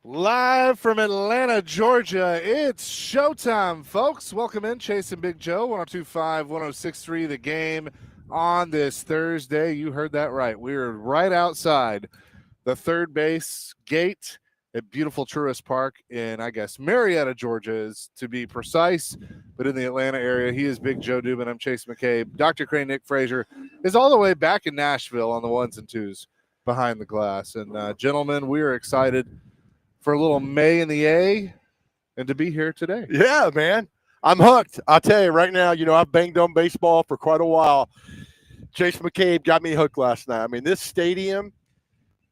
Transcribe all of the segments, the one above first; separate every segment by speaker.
Speaker 1: Live from Atlanta, Georgia, it's showtime, folks. Welcome in, Chase and Big Joe, 1025, 1063, the game on this Thursday. You heard that right. We're right outside the third base gate at beautiful Truist Park in, I guess, Marietta, Georgia, is to be precise, but in the Atlanta area. He is Big Joe Dubin. I'm Chase McCabe. Dr. Crane, Nick Frazier, is all the way back in Nashville on the ones and twos behind the glass. And, gentlemen, we are excited for a little May in the A and to be here today.
Speaker 2: Yeah, man. I'm hooked. I'll tell you right now, I've banged on baseball for quite a while. Chase McCabe got me hooked last night. I mean, this stadium,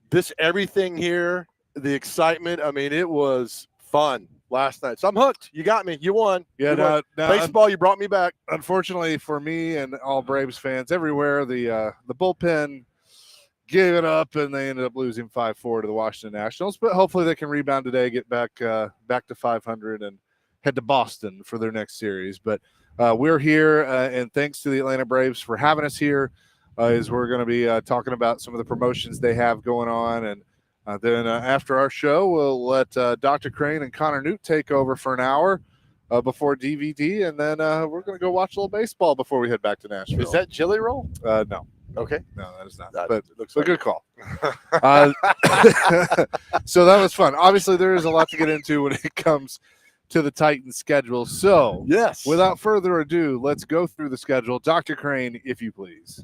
Speaker 2: this everything here, the excitement, it was fun last night. So I'm hooked. You got me. You won.
Speaker 1: Yeah,
Speaker 2: now, baseball, you brought me back.
Speaker 1: Unfortunately for me and all Braves fans everywhere, the bullpen gave it up, and they ended up losing 5-4 to the Washington Nationals. But hopefully they can rebound today, get back to 500, and head to Boston for their next series. But we're here, and thanks to the Atlanta Braves for having us here, as we're going to be talking about some of the promotions they have going on. And then after our show, we'll let Dr. Crane and Connor Newt take over for an hour before DVD, and then we're going to go watch a little baseball before we head back to Nashville.
Speaker 2: Is that Jelly Roll?
Speaker 1: No.
Speaker 2: Okay.
Speaker 1: No, that is not.
Speaker 2: That
Speaker 1: but
Speaker 2: looks
Speaker 1: a good call. So that was fun. Obviously, there is a lot to get into when it comes to the Titans schedule. So,
Speaker 2: yes.
Speaker 1: Without further ado, let's go through the schedule. Dr. Crane, if you please.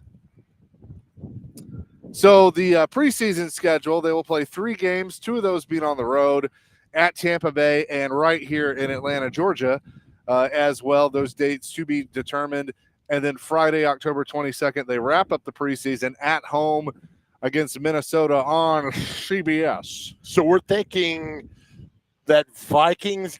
Speaker 1: So the preseason schedule, they will play 3 games, 2 of those being on the road at Tampa Bay and right here in Atlanta, Georgia, as well. Those dates to be determined. And then Friday, October 22nd, they wrap up the preseason at home against Minnesota on CBS.
Speaker 2: So we're thinking that Falcons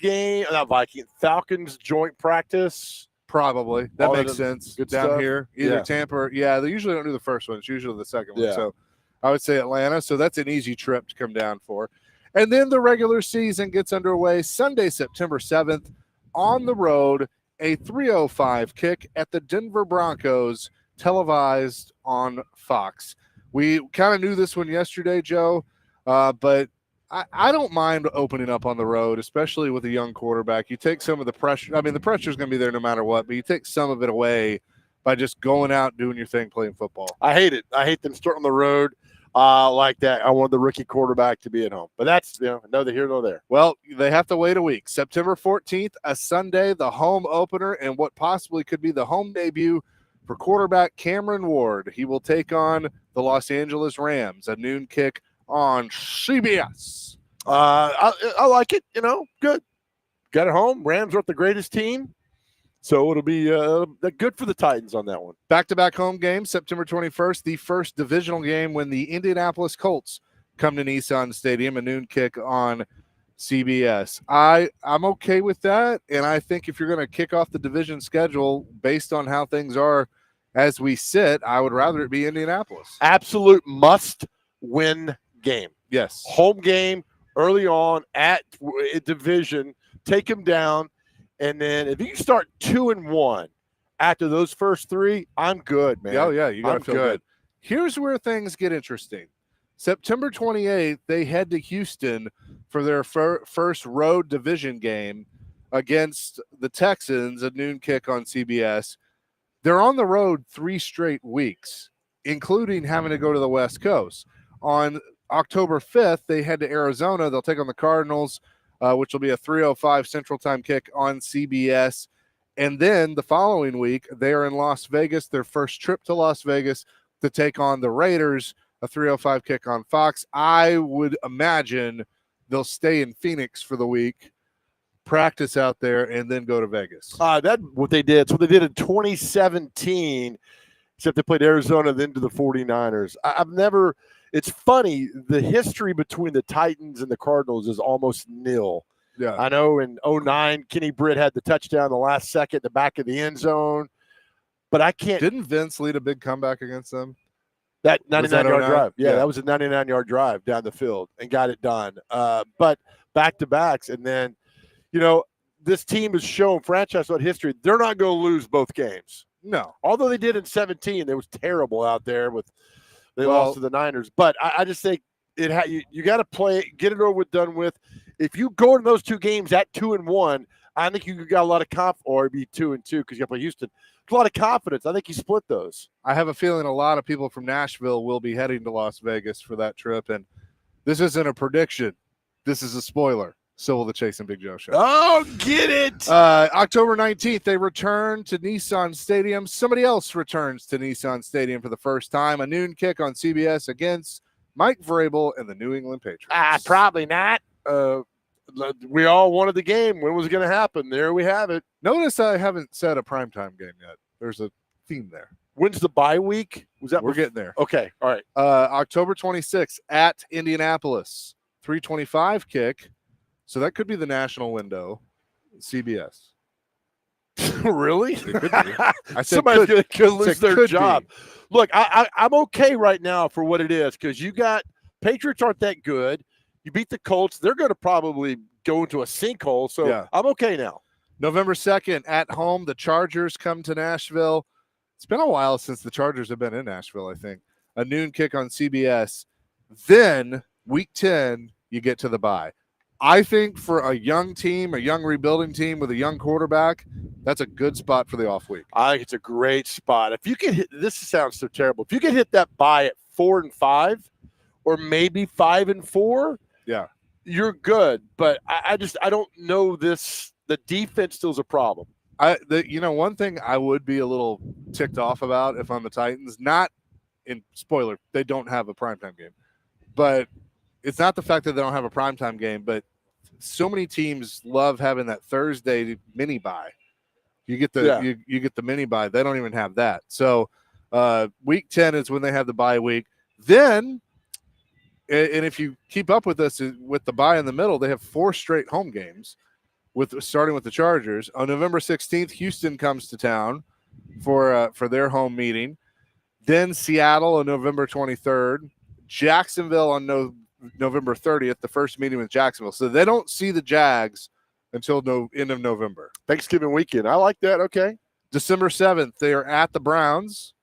Speaker 2: joint practice.
Speaker 1: Probably. That
Speaker 2: All
Speaker 1: makes
Speaker 2: of
Speaker 1: sense.
Speaker 2: good
Speaker 1: Down
Speaker 2: stuff.
Speaker 1: here, either
Speaker 2: Yeah.
Speaker 1: Tampa or, they usually don't do the first one. It's usually the second one.
Speaker 2: Yeah.
Speaker 1: So I would say Atlanta. So that's an easy trip to come down for. And then the regular season gets underway Sunday, September 7th on the road, a 3:05 kick at the Denver Broncos, televised on Fox. We kind of knew this one yesterday, Joe, but I don't mind opening up on the road, especially with a young quarterback. You take some of the pressure. I mean, the pressure is going to be there no matter what, but you take some of it away by just going out, doing your thing, playing football.
Speaker 2: I hate it. I hate them starting on the road like that. I want the rookie quarterback to be at home. But that's, neither here nor there.
Speaker 1: Well, they have to wait a week. September 14th, a Sunday, the home opener, and what possibly could be the home debut for quarterback Cameron Ward. He will take on the Los Angeles Rams, a noon kick on CBS.
Speaker 2: I like it. Good. Got it home. Rams aren't the greatest team. So it'll be good for the Titans on that one.
Speaker 1: Back-to-back home games, September 21st, the first divisional game when the Indianapolis Colts come to Nissan Stadium, a noon kick on CBS. I'm okay with that, and I think if you're going to kick off the division schedule based on how things are as we sit, I would rather it be Indianapolis.
Speaker 2: Absolute must-win game.
Speaker 1: Yes.
Speaker 2: Home game early on at division, take them down. And then if you can start 2-1 after those first 3, I'm good, man.
Speaker 1: Oh, yeah, you got to feel
Speaker 2: good.
Speaker 1: good. Here's where things get interesting. September 28th, they head to Houston for their first road division game against the Texans, a noon kick on CBS. They're on the road 3 straight weeks, including having to go to the West Coast. On October 5th, they head to Arizona. They'll take on the Cardinals, which will be a 3:05 Central Time kick on CBS. And then the following week, they are in Las Vegas, their first trip to Las Vegas to take on the Raiders, a 3:05 kick on Fox. I would imagine they'll stay in Phoenix for the week, practice out there, and then go to Vegas.
Speaker 2: That's what they did. It's what they did in 2017, except they played Arizona, then to the 49ers. It's funny, the history between the Titans and the Cardinals is almost nil.
Speaker 1: Yeah.
Speaker 2: I know in 2009, Kenny Britt had the touchdown the last second, the back of the end zone. But I can't.
Speaker 1: Didn't Vince lead a big comeback against them?
Speaker 2: That 99-yard drive. Yeah,
Speaker 1: yeah,
Speaker 2: that was a 99-yard drive down the field and got it done. But back-to-backs. And then, this team has shown franchise-wide history. They're not going to lose both games.
Speaker 1: No.
Speaker 2: Although they did in 17. They was terrible out there with – They lost to the Niners. But I just think you got to play it, get it over with, done with. If you go to those two games at 2-1, I think you got a lot of or be 2-2 because you got to play Houston. A lot of confidence. I think you split those.
Speaker 1: I have a feeling a lot of people from Nashville will be heading to Las Vegas for that trip, and this isn't a prediction. This is a spoiler. So will the Chase and Big Joe show.
Speaker 2: Oh, get it!
Speaker 1: October 19th, they return to Nissan Stadium. Somebody else returns to Nissan Stadium for the first time. A noon kick on CBS against Mike Vrabel and the New England Patriots.
Speaker 2: Probably not. We all wanted the game. When was it going to happen? There we have it.
Speaker 1: Notice I haven't said a primetime game yet. There's a theme there.
Speaker 2: When's the bye week? Was that
Speaker 1: We're getting there.
Speaker 2: Okay, all right.
Speaker 1: October 26th at Indianapolis, 3:25 kick. So that could be the national window. CBS.
Speaker 2: Really?
Speaker 1: It could be. I said
Speaker 2: Somebody's going to lose their job.
Speaker 1: Be.
Speaker 2: Look, I'm okay right now for what it is because you got Patriots aren't that good. You beat the Colts. They're going to probably go into a sinkhole. So yeah. I'm okay now.
Speaker 1: November 2nd at home, the Chargers come to Nashville. It's been a while since the Chargers have been in Nashville, I think. A noon kick on CBS. Then week 10, you get to the bye. I think for a young team, a young rebuilding team with a young quarterback, that's a good spot for the off week.
Speaker 2: I think it's a great spot. If you can hit, this sounds so terrible. If you can hit that bye at 4-5 or maybe 5-4,
Speaker 1: yeah,
Speaker 2: you're good. But I don't know this. The defense still is a problem.
Speaker 1: One thing I would be a little ticked off about if I'm the Titans, not in spoiler, they don't have a primetime game, but it's not the fact that they don't have a primetime game, but so many teams love having that Thursday mini bye. You get the you get the mini bye. They don't even have that. So week 10 is when they have the bye week. Then, and if you keep up with us with the bye in the middle, they have 4 straight home games, starting with the Chargers. On November 16th, Houston comes to town for their home meeting. Then Seattle on November 23rd. Jacksonville on November 30th, the first meeting with Jacksonville. So they don't see the Jags until end of November.
Speaker 2: Thanksgiving weekend. I like that. Okay.
Speaker 1: December 7th, they are at the Browns.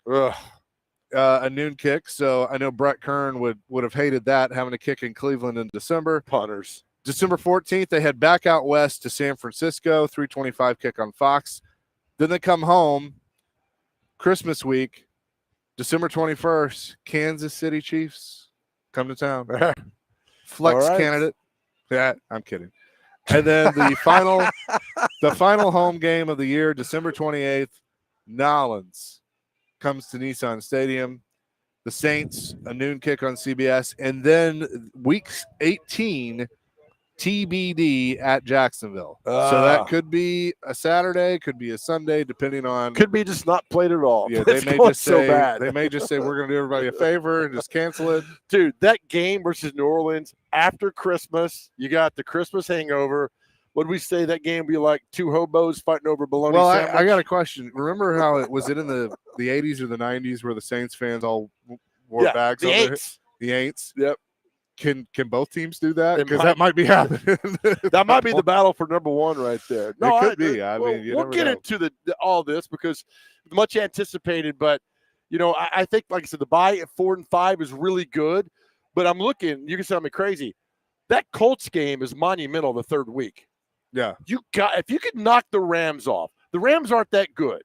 Speaker 1: A noon kick. So I know Brett Kern would have hated that, having a kick in Cleveland in December.
Speaker 2: Punters.
Speaker 1: December 14th, they head back out west to San Francisco, 3:25 kick on Fox. Then they come home Christmas week, December 21st, Kansas City Chiefs come to town. Flex candidate. Yeah, I'm kidding. And then the final home game of the year, December 28th, Nolans comes to Nissan Stadium. The Saints, a noon kick on CBS. And then week 18, TBD at Jacksonville. So that could be a Saturday, could be a Sunday, depending on.
Speaker 2: Could be just not played at all.
Speaker 1: Yeah, they may just say we're going to do everybody a favor and just cancel it.
Speaker 2: Dude, that game versus New Orleans after Christmas, you got the Christmas hangover. Would we say that game would be like 2 hobos fighting over bologna sandwich?
Speaker 1: I got a question. Remember how it was in the 80s or the 90s where the Saints fans all wore bags over
Speaker 2: Aints.
Speaker 1: The Aints?
Speaker 2: Yep.
Speaker 1: Can both teams do that? Because that might be happening.
Speaker 2: That might be the battle for number 1 right there.
Speaker 1: No, it could be. I mean,
Speaker 2: we'll get into all this because much anticipated. But I think, like I said, the bye at 4-5 is really good. But I'm looking. You can sound me crazy. That Colts game is monumental the 3rd week.
Speaker 1: Yeah,
Speaker 2: if you could knock the Rams off. The Rams aren't that good.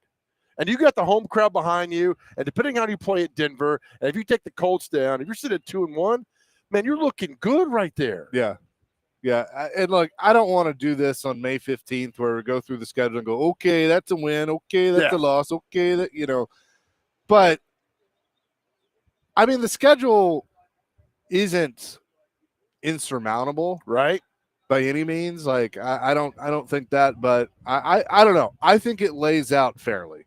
Speaker 2: And you got the home crowd behind you. And depending on how you play at Denver, and if you take the Colts down, if you're sitting at 2-1. Man, you're looking good right there.
Speaker 1: Yeah. And look, I don't want to do this on May 15th where we go through the schedule and go, okay, that's a win. Okay, that's a loss. Okay, that, But, I mean, the schedule isn't insurmountable,
Speaker 2: right?
Speaker 1: By any means. Like, I don't think that, but I don't know. I think it lays out fairly.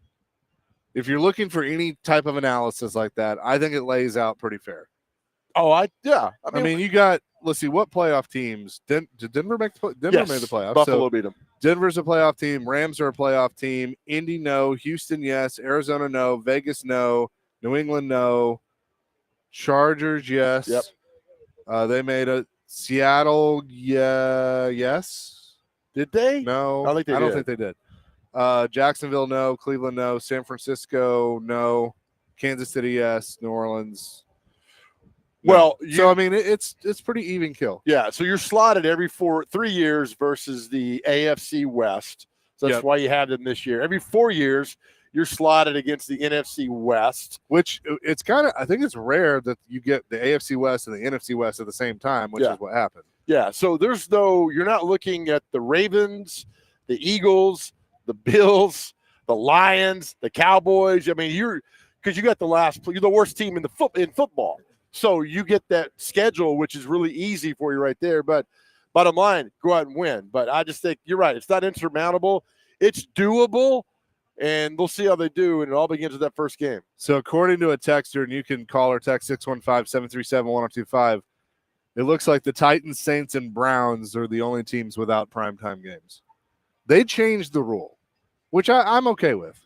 Speaker 1: If you're looking for any type of analysis like that, I think it lays out pretty fair.
Speaker 2: Oh, I mean,
Speaker 1: you got. Let's see, what playoff teams? Did Denver make the Denver made the playoffs?
Speaker 2: Buffalo beat them.
Speaker 1: Denver's a playoff team. Rams are a playoff team. Indy, no. Houston, yes. Arizona, no. Vegas, no. New England, no. Chargers, yes.
Speaker 2: Yep.
Speaker 1: They made a Seattle, yes.
Speaker 2: Did they?
Speaker 1: No,
Speaker 2: I don't
Speaker 1: think they did. Jacksonville, no. Cleveland, no. San Francisco, no. Kansas City, yes. New Orleans.
Speaker 2: Well,
Speaker 1: So I mean, it's pretty even kill.
Speaker 2: yeah. So you're slotted every 3 years versus the AFC West. So that's
Speaker 1: Yep.
Speaker 2: why you have them this year. Every 4 years, you're slotted against the NFC West.
Speaker 1: Which it's kind of, I think it's rare that you get the AFC West and the NFC West at the same time, which
Speaker 2: Yeah.
Speaker 1: is what happened.
Speaker 2: Yeah. So you're not looking at the Ravens, the Eagles, the Bills, the Lions, the Cowboys. I mean, because you got you're the worst team in football. So you get that schedule, which is really easy for you right there. But bottom line, go out and win. But I just think you're right. It's not insurmountable. It's doable, and we'll see how they do. And it all begins with that first game.
Speaker 1: So according to a texter, and you can call or text 615-737-1025, it looks like the Titans, Saints, and Browns are the only teams without primetime games. They changed the rule, which I'm okay with.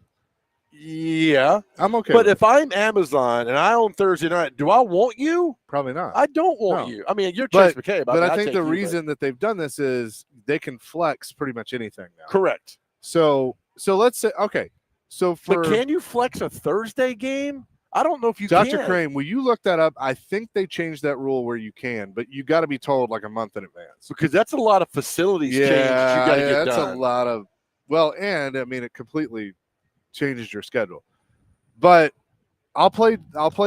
Speaker 2: Yeah.
Speaker 1: I'm okay
Speaker 2: But
Speaker 1: with.
Speaker 2: if I'm Amazon and I own Thursday night, do I want you?
Speaker 1: Probably not.
Speaker 2: I don't want
Speaker 1: No.
Speaker 2: you. I mean, you're
Speaker 1: But-
Speaker 2: Chase McCabe.
Speaker 1: But I
Speaker 2: I'd
Speaker 1: think
Speaker 2: take
Speaker 1: the
Speaker 2: you, but-
Speaker 1: reason that they've done this is they can flex pretty much anything now.
Speaker 2: Correct.
Speaker 1: So let's say, okay. So for
Speaker 2: But can you flex a Thursday game? I don't know if you
Speaker 1: Dr.
Speaker 2: can.
Speaker 1: Crane, will you look that up? I think they changed that rule where you can, but you got to be told like a month in advance.
Speaker 2: Because that's a lot of facilities change you got to get
Speaker 1: that's
Speaker 2: done.
Speaker 1: a lot of, well, and I mean, it completely changes your schedule. But I'll play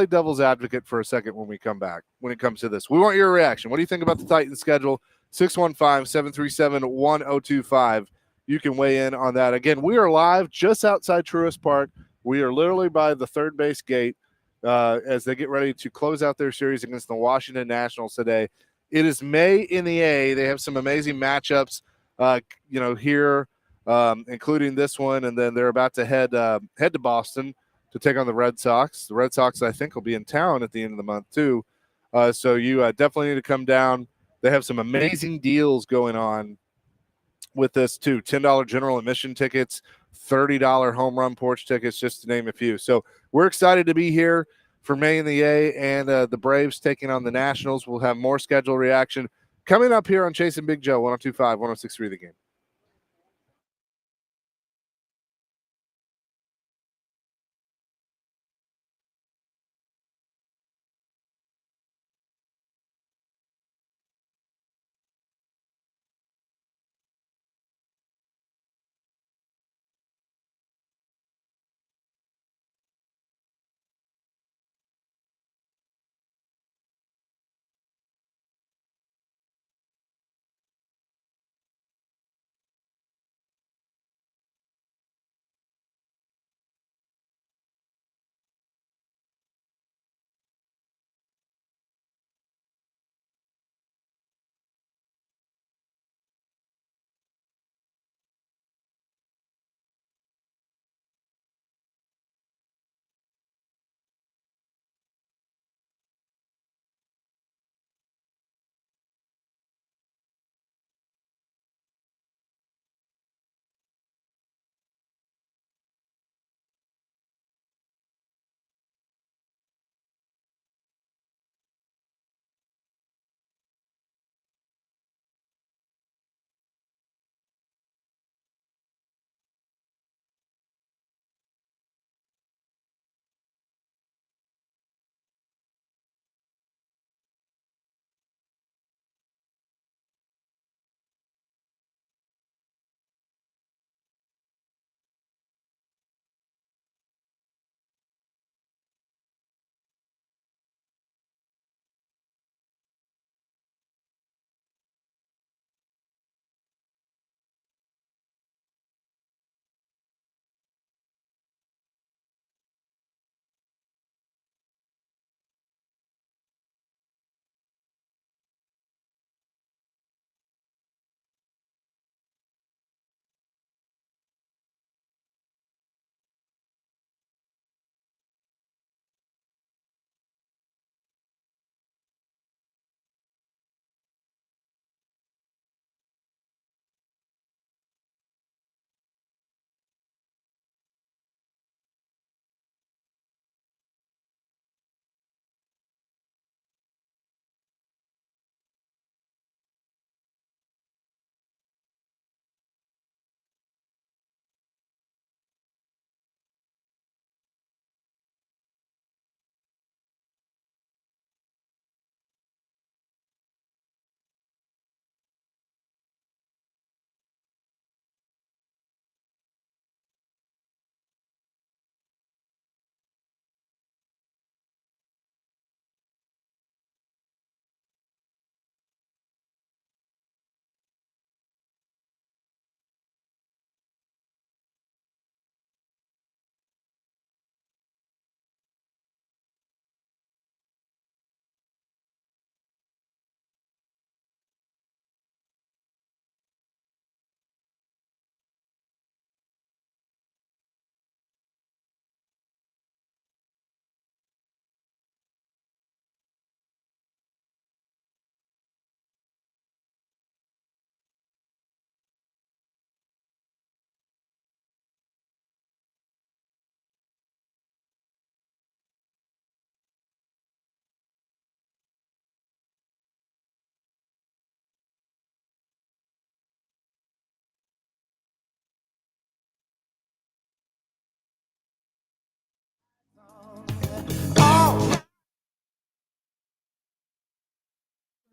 Speaker 1: devil's advocate for a second when we come back, when it comes to this. We want your reaction. What do you think about the Titans schedule? 615-737-1025. You can weigh in on that. Again, we are live just outside Truist Park. We are literally by the third base gate as they get ready to close out their series against the Washington Nationals today. It is May in the A. They have some amazing matchups, here, including this one, and then they're about to head to Boston to take on the Red Sox. The Red Sox, I think, will be in town at the end of the month too. So you definitely need to come down. They have some amazing deals going on with this too. $10 general admission tickets, $30 home run porch tickets, just to name a few. So we're excited to be here for May in the A and the Braves taking on the Nationals. We'll have more schedule reaction coming up here on Chase and Big Joe, 102.5, 106.3 The Game.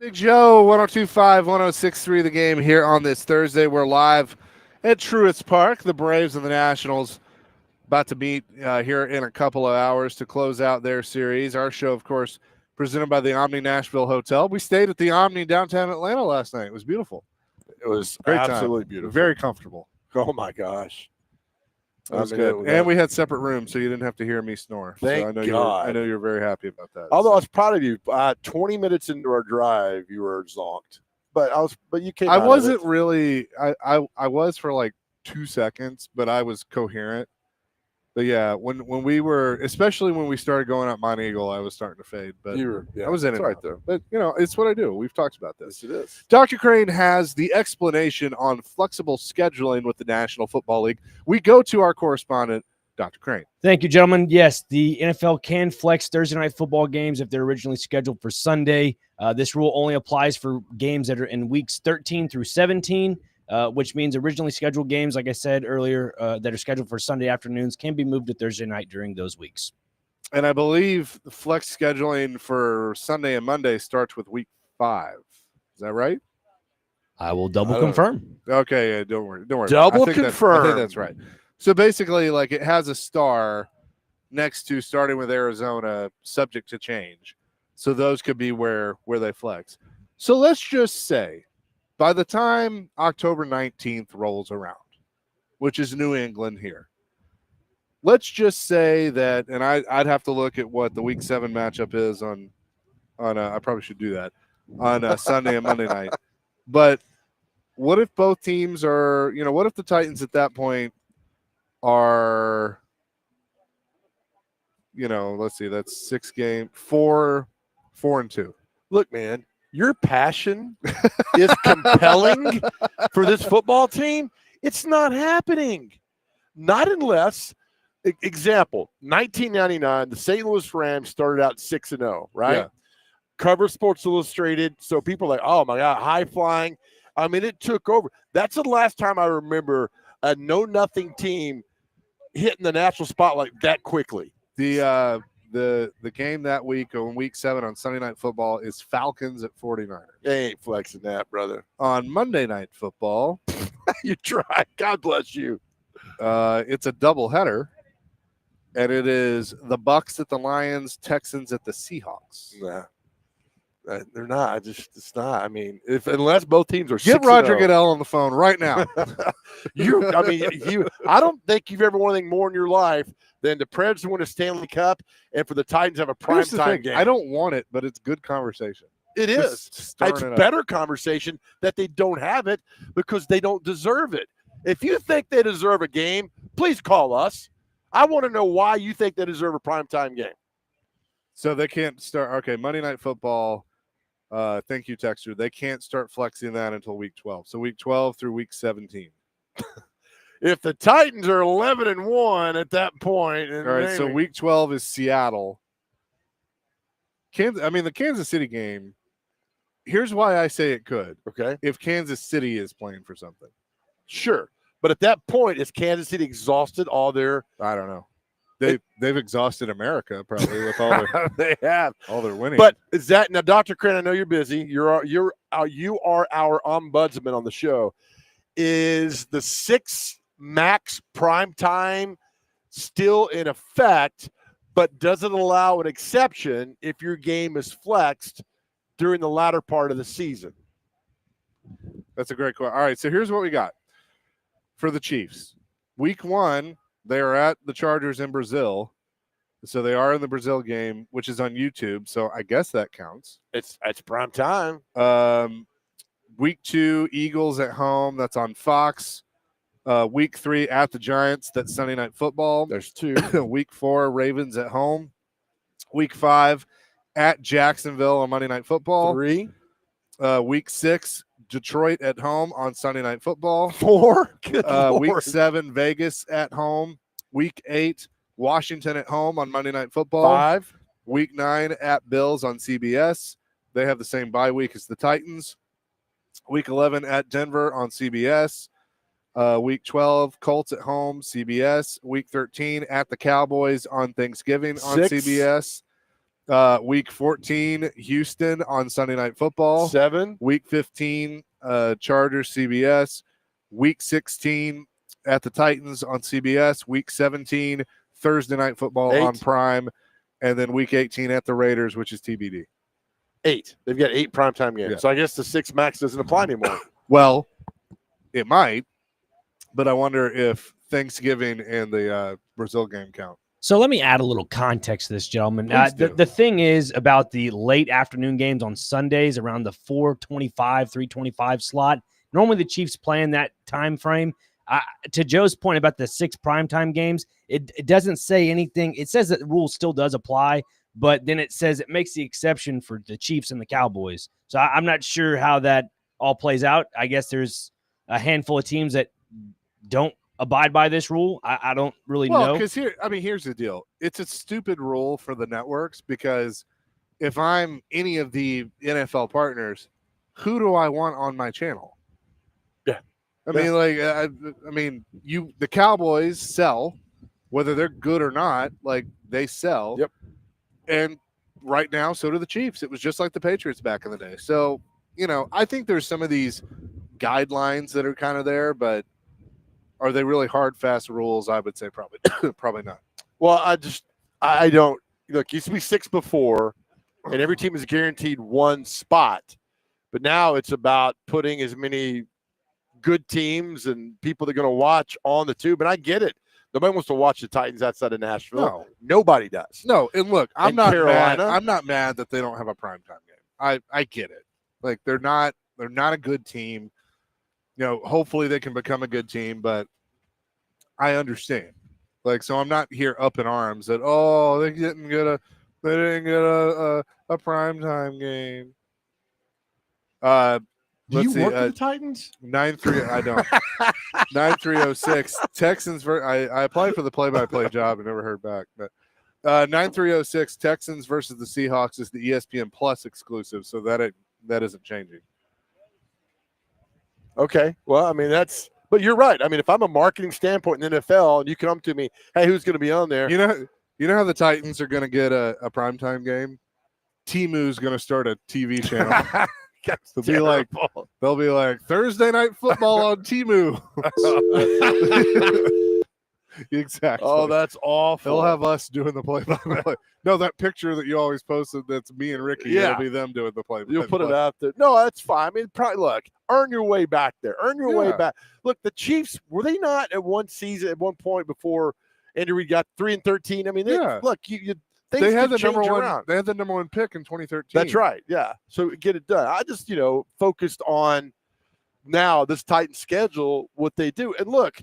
Speaker 1: Big Joe, 102.5, 106.3 The Game here on this Thursday. We're live at Truist Park. The Braves and the Nationals about to meet here in a couple of hours to close out their series. Our show, of course, presented by the Omni Nashville Hotel. We stayed at the Omni downtown Atlanta last night. It was beautiful.
Speaker 2: It was
Speaker 1: Great
Speaker 2: absolutely
Speaker 1: time.
Speaker 2: beautiful.
Speaker 1: Very comfortable.
Speaker 2: Oh, my gosh.
Speaker 1: It was good. And we had separate rooms, so you didn't have to hear me snore.
Speaker 2: Thank
Speaker 1: so
Speaker 2: God.
Speaker 1: I know you're very happy about that.
Speaker 2: Although
Speaker 1: so.
Speaker 2: I was proud of you. 20 minutes into our drive, you were zonked. But you came
Speaker 1: I
Speaker 2: out of
Speaker 1: wasn't
Speaker 2: it.
Speaker 1: really I was for like 2 seconds, but I was coherent. But yeah, when we were, especially when we started going up Mount Eagle, I was starting to fade. But I was in it right though. But it's what I do. We've talked about this.
Speaker 2: Yes, it is.
Speaker 1: Dr. Crane has the explanation on flexible scheduling with the National Football League. We go to our correspondent, Dr. Crane.
Speaker 3: Thank you, gentlemen. Yes, the NFL can flex Thursday night football games if they're originally scheduled for Sunday. This rule only applies for games that are in weeks 13 through 17. Which means originally scheduled games, like I said earlier, that are scheduled for Sunday afternoons can be moved to Thursday night during those weeks.
Speaker 1: And I believe the flex scheduling for Sunday and Monday starts with week 5. Is that right?
Speaker 3: I will double confirm.
Speaker 1: Okay, yeah, don't worry.
Speaker 2: Double
Speaker 1: I
Speaker 2: confirm.
Speaker 1: think that's right. So basically, like it has a star next to starting with Arizona, subject to change. So those could be where they flex. So let's just say, by the time October 19th rolls around, which is New England here, let's just say that, and I'd have to look at what the Week 7 matchup is on I probably should do that, on Sunday and Monday night. But what if both teams are, what if the Titans at that point are, let's see, that's 6 game, 4-2.
Speaker 2: Look, man. Your passion is compelling for this football team. It's not happening. Not unless, example, 1999, the St. Louis Rams started out 6-0, right?
Speaker 1: Yeah.
Speaker 2: Cover Sports Illustrated. So people are like, oh, my God, high flying. I mean, it took over. That's the last time I remember a know-nothing team hitting the national spotlight that quickly.
Speaker 1: The game that week on Week 7 on Sunday Night Football is Falcons at 49ers.
Speaker 2: They ain't flexing that, brother.
Speaker 1: On Monday Night Football,
Speaker 2: You try. God bless you.
Speaker 1: it's a doubleheader, and it is the Bucs at the Lions, Texans at the Seahawks.
Speaker 2: Nah. They're not. It's not. I mean, unless both teams are
Speaker 1: Get
Speaker 2: 6-0.
Speaker 1: Roger Goodell on the phone right now.
Speaker 2: I don't think you've ever won anything more in your life than the Preds to win a Stanley Cup and for the Titans to have a
Speaker 1: Here's the
Speaker 2: primetime
Speaker 1: thing.
Speaker 2: game.
Speaker 1: I don't want it, but it's good conversation.
Speaker 2: It is.
Speaker 1: Just stirring
Speaker 2: It's
Speaker 1: it up.
Speaker 2: better conversation that they don't have it because they don't deserve it. If you think they deserve a game, please call us. I want to know why you think they deserve a primetime game.
Speaker 1: So they can't start. Okay, Monday Night Football. Thank you, Texter. They can't start flexing that until Week 12. So Week 12 through Week 17.
Speaker 2: If the Titans are 11-1 at that point,
Speaker 1: All right, so Week 12 is Seattle. The Kansas City game. Here's why I say it could.
Speaker 2: okay,
Speaker 1: If Kansas City is playing for something.
Speaker 2: sure, but at that point, is Kansas City exhausted all their?
Speaker 1: I don't know. They've exhausted America probably with all their
Speaker 2: They have.
Speaker 1: all their winning.
Speaker 2: But is that now, Dr. Crane? I know you're busy. You are our ombudsman on the show. Is the 6 max prime time still in effect, but does it allow an exception if your game is flexed during the latter part of the season?
Speaker 1: That's a great question. All right, so here's what we got for the Chiefs. Week 1, they are at the Chargers in Brazil. So they are in the Brazil game, which is on YouTube. So I guess that counts.
Speaker 2: It's prime time.
Speaker 1: Week 2, Eagles at home. That's on Fox. Week 3 at the Giants. That's Sunday Night Football.
Speaker 2: There's 2.
Speaker 1: Week 4, Ravens at home. Week 5 at Jacksonville on Monday Night Football.
Speaker 2: 3.
Speaker 1: Week 6, Detroit at home on Sunday Night Football.
Speaker 2: 4. Good
Speaker 1: Week
Speaker 2: Lord.
Speaker 1: 7, Vegas at home. Week 8, Washington at home on Monday Night Football.
Speaker 2: 5.
Speaker 1: Week 9 at Bills on CBS. They have the same bye week as the Titans. Week 11 at Denver on CBS. Week 12, Colts at home, CBS. Week 13 at the Cowboys on Thanksgiving on
Speaker 2: 6.
Speaker 1: CBS. Week 14, Houston on Sunday Night Football.
Speaker 2: 7.
Speaker 1: Week 15, Chargers, CBS. Week 16 at the Titans on CBS. Week 17, Thursday Night Football
Speaker 2: 8.
Speaker 1: on Prime. And then Week 18 at the Raiders, which is TBD.
Speaker 2: 8. They've got 8 primetime games.
Speaker 1: Yeah.
Speaker 2: So I guess the 6 max doesn't apply anymore.
Speaker 1: Well, it might, but I wonder if Thanksgiving and the Brazil game count.
Speaker 3: So let me add a little context to this, gentlemen.
Speaker 1: Please do.
Speaker 3: The thing is about the late afternoon games on Sundays around the 4:25, 3:25 slot. Normally the Chiefs play in that time frame. To Joe's point about the 6 primetime games, it doesn't say anything. It says that the rule still does apply, but then it says it makes the exception for the Chiefs and the Cowboys. So I'm not sure how that all plays out. I guess there's a handful of teams that don't abide by this rule. I don't really know.
Speaker 1: Because here's the deal. It's a stupid rule for the networks because if I'm any of the NFL partners, who do I want on my channel?
Speaker 2: Yeah.
Speaker 1: The Cowboys sell, whether they're good or not, like they sell.
Speaker 2: Yep.
Speaker 1: And right now, so do the Chiefs. It was just like the Patriots back in the day. So, I think there's some of these guidelines that are kind of there, but are they really hard, fast rules? I would say probably probably not.
Speaker 2: Well, I don't look. It used to be 6 before, and every team is guaranteed 1 spot. But now it's about putting as many good teams and people that are going to watch on the tube. And I get it. Nobody wants to watch the Titans outside of Nashville.
Speaker 1: No.
Speaker 2: Nobody does.
Speaker 1: No, and look, I'm
Speaker 2: And
Speaker 1: not mad.
Speaker 2: Carolina?
Speaker 1: I'm not mad that they don't have a primetime game. I get it. Like they're not a good team. Hopefully they can become a good team, but I understand. Like, so I'm not here up in arms that they didn't get a primetime game.
Speaker 2: Do you
Speaker 1: Let's see,
Speaker 2: work for the Titans?
Speaker 1: 9-3. I don't. 9306 Texans. I applied for the play-by-play job and never heard back. But 9306 Texans versus the Seahawks is the ESPN Plus exclusive, so that isn't changing.
Speaker 2: Okay. Well, I mean but you're right. I mean, if I'm a marketing standpoint in the NFL and you come to me, hey, who's going to be on there?
Speaker 1: You know how the Titans are going to get a primetime game? Timu's going to start a TV channel. They'll be like Thursday Night Football on Timu. Exactly.
Speaker 2: Oh, that's awful.
Speaker 1: They'll have us doing the play-by-play. No, that picture that you always posted, that's me and Ricky.
Speaker 2: Yeah.
Speaker 1: It'll be them doing the play-by-play.
Speaker 2: You'll put it out there. No, that's fine. I mean, probably look, earn your way back there. Earn your way back. Look, the Chiefs, were they not at one point before Andy Reid got 3-13? I mean, look,
Speaker 1: they had the number one.
Speaker 2: Around.
Speaker 1: They had the number one pick in 2013.
Speaker 2: That's right. Yeah. So get it done. I just, focused on now this Titans schedule, what they do. And look,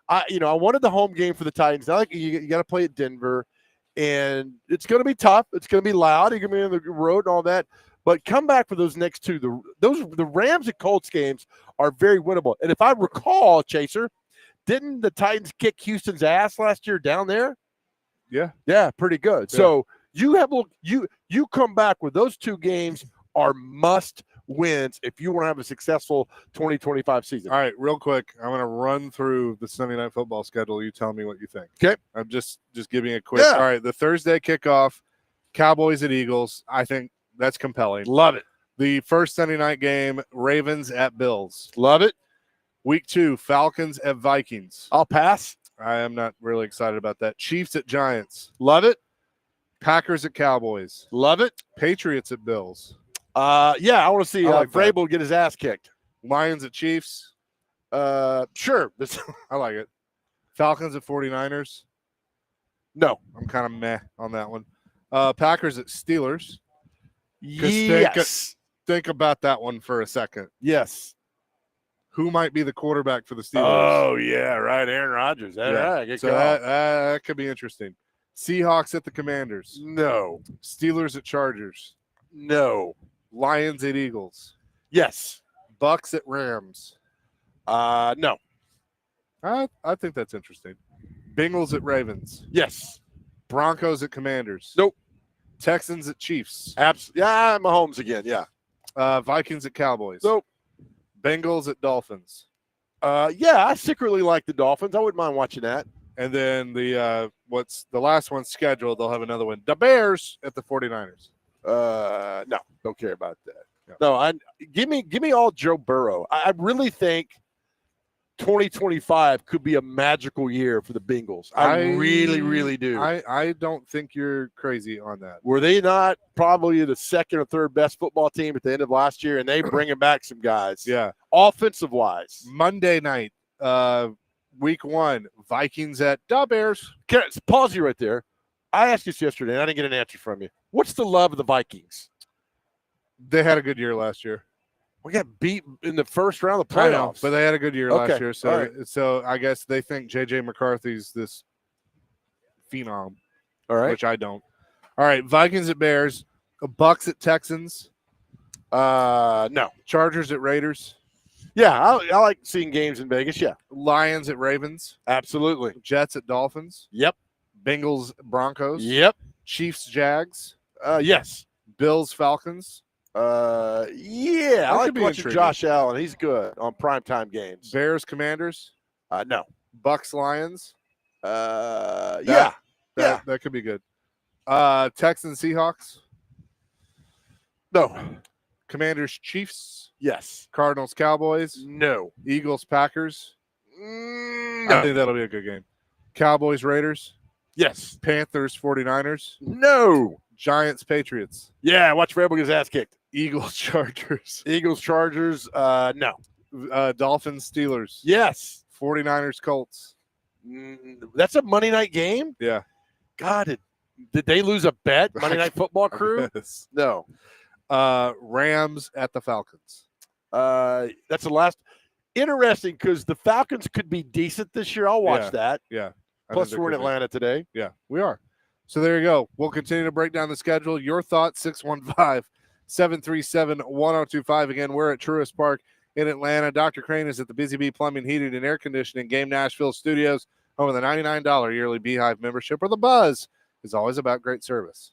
Speaker 2: I wanted the home game for the Titans. Now, you got to play at Denver, and it's going to be tough. It's going to be loud. You're going to be on the road and all that. But come back for those next 2. The Rams and Colts games are very winnable. And if I recall, Chaser, didn't the Titans kick Houston's ass last year down there? Yeah, pretty good. Yeah. So you come back with those 2 games are must wins if you want to have a successful 2025 season.
Speaker 1: All right, real quick, I'm going to run through the Sunday Night Football schedule. You tell me what you think.
Speaker 2: Okay.
Speaker 1: I'm just giving a quick.
Speaker 2: Yeah.
Speaker 1: All right, the Thursday kickoff, Cowboys at Eagles. I think that's compelling.
Speaker 2: Love it.
Speaker 1: The first Sunday night game, Ravens at Bills.
Speaker 2: Love it.
Speaker 1: Week 2, Falcons at Vikings.
Speaker 2: I'll pass.
Speaker 1: I am not really excited about that. Chiefs at Giants.
Speaker 2: Love it.
Speaker 1: Packers at Cowboys.
Speaker 2: Love it.
Speaker 1: Patriots at Bills.
Speaker 2: Yeah, I want to see
Speaker 1: Vrabel
Speaker 2: get his ass kicked.
Speaker 1: Lions at Chiefs.
Speaker 2: Sure.
Speaker 1: I like it. Falcons at 49ers.
Speaker 2: No.
Speaker 1: I'm kind of meh on that one. Packers at Steelers.
Speaker 2: Yes.
Speaker 1: Think about that one for a second.
Speaker 2: Yes.
Speaker 1: Who might be the quarterback for the Steelers?
Speaker 2: Oh, yeah, right. Aaron Rodgers.
Speaker 1: That could be interesting. Seahawks at the Commanders.
Speaker 2: No.
Speaker 1: Steelers at Chargers.
Speaker 2: No.
Speaker 1: Lions at Eagles.
Speaker 2: Yes.
Speaker 1: Bucks at Rams.
Speaker 2: No.
Speaker 1: I think that's interesting. Bengals at Ravens.
Speaker 2: Yes.
Speaker 1: Broncos at Commanders.
Speaker 2: Nope.
Speaker 1: Texans at Chiefs.
Speaker 2: Yeah, Mahomes again. Yeah.
Speaker 1: Vikings at Cowboys.
Speaker 2: Nope.
Speaker 1: Bengals at Dolphins.
Speaker 2: Yeah, I secretly like the Dolphins. I wouldn't mind watching that.
Speaker 1: And then what's the last one scheduled? They'll have another one. The Bears at the 49ers.
Speaker 2: No, don't care about that.
Speaker 1: Yeah.
Speaker 2: No, give me all Joe Burrow. I really think 2025 could be a magical year for the Bengals. I really, really do.
Speaker 1: I don't think you're crazy on that.
Speaker 2: Were they not probably the second or third best football team at the end of last year, and they bringing back some guys?
Speaker 1: Yeah.
Speaker 2: Offensive wise.
Speaker 1: Monday night, week 1, Vikings at the Bears.
Speaker 2: Pause you right there. I asked you this yesterday, and I didn't get an answer from you. What's the love of the Vikings?
Speaker 1: They had a good year last year.
Speaker 2: We got beat in the first round of the
Speaker 1: I know,
Speaker 2: playoffs.
Speaker 1: but they had a good year
Speaker 2: Okay.
Speaker 1: last year. So,
Speaker 2: All right.
Speaker 1: so I guess they think J.J. McCarthy's this phenom,
Speaker 2: All right.
Speaker 1: which I don't. All right, Vikings at Bears, Bucks at Texans,
Speaker 2: No.
Speaker 1: Chargers at Raiders,
Speaker 2: Yeah, I like seeing games in Vegas. Yeah,
Speaker 1: Lions at Ravens,
Speaker 2: absolutely.
Speaker 1: Jets at Dolphins,
Speaker 2: Yep.
Speaker 1: Bengals Broncos,
Speaker 2: Yep.
Speaker 1: Chiefs Jags,
Speaker 2: Yes.
Speaker 1: Bills Falcons,
Speaker 2: Yeah, I like
Speaker 1: could be
Speaker 2: watching
Speaker 1: intriguing.
Speaker 2: Josh Allen. He's good on primetime games.
Speaker 1: Bears Commanders,
Speaker 2: No.
Speaker 1: Bucks Lions.
Speaker 2: Yeah.
Speaker 1: That could be good. Texans Seahawks,
Speaker 2: No.
Speaker 1: Commanders Chiefs,
Speaker 2: Yes.
Speaker 1: Cardinals Cowboys,
Speaker 2: No.
Speaker 1: Eagles Packers. I
Speaker 2: No.
Speaker 1: think that'll be a good game. Cowboys Raiders,
Speaker 2: Yes.
Speaker 1: Panthers 49ers,
Speaker 2: No.
Speaker 1: Giants Patriots,
Speaker 2: Yeah, watch Rebel get his ass kicked.
Speaker 1: Eagles Chargers,
Speaker 2: Eagles, Chargers, no.
Speaker 1: Dolphins Steelers,
Speaker 2: Yes.
Speaker 1: 49ers Colts.
Speaker 2: That's a Monday night game?
Speaker 1: Yeah.
Speaker 2: God, did they lose a bet, Monday Night Football crew?
Speaker 1: Yes.
Speaker 2: No.
Speaker 1: Rams at the Falcons.
Speaker 2: That's the last. Interesting because the Falcons could be decent this year. I'll watch
Speaker 1: Yeah.
Speaker 2: that.
Speaker 1: Yeah. I
Speaker 2: Plus,
Speaker 1: think
Speaker 2: we're in
Speaker 1: they could be.
Speaker 2: Atlanta today.
Speaker 1: Yeah, we are. So there you go. We'll continue to break down the schedule. Your thoughts, 615-737-1025. Again, we're at Truist Park in Atlanta. Dr. Crane is at the Busy Bee Plumbing, Heating, and Air Conditioning Game Nashville Studios. Home of the $99 yearly Beehive membership, where the buzz is always about great service.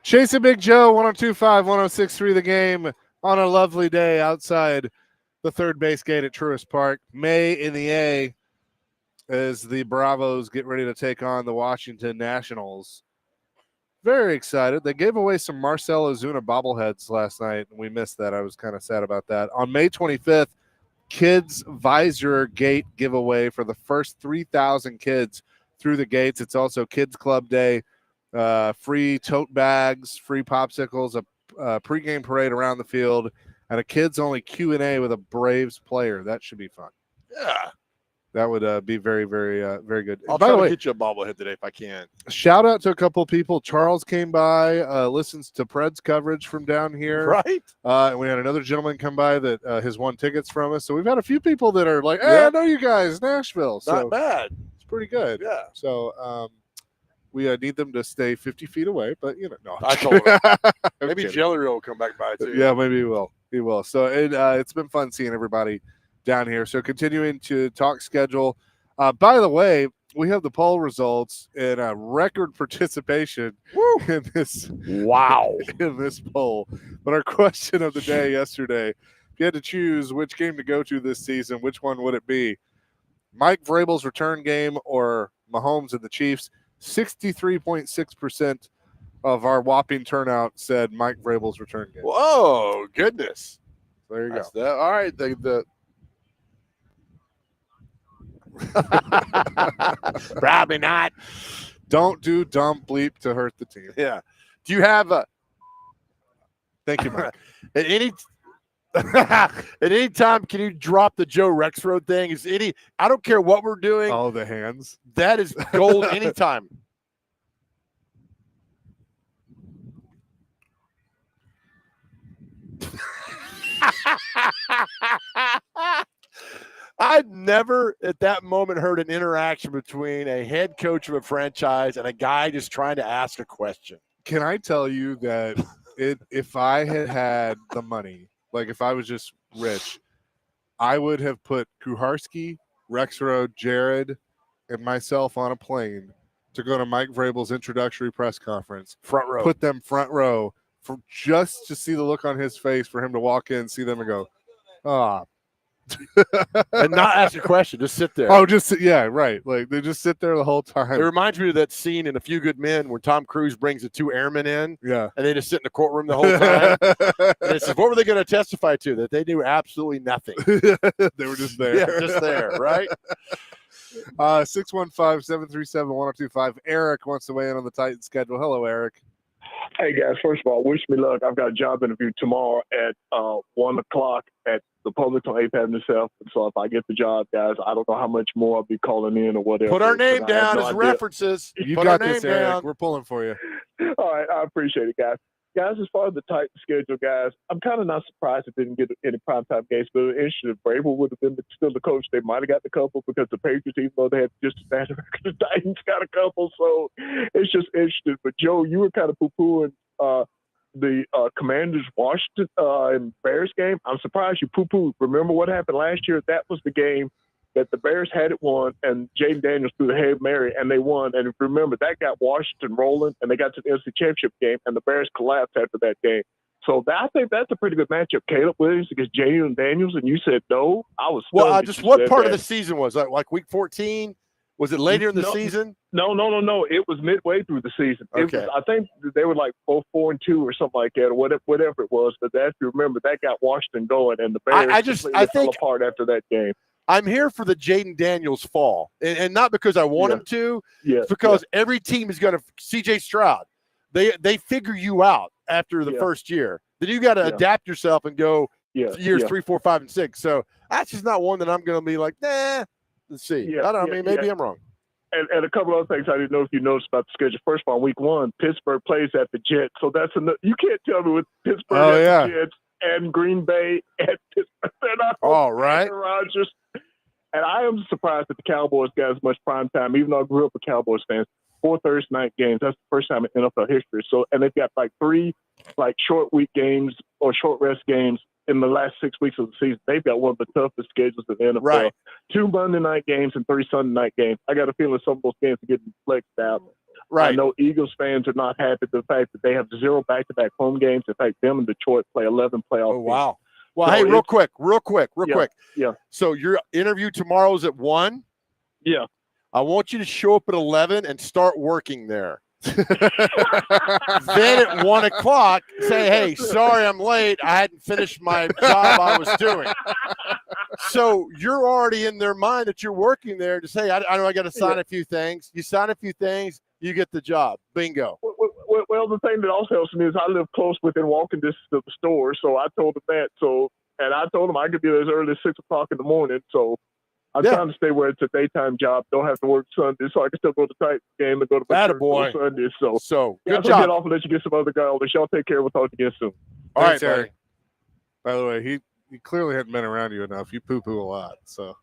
Speaker 1: Chasing Big Joe, 102.5, 106.3 The Game on a lovely day outside the third base gate at Truist Park. May in the A as the Bravos get ready to take on the Washington Nationals. Very excited. They gave away some Marcell Ozuna bobbleheads last night, and we missed that. I was kind of sad about that. On May 25th, Kids Visor Gate giveaway for the first 3,000 kids through the gates. It's also Kids Club Day, free tote bags, free popsicles, a pregame parade around the field, and a kids-only Q&A with a Braves player. That should be fun.
Speaker 2: Yeah.
Speaker 1: That would be very, very, very good.
Speaker 2: I'll
Speaker 1: By
Speaker 2: try
Speaker 1: the
Speaker 2: to
Speaker 1: way,
Speaker 2: get you a bobblehead today if I can.
Speaker 1: shout out to a couple of people. Charles came by, listens to Pred's coverage from down here.
Speaker 2: Right?
Speaker 1: And we had another gentleman come by that has won tickets from us. So we've had a few people that are like, hey,
Speaker 2: Yeah.
Speaker 1: I know you guys, Nashville. So
Speaker 2: Not bad.
Speaker 1: it's pretty good.
Speaker 2: Yeah.
Speaker 1: So we need them to stay 50 feet away, but no.
Speaker 2: I told him.
Speaker 1: I'm
Speaker 2: Maybe
Speaker 1: kidding.
Speaker 2: Jelly Roll will come back by too.
Speaker 1: Yeah, maybe he will. He will. So it's been fun seeing everybody down here. So continuing to talk schedule. By the way, we have the poll results and a record participation in this in this poll. But our question of the day yesterday, if you had to choose which game to go to this season, which one would it be? Mike Vrabel's return game or Mahomes and the Chiefs? 63.6% of our whopping turnout said Mike Vrabel's return game.
Speaker 2: Whoa, goodness.
Speaker 1: So there you
Speaker 2: That's that. All right. The probably not.
Speaker 1: Don't do dumb bleep to hurt the team.
Speaker 2: Yeah. Do you have a
Speaker 1: Thank you, Mike.
Speaker 2: at any at any time can you drop the Joe Rexroad thing? Is any I don't care what we're doing.
Speaker 1: Oh, the hands.
Speaker 2: That is gold anytime. I'd never at that moment heard an interaction between a head coach of a franchise and a guy just trying to ask a question.
Speaker 1: Can I tell you that if I had the money, like if I was just rich, I would have put Kuharski, Rexroad, Jared, and myself on a plane to go to Mike Vrabel's introductory press conference.
Speaker 2: Front row.
Speaker 1: Put them front row for just to see the look on his face for him to walk in, see them and go,
Speaker 2: and not ask a question, just sit there.
Speaker 1: Oh, yeah, right. Like they just sit there the whole
Speaker 2: It
Speaker 1: time.
Speaker 2: reminds me of that scene in A Few Good Men where Tom Cruise brings the two airmen in
Speaker 1: Yeah.
Speaker 2: and they just sit in the courtroom the whole time. And it says, what were they going to testify to? That they knew absolutely nothing.
Speaker 1: They were just there.
Speaker 2: Yeah, just there, right?
Speaker 1: 615-737-1025. Eric wants to weigh in on the Titans schedule. Hello, Eric.
Speaker 4: Hey guys, first of all, wish me luck. I've got a job interview tomorrow at 1 o'clock at the Publix on 8th Avenue South. So if I get the job, guys, I don't know how much more I'll be calling in or whatever.
Speaker 2: Put our name
Speaker 4: because I have
Speaker 2: down
Speaker 4: no
Speaker 2: as
Speaker 4: idea.
Speaker 2: references.
Speaker 1: You
Speaker 2: Put
Speaker 1: got
Speaker 2: our
Speaker 1: this,
Speaker 2: name
Speaker 1: Eric.
Speaker 2: down.
Speaker 1: We're pulling for you.
Speaker 4: All right, I appreciate it, guys. Guys, as far as the Titan schedule, guys, I'm kind of not surprised it didn't get any primetime games, but interesting if Vrabel would have been still the coach, they might have got the couple because the Patriots, even though they had just as bad record, the Titans got a couple. So it's just interesting. But Joe, you were kind of poo-pooing the Commanders Washington and Bears game. I'm surprised you poo-pooed. Remember what happened last year? That was the game that the Bears had it won, and Jaden Daniels threw the Hail Mary, and they won. And if you remember, that got Washington rolling, and they got to the NFC Championship game, and the Bears collapsed after that game. So I think that's a pretty good matchup. Caleb Williams against Jaden Daniels, and you said no. I was
Speaker 2: Well,
Speaker 4: stunned that
Speaker 2: just
Speaker 4: you
Speaker 2: what
Speaker 4: said
Speaker 2: part of
Speaker 4: that.
Speaker 2: the season was that? Like week 14? Was it later in the
Speaker 4: No.
Speaker 2: season?
Speaker 4: No. It was midway through the season.
Speaker 2: Okay.
Speaker 4: I think they were like both 4-2 or something like that, or whatever it was. But if you remember, that got Washington going, and the Bears completely fell apart after that game.
Speaker 2: I'm here for the Jaden Daniels fall, and not because I want him to.
Speaker 4: Yeah,
Speaker 2: It's because every team is going to CJ Stroud. They figure you out after the first year. Then you got to adapt yourself and go years 3, 4, 5, and 6. So that's just not one that I'm going to be like, nah. Let's see. Maybe I'm wrong.
Speaker 4: And a couple other things I didn't know if you noticed about the schedule. First of all, week 1, Pittsburgh plays at the Jets, so that's you can't tell me with Pittsburgh the Jets and Green Bay at Pittsburgh. They're not
Speaker 2: all right.
Speaker 4: Aaron Rodgers. And I am surprised that the Cowboys got as much prime time, even though I grew up with Cowboys fans. 4 Thursday night games. That's the first time in NFL history. So, and they've got like 3 short week games or short rest games in the last 6 weeks of the season. They've got one of the toughest schedules in the NFL.
Speaker 2: Right.
Speaker 4: 2 Monday night games and 3 Sunday night games. I got a feeling some of those games are getting flexed out.
Speaker 2: Right.
Speaker 4: I know Eagles fans are not happy with the fact that they have 0 back-to-back home games. In fact, them and Detroit play 11 playoff
Speaker 2: Oh,
Speaker 4: games.
Speaker 2: wow. Well,
Speaker 4: So
Speaker 2: hey, real
Speaker 4: it's-
Speaker 2: quick.
Speaker 4: yeah.
Speaker 2: So your interview tomorrow's at 1.
Speaker 4: Yeah.
Speaker 2: I want you to show up at 11 and start working there. Then at 1 o'clock, say, hey, sorry I'm late. I hadn't finished my job I was doing. So you're already in their mind that you're working there to say, I know I got to sign a few things. You sign a few things, you get the job. Bingo.
Speaker 4: Well, the thing that also helps me is I live close within walking distance of the store, so I told them that. And I told them I could be there as early as 6 o'clock in the morning. So I'm trying to stay where it's a daytime job. Don't have to work Sunday, so I can still go to the Titans game and go to my church on Sunday. So
Speaker 2: good
Speaker 4: I'll
Speaker 2: job.
Speaker 4: get off and let you get some other guys. Y'all take care. We'll talk again soon.
Speaker 2: All right,
Speaker 1: Thanks,
Speaker 2: buddy.
Speaker 1: Eric. By the way, he clearly hadn't been around you enough. You poo-poo a lot, so.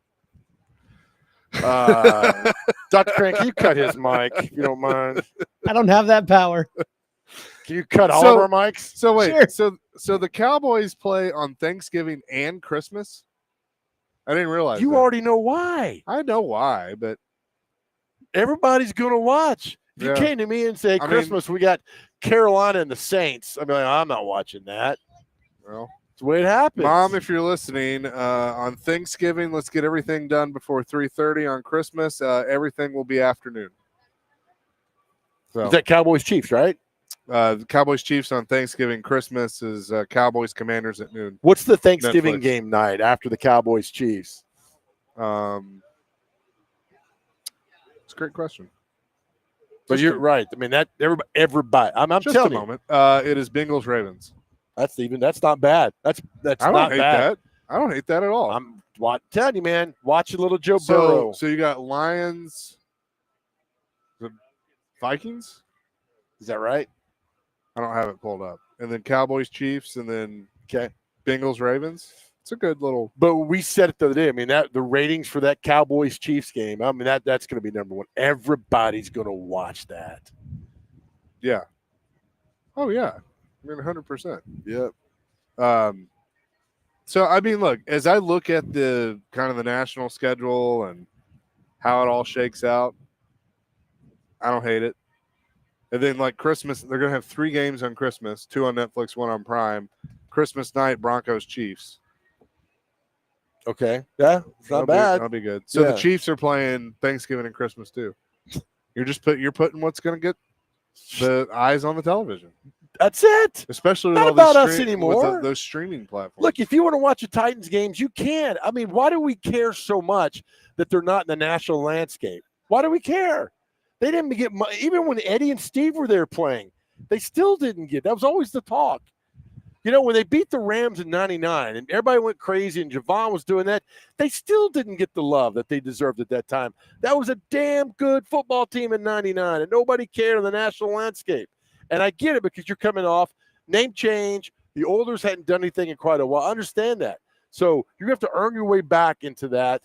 Speaker 2: Dr. Crank, can you cut his mic if you don't mind?
Speaker 3: I don't have that power.
Speaker 2: Can you cut all
Speaker 1: So-
Speaker 2: of our mics?
Speaker 1: So wait,
Speaker 3: Sure.
Speaker 1: so the Cowboys play on Thanksgiving and Christmas? I didn't realize
Speaker 2: You
Speaker 1: that.
Speaker 2: already know why.
Speaker 1: I know why, but
Speaker 2: Everybody's going to watch. If you
Speaker 1: Yeah.
Speaker 2: came to me and say,
Speaker 1: I mean-
Speaker 2: Christmas, we got Carolina and the Saints, I'd be like, I'm not watching that.
Speaker 1: well,
Speaker 2: It's the way it happens.
Speaker 1: Mom, if you're listening, on Thanksgiving, let's get everything done before 3:30. On Christmas, everything will be afternoon. So
Speaker 2: Is that Cowboys Chiefs, right?
Speaker 1: the Cowboys Chiefs on Thanksgiving. Christmas is Cowboys Commanders at noon.
Speaker 2: What's the Thanksgiving
Speaker 1: Netflix.
Speaker 2: game night after the Cowboys Chiefs?
Speaker 1: It's a great question.
Speaker 2: But
Speaker 1: Just
Speaker 2: you're
Speaker 1: a-
Speaker 2: right. I mean, that everybody. I'm
Speaker 1: Just a
Speaker 2: telling you,
Speaker 1: moment. It is Bengals Ravens.
Speaker 2: that's not bad. That's
Speaker 1: I don't
Speaker 2: not
Speaker 1: hate
Speaker 2: bad.
Speaker 1: that. I don't hate that at all.
Speaker 2: I'm telling you, man. Watch a little Joe Burrow.
Speaker 1: So you got Lions, the Vikings.
Speaker 2: Is that right?
Speaker 1: I don't have it pulled up. And then Cowboys Chiefs, and then
Speaker 2: Okay.
Speaker 1: Bengals Ravens. It's a good little.
Speaker 2: But we said it the other day. I mean, that the ratings for that Cowboys Chiefs game. I mean, that's going to be number one. Everybody's going to watch that.
Speaker 1: Yeah. Oh yeah. I mean, 100%.
Speaker 2: Yep.
Speaker 1: So I mean, look, as I look at the kind of the national schedule and how it all shakes out, I don't hate it. And then like Christmas, they're gonna have 3 games on Christmas, 2 on Netflix, 1 on Prime. Christmas night, Broncos Chiefs.
Speaker 2: Okay. Yeah. It's not bad.
Speaker 1: That'll be good. So
Speaker 2: Yeah.
Speaker 1: the Chiefs are playing Thanksgiving and Christmas too. You're putting what's gonna get the eyes on the television,
Speaker 2: That's it.
Speaker 1: especially with
Speaker 2: Not
Speaker 1: all
Speaker 2: about
Speaker 1: those
Speaker 2: us
Speaker 1: with
Speaker 2: anymore.
Speaker 1: those streaming platforms.
Speaker 2: Look, if you want to watch the Titans games, you can. I mean, why do we care so much that they're not in the national landscape? Why do we care? They didn't get even when Eddie and Steve were there playing, they still didn't get. That was always the talk. You know, when they beat the Rams in '99 and everybody went crazy and Javon was doing that, they still didn't get the love that they deserved at that time. That was a damn good football team in '99, and nobody cared on the national landscape. And I get it because you're coming off name change. The Oilers hadn't done anything in quite a while. I understand that. So you have to earn your way back into that.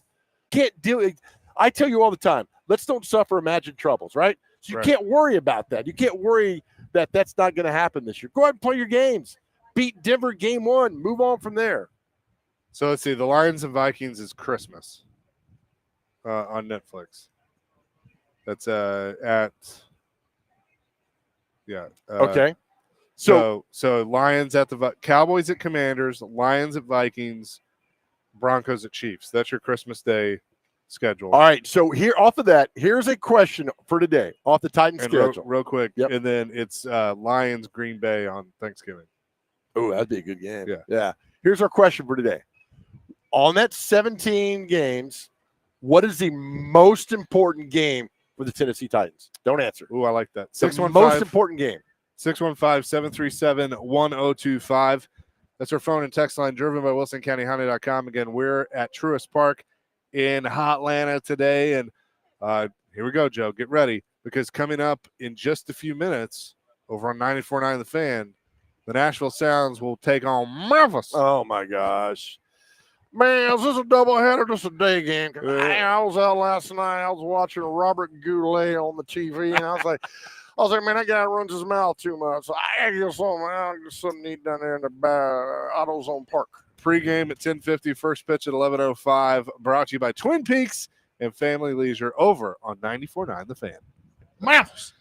Speaker 2: Can't deal. I tell you all the time, let's don't suffer imagined troubles, right? So you
Speaker 1: Right.
Speaker 2: can't worry about that. You can't worry that that's not going to happen this year. Go ahead and play your games. Beat Denver game 1. Move on from there.
Speaker 1: So let's see. The Lions and Vikings is Christmas on Netflix. That's
Speaker 2: Okay. So
Speaker 1: So Lions at the Cowboys at Commanders, Lions at Vikings, Broncos at Chiefs. That's your Christmas Day schedule.
Speaker 2: all right. So here off of that, here's a question for today off the Titans
Speaker 1: And
Speaker 2: schedule.
Speaker 1: real quick,
Speaker 2: Yep.
Speaker 1: and then it's Lions Green Bay on Thanksgiving.
Speaker 2: Oh, that'd be a good game.
Speaker 1: Yeah.
Speaker 2: Yeah. Here's our question for today. On that 17 games, what is the most important game for the Tennessee Titans? Don't answer.
Speaker 1: Ooh, I like that.
Speaker 2: The most important game.
Speaker 1: 615-737-1025. That's our phone and text line driven by WilsonCountyHonda.com. Again, we're at Truist Park in Hotlanta today. And here we go, Joe. Get ready, because coming up in just a few minutes over on 94.9 The Fan, the Nashville Sounds will take on Memphis.
Speaker 2: Oh, my gosh. Man, is this a doubleheader or just a day game? 'Cause, man, I was out last night. I was watching Robert Goulet on the TV, and I was like, man, that guy runs his mouth too much. So I gotta get something. I get something to eat down there in the AutoZone Park.
Speaker 1: Pregame at 10:50, first pitch at 11:05. Brought to you by Twin Peaks and Family Leisure over on 94.9 The Fan.
Speaker 2: Memphis.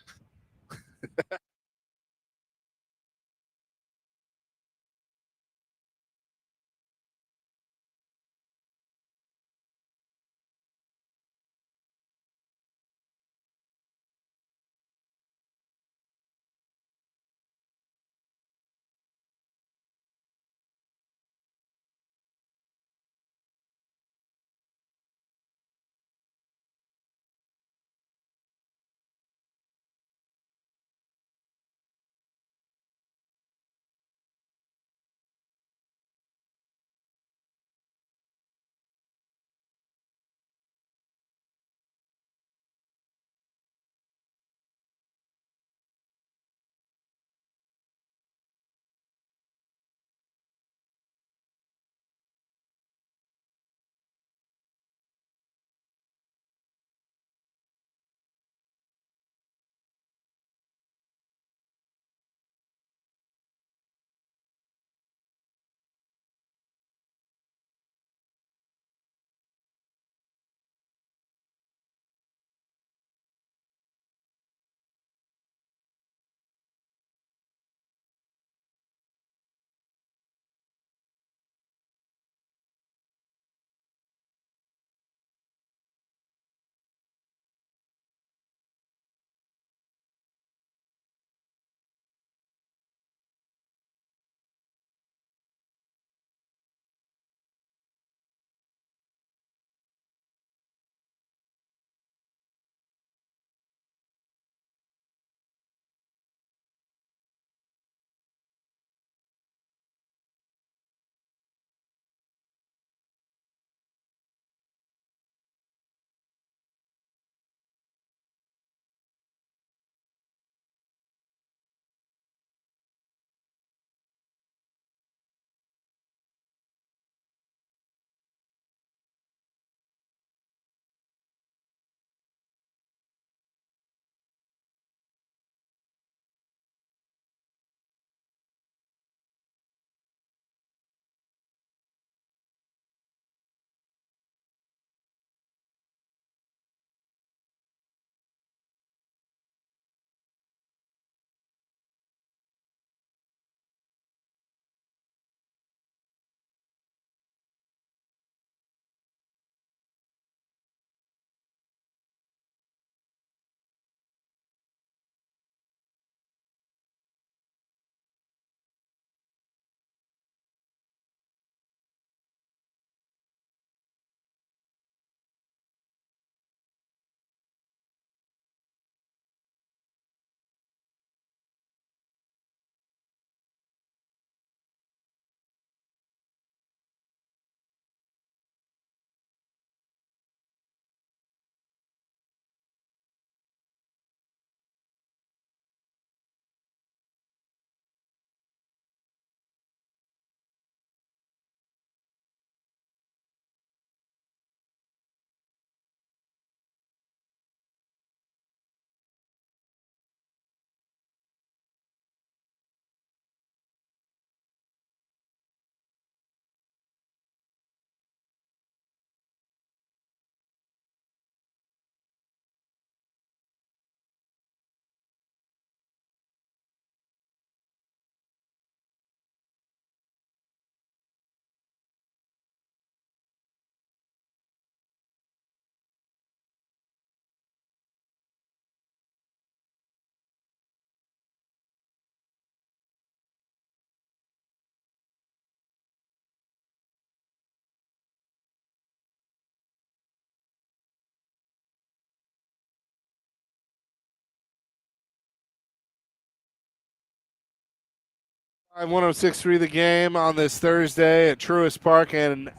Speaker 1: 106.3 The Game on this Thursday at Truist Park and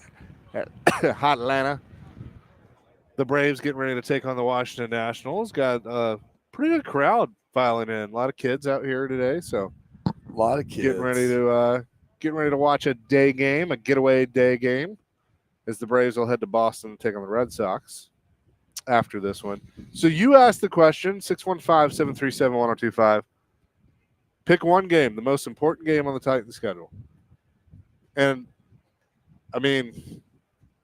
Speaker 1: at Hot Atlanta. The Braves getting ready to take on the Washington Nationals. Got a pretty good crowd filing in. A lot of kids out here today, so
Speaker 2: A lot of kids
Speaker 1: getting ready to watch a day game, a getaway day game, as the Braves will head to Boston to take on the Red Sox after this one. So you asked the question, 615-737-1025. Pick one game, the most important game on the Titans schedule. And, I mean,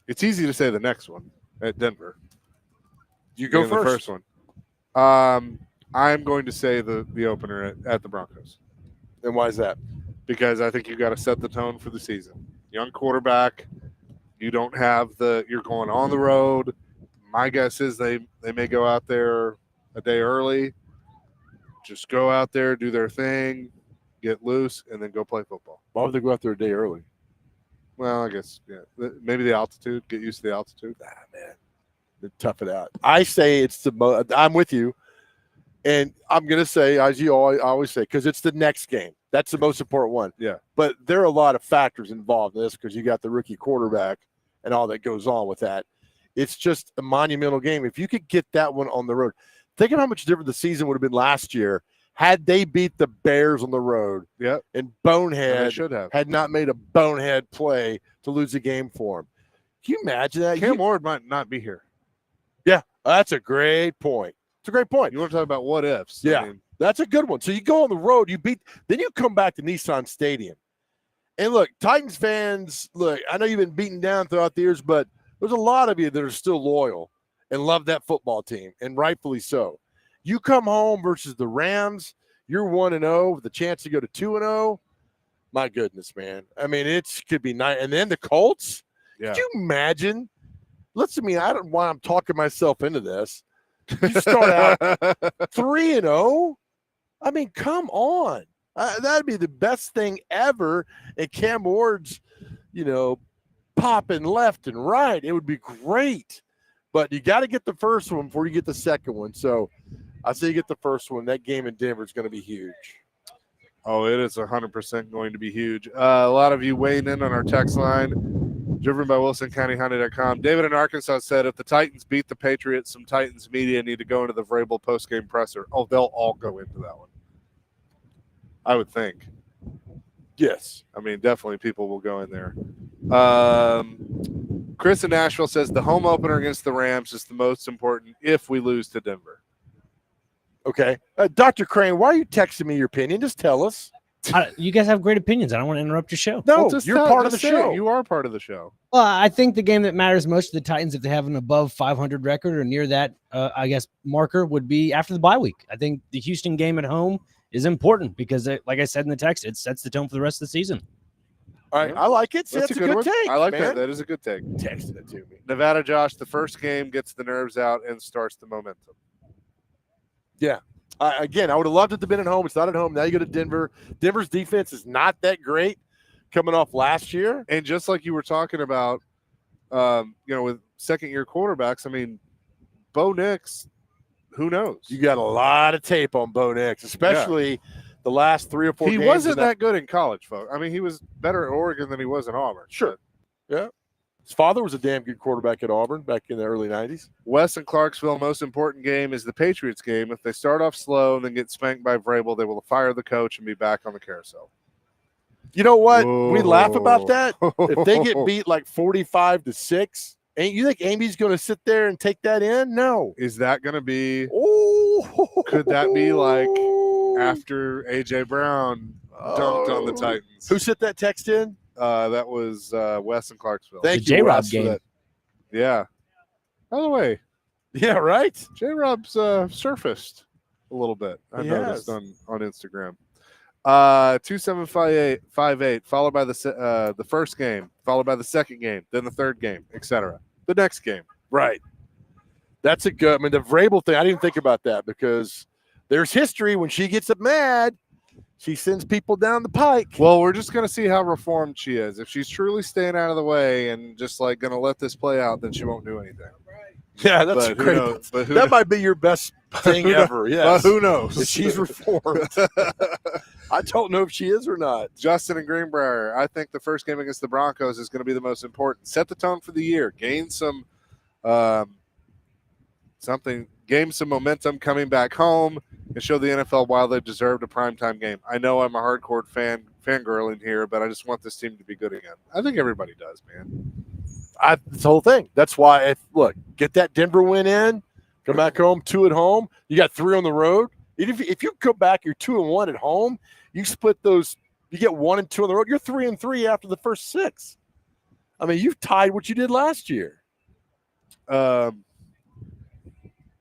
Speaker 1: it's easy to say the next one at Denver.
Speaker 2: You go
Speaker 1: being
Speaker 2: first.
Speaker 1: the first one. I'm going to say the opener at the Broncos
Speaker 2: And why is that?
Speaker 1: because I think you got to set the tone for the season. Young quarterback, you don't have you're going on the road. My guess is they may go out there a day early. Just go out there, do their thing, get loose, and then go play football.
Speaker 2: Why would they go out there a day early?
Speaker 1: Well, I guess maybe the altitude. Get used to the altitude.
Speaker 2: Nah, man. They tough it out. I say it's the I'm with you. And I'm going to say, as I always say, because it's the next game. That's the most important one.
Speaker 1: Yeah.
Speaker 2: But there are a lot of factors involved in this because you got the rookie quarterback and all that goes on with that. It's just a monumental game. If you could get that one on the road, think of how much different the season would have been last year had they beat the Bears on the road.
Speaker 1: Yep.
Speaker 2: And
Speaker 1: And
Speaker 2: Bonehead
Speaker 1: they should have.
Speaker 2: had not made a bonehead play to lose the game for him. Can you imagine that?
Speaker 1: Cam Ward might not be here.
Speaker 2: Yeah, that's a great point. It's a great point.
Speaker 1: You want to talk about what ifs?
Speaker 2: Yeah. That's a good one. So you go on the road, then you come back to Nissan Stadium. And look, Titans fans, look, I know you've been beaten down throughout the years, but there's a lot of you that are still loyal and love that football team, and rightfully so. You come home versus the Rams, you're 1-0 with a chance to go to 2-0. My goodness, man. I mean, it could be nice. And then the Colts.
Speaker 1: Yeah.
Speaker 2: Could you imagine? Listen to me. I don't know why I'm talking myself into this. You start out 3-0. I mean, come on. That'd be the best thing ever. And Cam Ward's, popping left and right. It would be great. But you got to get the first one before you get the second one. So I say you get the first one. That game in Denver is going to be huge.
Speaker 1: Oh, it is 100% going to be huge. A lot of you weighing in on our text line, driven by WilsonCountyHonda.com. David in Arkansas said, if the Titans beat the Patriots, some Titans media need to go into the Vrabel postgame presser. Oh, they'll all go into that one. I would think.
Speaker 2: Yes.
Speaker 1: I mean, definitely people will go in there. Chris in Nashville says the home opener against the Rams is the most important if we lose to Denver.
Speaker 2: Okay. Dr. Crane, why are you texting me your opinion? Just tell us.
Speaker 3: You guys have great opinions. I don't want to interrupt your show.
Speaker 2: No,
Speaker 1: Just
Speaker 2: you're
Speaker 1: tell-
Speaker 2: part of the
Speaker 1: just say it.
Speaker 2: show.
Speaker 1: You are part of the show.
Speaker 3: Well, I think the game that matters most to the Titans, if they have an above 500 record or near that, marker, would be after the bye week. I think the Houston game at home is important because, like I said in the text, it sets the tone for the rest of the season.
Speaker 2: All right. I like it. See, that's a good
Speaker 1: one.
Speaker 2: take.
Speaker 1: I like
Speaker 2: man.
Speaker 1: that. That is a good take.
Speaker 2: Texted it to me.
Speaker 1: Nevada Josh, the first game gets the nerves out and starts the momentum.
Speaker 2: Again, I would have loved it to have been at home. It's not at home. Now you go to Denver. Denver's defense is not that great coming off last year.
Speaker 1: And just like you were talking about, with second-year quarterbacks, I mean, Bo Nix, who knows?
Speaker 2: You got a lot of tape on Bo Nix, especially the last 3 or 4
Speaker 1: He
Speaker 2: games.
Speaker 1: wasn't that good in college, folks. I mean, he was better at Oregon than he was in Auburn.
Speaker 2: Sure. Yeah. His father was a damn good quarterback at Auburn back in the early 90s.
Speaker 1: Wes and Clarksville, most important game is the Patriots game. If they start off slow and then get spanked by Vrabel, they will fire the coach and be back on the carousel.
Speaker 2: You know what? We laugh about that.
Speaker 1: Whoa.
Speaker 2: If they get beat like 45-6, you think Amy's going to sit there and take that in? No.
Speaker 1: Is that going to be
Speaker 2: Oh,
Speaker 1: Could that be like after A.J. Brown dunked on the Titans?
Speaker 2: Who sent that text in?
Speaker 1: That was Wes and Clarksville.
Speaker 2: Thank
Speaker 3: The
Speaker 2: you,
Speaker 3: J-Rob
Speaker 2: Wes, for
Speaker 3: game.
Speaker 2: that.
Speaker 1: Yeah. By the way,
Speaker 2: Yeah, right?
Speaker 1: J-Rob's surfaced a little bit. I
Speaker 2: He
Speaker 1: noticed
Speaker 2: has.
Speaker 1: on Instagram. 2758 followed by the first game, followed by the second game, then the third game, etc. The next game.
Speaker 2: Right. That's a good. I mean, the Vrabel thing, I didn't think about that because there's history. When she gets mad, she sends people down the pike.
Speaker 1: Well, we're just going to see how reformed she is. If she's truly staying out of the way and just like going to let this play out, then she won't do anything.
Speaker 2: Yeah, that's
Speaker 1: But who
Speaker 2: great.
Speaker 1: knows? But who
Speaker 2: That
Speaker 1: knows?
Speaker 2: might be your best thing
Speaker 1: Who knows?
Speaker 2: ever. Yes.
Speaker 1: Who knows?
Speaker 2: If she's reformed. I don't know if she is or not.
Speaker 1: Justin and Greenbrier, I think the first game against the Broncos is going to be the most important. Set the tone for the year. Gain some gain some momentum coming back home and show the NFL why they deserved a primetime game. I know I'm a hardcore fangirl in here, but I just want this team to be good again. I think everybody does, man.
Speaker 2: It's the whole thing. That's why, get that Denver win in, come back home, 2 at home. You got 3 on the road. If you come back, you're 2-1 at home. You split those. You get 1 and 2 on the road. You're 3-3 after the first 6. I mean, you've tied what you did last year.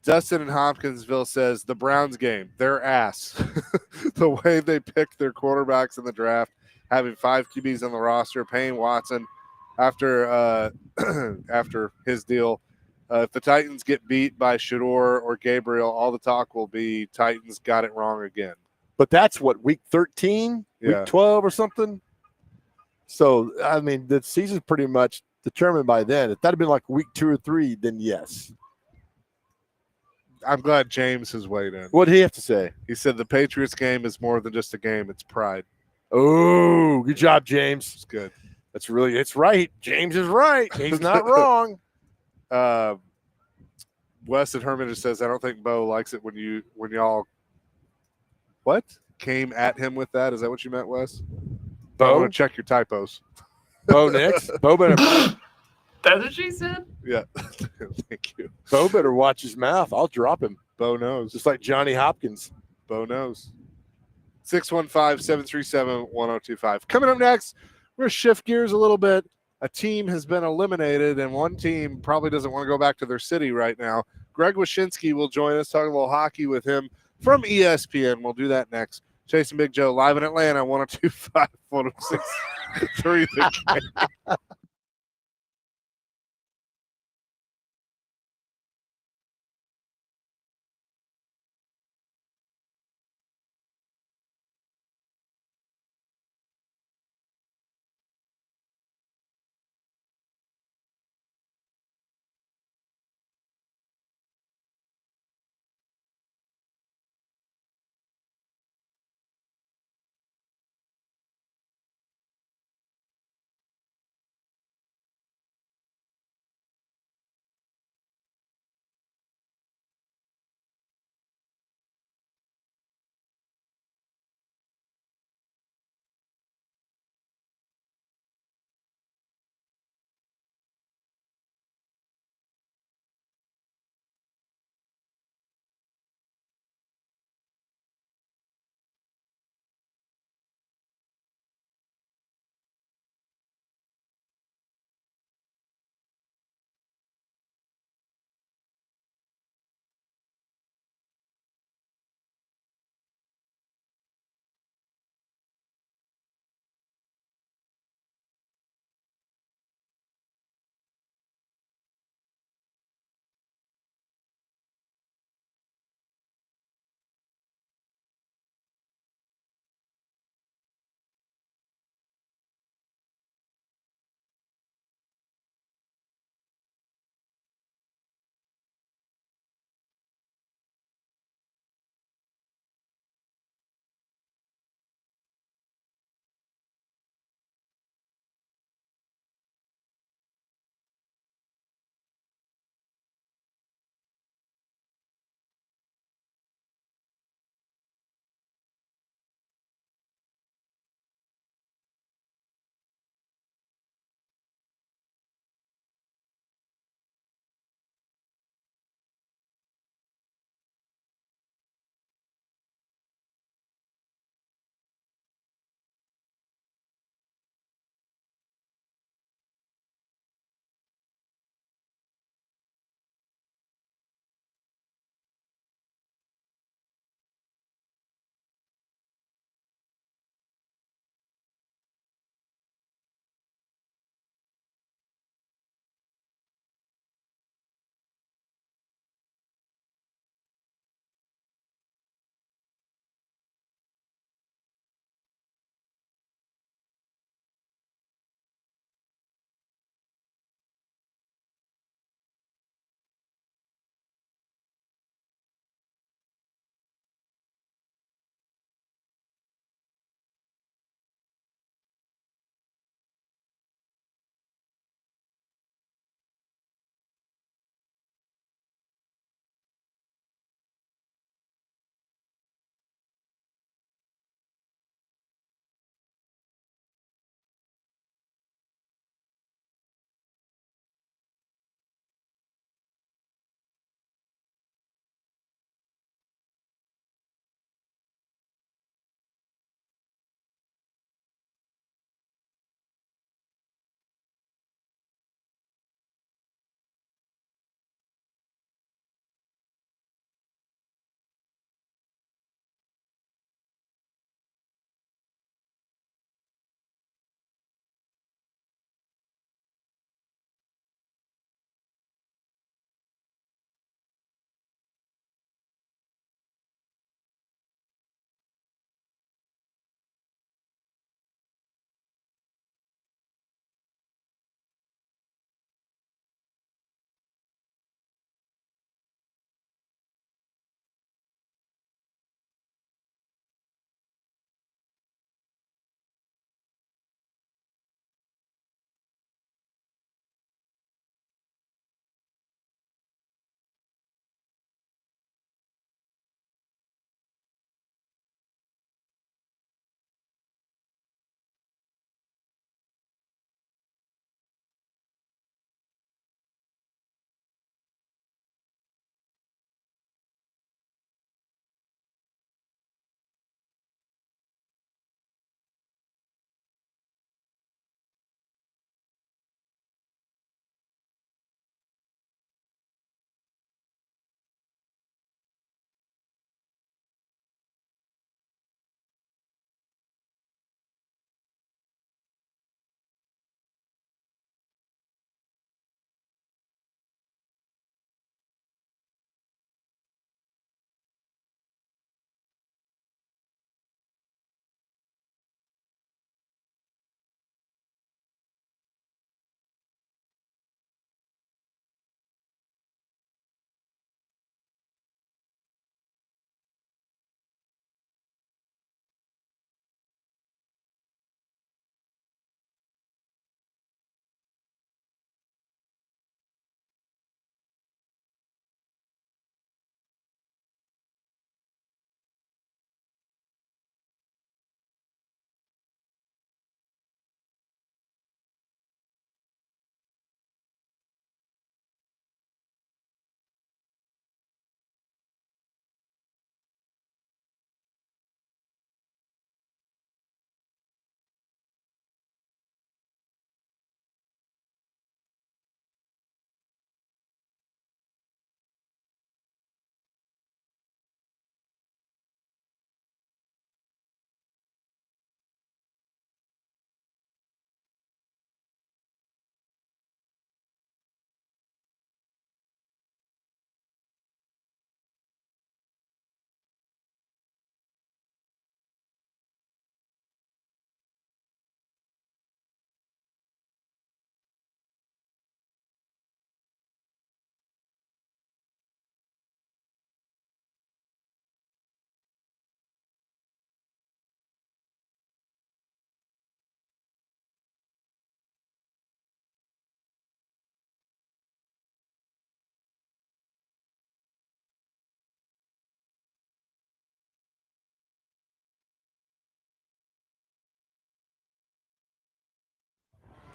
Speaker 1: Dustin in Hopkinsville says the Browns game, their ass. The way they picked their quarterbacks in the draft, having 5 QBs on the roster, paying Watson after after his deal. If the Titans get beat by Shador or Gabriel, all the talk will be Titans got it wrong again.
Speaker 2: But that's what, week 13,
Speaker 1: Yeah.
Speaker 2: week 12 or something? So, I mean, the season's pretty much determined by then. If that had been like week 2 or 3, then yes.
Speaker 1: I'm glad James has weighed in.
Speaker 2: What did he have to say?
Speaker 1: He said the Patriots game is more than just a game; it's pride.
Speaker 2: Oh, good job, James.
Speaker 1: It's good.
Speaker 2: It's right. James is right. He's not wrong.
Speaker 1: Wes at Hermitage says, I don't think Bo likes it when y'all what came at him with that. Is that what you meant, Wes? I
Speaker 2: Bo?
Speaker 1: want to check your typos.
Speaker 2: Bo Nix. Bo better
Speaker 5: That's what she said?
Speaker 1: Yeah. Thank you.
Speaker 2: Bo better watch his mouth. I'll drop him.
Speaker 1: Bo knows.
Speaker 2: Just like Johnny Hopkins.
Speaker 1: Bo knows. 615-737-1025. Coming up next, we're going to shift gears a little bit. A team has been eliminated, and one team probably doesn't want to go back to their city right now. Greg Wyshynski will join us, talking a little hockey with him from ESPN. We'll do that next. Chasing Big Joe live in Atlanta, 102.5, 106.3 The Game.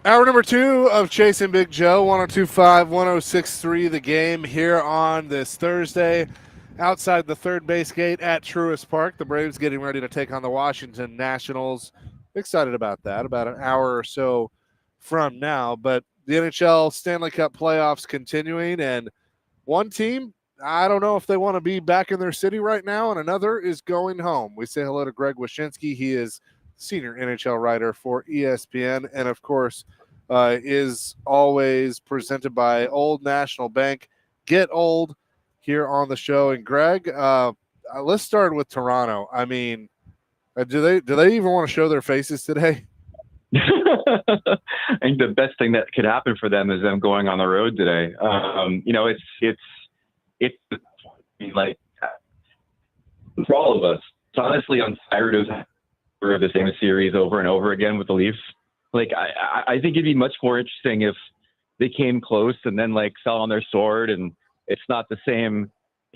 Speaker 1: Hour number 2 of Chasing Big Joe, 102.5, 106.3, the game here on this Thursday outside the third base gate at Truist Park. The Braves getting ready to take on the Washington Nationals. Excited about that, about an hour or so from now. But the NHL Stanley Cup playoffs continuing, and one team, I don't know if they want to be back in their city right now, and another is going home. We say hello to Greg Wyshynski. He is senior NHL writer for ESPN, and of course is always presented by Old National Bank. Get old here on the show. And Greg, let's start with Toronto. I mean, do they even want to show their faces today?
Speaker 6: I think the best thing that could happen for them is them going on the road today. It's like for all of us. It's honestly, I'm tired of the same series over and over again with the Leafs. Like, I think it'd be much more interesting if they came close and then like fell on their sword, and it's not the same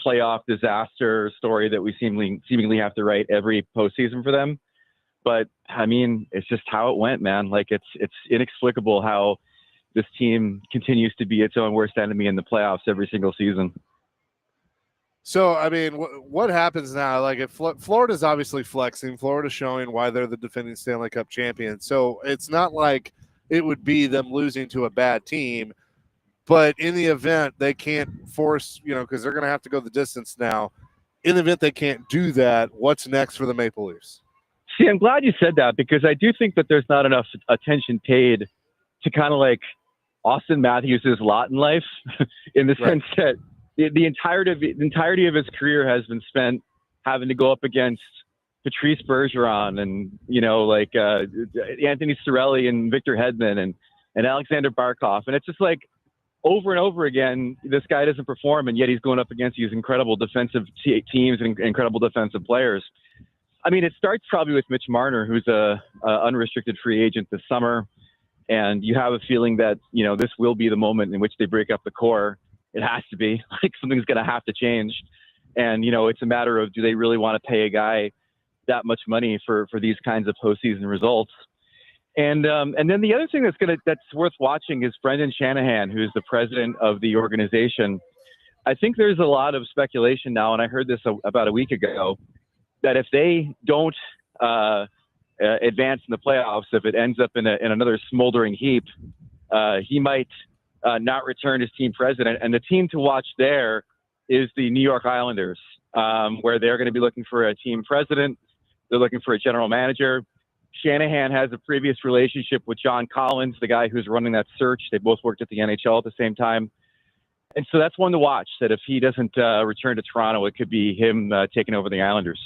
Speaker 6: playoff disaster story that we seemingly have to write every postseason for them. But I mean, it's just how it went, man. Like, it's inexplicable how this team continues to be its own worst enemy in the playoffs every single season.
Speaker 1: So, I mean, what happens now? Like, if Florida's obviously flexing, Florida's showing why they're the defending Stanley Cup champion. So it's not like it would be them losing to a bad team, but in the event they can't force, because they're going to have to go the distance now. In the event they can't do that, what's next for the Maple Leafs?
Speaker 6: See, I'm glad you said that, because I do think that there's not enough attention paid to kind of like Austin Matthews' lot in life in the sense that the entirety of his career has been spent having to go up against Patrice Bergeron and, Anthony Cirelli and Victor Hedman and Alexander Barkov. And it's just like over and over again, this guy doesn't perform, and yet he's going up against these incredible defensive teams and incredible defensive players. I mean, it starts probably with Mitch Marner, who's a unrestricted free agent this summer. And you have a feeling that, this will be the moment in which they break up the core. It has to be. Like, something's going to have to change. And, it's a matter of, do they really want to pay a guy that much money for these kinds of postseason results? And then the other thing that's worth watching is Brendan Shanahan, who's the president of the organization. I think there's a lot of speculation now, and I heard this about a week ago, that if they don't advance in the playoffs, if it ends up in another smoldering heap, he might not return as team president. And the team to watch there is the New York Islanders, where they're going to be looking for a team president. They're looking for a general manager. Shanahan has a previous relationship with John Collins, the guy who's running that search. They both worked at the NHL at the same time. And so that's one to watch, that if he doesn't return to Toronto, it could be him taking over the Islanders.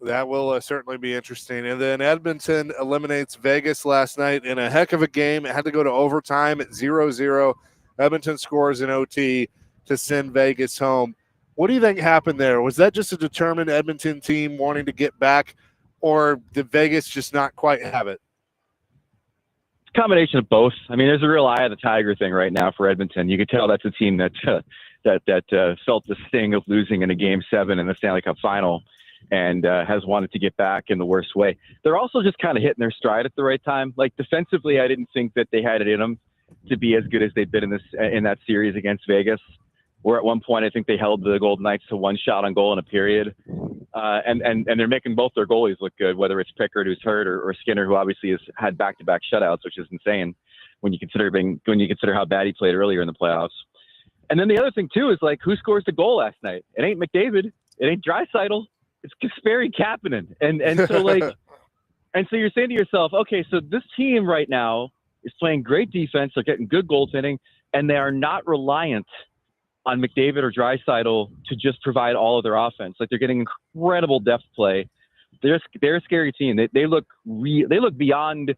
Speaker 1: That will certainly be interesting. And then Edmonton eliminates Vegas last night in a heck of a game. It had to go to overtime at 0-0. Edmonton scores in OT to send Vegas home. What do you think happened there? Was that just a determined Edmonton team wanting to get back, or did Vegas just not quite have it?
Speaker 6: It's a combination of both. I mean, there's a real eye of the tiger thing right now for Edmonton. You could tell that's a team that felt the sting of losing in a Game 7 in the Stanley Cup Final, and has wanted to get back in the worst way. They're also just kind of hitting their stride at the right time. Like, defensively, I didn't think that they had it in them to be as good as they've been in that series against Vegas, where at one point I think they held the Golden Knights to one shot on goal in a period. And they're making both their goalies look good, whether it's Pickard, who's hurt, or Skinner, who obviously has had back-to-back shutouts, which is insane when you consider how bad he played earlier in the playoffs. And then the other thing too is, like, who scores the goal last night? It ain't McDavid. It ain't Draisaitl. It's Kasperi Kapanen. And so like, and so you're saying to yourself, okay, so this team right now is playing great defense. They're getting good goaltending, and they are not reliant on McDavid or Draisaitl to just provide all of their offense. Like, they're getting incredible depth play. They're a scary team. They look beyond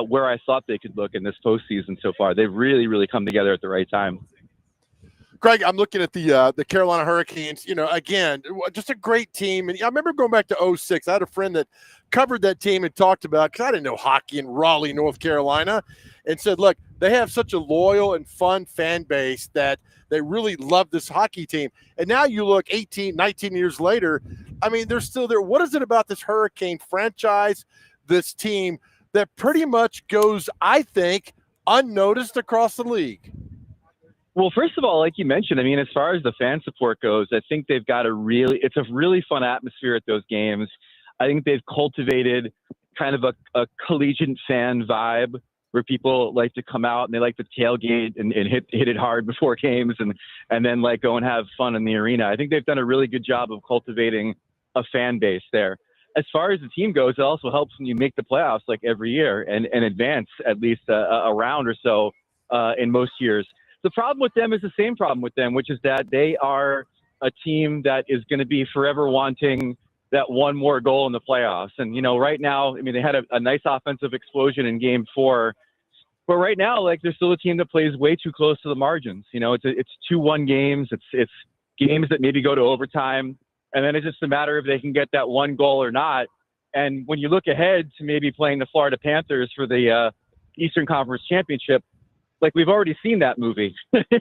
Speaker 6: where I thought they could look in this postseason so far. They've really, really come together at the right time.
Speaker 2: Greg, I'm looking at the Carolina Hurricanes. Again, just a great team. And I remember going back to 2006. I had a friend that covered that team and talked about, because I didn't know hockey in Raleigh, North Carolina, and said, look, they have such a loyal and fun fan base that they really love this hockey team. And now you look 18, 19 years later, I mean, they're still there. What is it about this Hurricane franchise, this team, that pretty much goes, I think, unnoticed across the league.
Speaker 6: Well, first of all, like you mentioned, I mean, as far as the fan support goes, I think they've got it's a really fun atmosphere at those games. I think they've cultivated kind of a collegiate fan vibe where people like to come out and they like to tailgate and hit it hard before games and then like go and have fun in the arena. I think they've done a really good job of cultivating a fan base there. As far as the team goes, it also helps when you make the playoffs like every year and advance at least a round or so in most years. The problem with them is the same problem with them, which is that they are a team that is going to be forever wanting that one more goal in the playoffs. And, you know, right now, I mean, they had a nice offensive explosion in game 4, but right now, like, they're still a team that plays way too close to the margins. You know, it's 2-1 games. It's games that maybe go to overtime. And then it's just a matter if they can get that one goal or not. And when you look ahead to maybe playing the Florida Panthers for the Eastern Conference Championship, like, we've already seen that movie.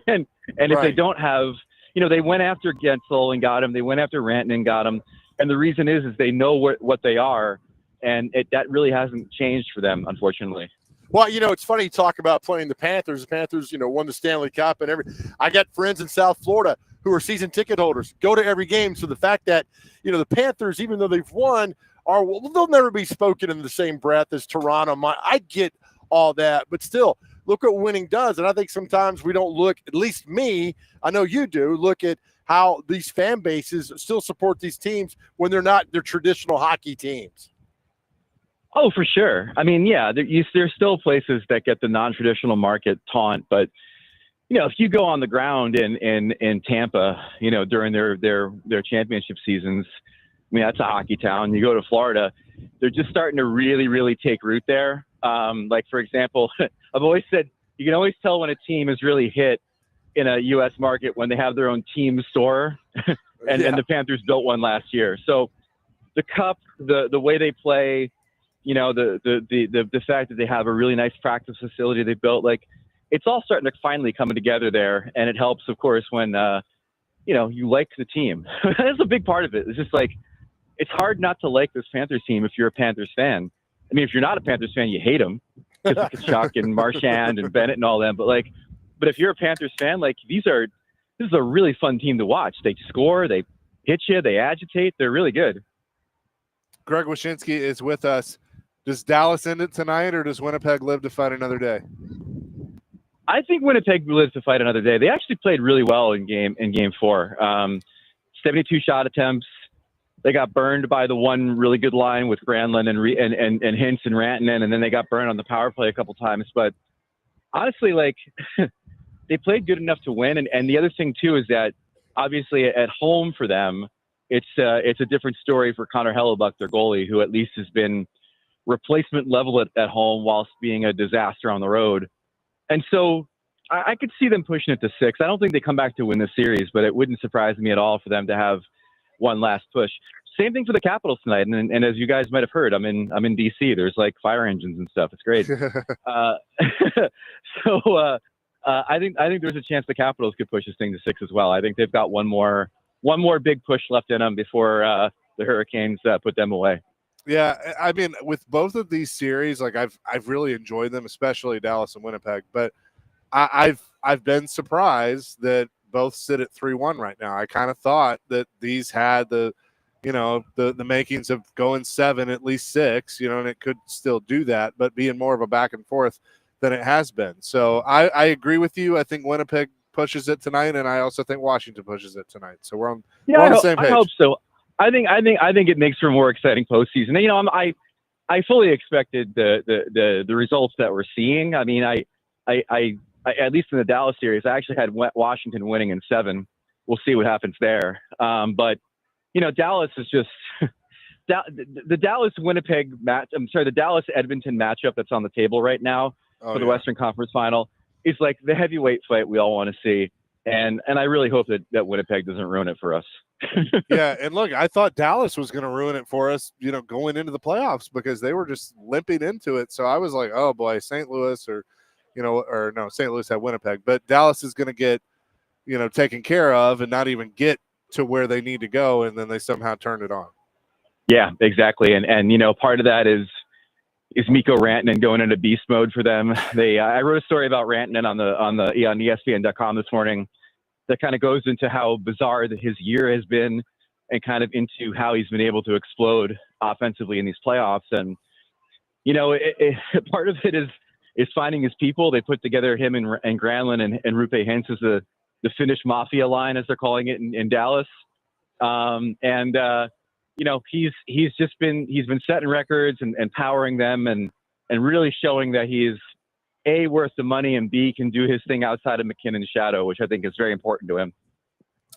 Speaker 6: and if they don't have, you know, they went after Gensel and got him. They went after Rantanen and got him. And the reason is they know what they are. And that really hasn't changed for them, unfortunately.
Speaker 2: Well, you know, it's funny you talk about playing the Panthers. The Panthers, you know, won the Stanley Cup and everything. I got friends in South Florida who are season ticket holders, go to every game. So the fact that, you know, the Panthers, even though they've won, they'll never be spoken in the same breath as Toronto. I get all that, but still, look what winning does. And I think sometimes we don't look, at least me, I know you do, look at how these fan bases still support these teams when they're not their traditional hockey teams.
Speaker 6: Oh, for sure. I mean, yeah, there's still places that get the non-traditional market taunt, but you know, if you go on the ground in Tampa, you know, during their championship seasons, I mean, that's a hockey town. You go to Florida, they're just starting to really, really take root there. Like, for example, I've always said you can always tell when a team is really hit in a U.S. market when they have their own team store, and the Panthers built one last year. So the cup, the way they play, you know, the fact that they have a really nice practice facility they built, like, it's all starting to finally come together there. And it helps, of course, when, you know, you like the team. That's a big part of it. It's just like, it's hard not to like this Panthers team if you're a Panthers fan. I mean, if you're not a Panthers fan, you hate them. Because Tkachuk and Marchand and Bennett and all them. But if you're a Panthers fan, like, this is a really fun team to watch. They score, they hit you, they agitate. They're really good.
Speaker 1: Greg Wyshynski is with us. Does Dallas end it tonight, or does Winnipeg live to fight another day?
Speaker 6: I think Winnipeg lives to fight another day. They actually played really well in game 4. 72 shot attempts. They got burned by the one really good line with Granlund and Hintz and Rantanen, and then they got burned on the power play a couple times. But honestly, like, they played good enough to win. And the other thing too is that obviously at home for them, it's a different story for Connor Hellebuck, their goalie, who at least has been replacement level at home whilst being a disaster on the road. And so I could see them pushing it to 6. I don't think they come back to win the series, but it wouldn't surprise me at all for them to have one last push. Same thing for the Capitals tonight. And as you guys might have heard, I'm in DC. There's like fire engines and stuff. It's great. So I think there's a chance the Capitals could push this thing to 6 as well. I think they've got one more big push left in them before the Hurricanes put them away.
Speaker 1: Yeah, I mean, with both of these series, like, I've really enjoyed them, especially Dallas and Winnipeg. But I've been surprised that both sit at 3-1 right now. I kind of thought that these had the makings of going 7, at least 6, you know, and it could still do that, but being more of a back and forth than it has been. So I agree with you. I think Winnipeg pushes it tonight, and I also think Washington pushes it tonight. So we're on the same page.
Speaker 6: I hope so. I think it makes for a more exciting postseason. You know, I fully expected the results that we're seeing. I mean, I at least in the Dallas series, I actually had Washington winning in 7. We'll see what happens there. But you know, Dallas is just the Dallas Winnipeg match. I'm sorry, the Dallas Edmonton matchup that's on the table right now for the Western Conference Final is like the heavyweight fight we all want to see. And I really hope that Winnipeg doesn't ruin it for us.
Speaker 1: Yeah, and look, I thought Dallas was going to ruin it for us, you know, going into the playoffs, because they were just limping into it. So I was like, oh boy, St. Louis St. Louis had Winnipeg, but Dallas is going to get, you know, taken care of and not even get to where they need to go, and then they somehow turn it on.
Speaker 6: Yeah, exactly. And you know, part of that is, Miko Rantanen going into beast mode for them. I wrote a story about Rantanen on ESPN.com this morning that kind of goes into how bizarre his year has been and kind of into how he's been able to explode offensively in these playoffs. And, part of it is finding his people. They put together him and Granlund and Rupe Hintz as the Finnish mafia line, as they're calling it in Dallas. He's been setting records and powering them and really showing that he's A, worth the money, and B, can do his thing outside of McKinnon's shadow, which I think is very important to him.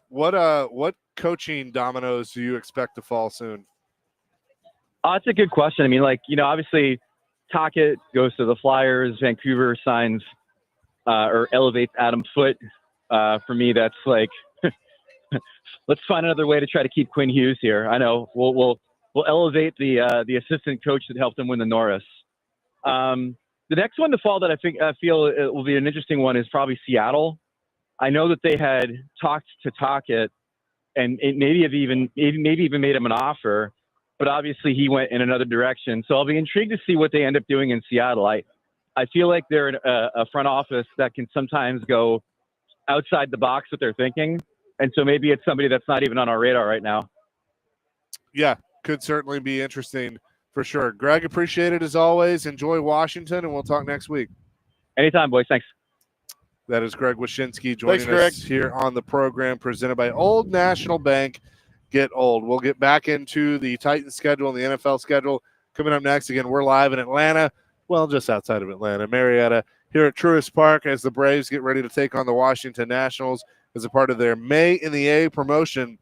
Speaker 1: What coaching dominoes do you expect to fall soon?
Speaker 6: That's a good question. I mean, obviously Tocchet goes to the Flyers. Vancouver signs or elevates Adam Foote. For me, that's like, let's find another way to try to keep Quinn Hughes here. I know we'll elevate the assistant coach that helped him win the Norris. The next one to fall that I feel it will be an interesting one is probably Seattle. I know that they had talked to Tocchet and maybe even made him an offer, but obviously he went in another direction. So I'll be intrigued to see what they end up doing in Seattle. I feel like they're a front office that can sometimes go outside the box with their thinking. And so maybe it's somebody that's not even on our radar right now.
Speaker 1: Yeah, could certainly be interesting for sure. Greg, appreciate it as always. Enjoy Washington, and we'll talk next week.
Speaker 6: Anytime, boys. Thanks.
Speaker 1: That is Greg Wyshynski joining
Speaker 2: Thanks,
Speaker 1: us here on the program presented by Old National Bank. Get old. We'll get back into the Titans schedule and the NFL schedule coming up next. Again, we're live in Atlanta, well, just outside of Atlanta, Marietta, here at Truist Park as the Braves get ready to take on the Washington Nationals as a part of their May in the A promotion.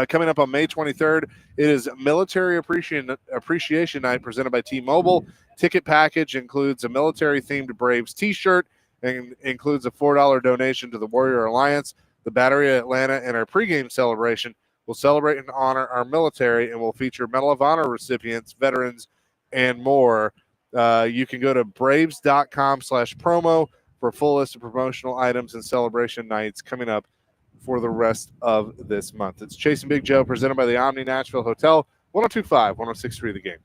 Speaker 1: Coming up on May 23rd, it is Military Appreciation Night presented by T-Mobile. Ticket package includes a military-themed Braves T-shirt and includes a $4 donation to the Warrior Alliance, the Battery of Atlanta, and our pregame celebration. We'll celebrate and honor our military, and we'll feature Medal of Honor recipients, veterans, and more. You can go to braves.com/promo for a full list of promotional items and celebration nights coming up for the rest of this month. It's Chasing Big Joe presented by the Omni Nashville Hotel, 102.5, 106.3 The Game.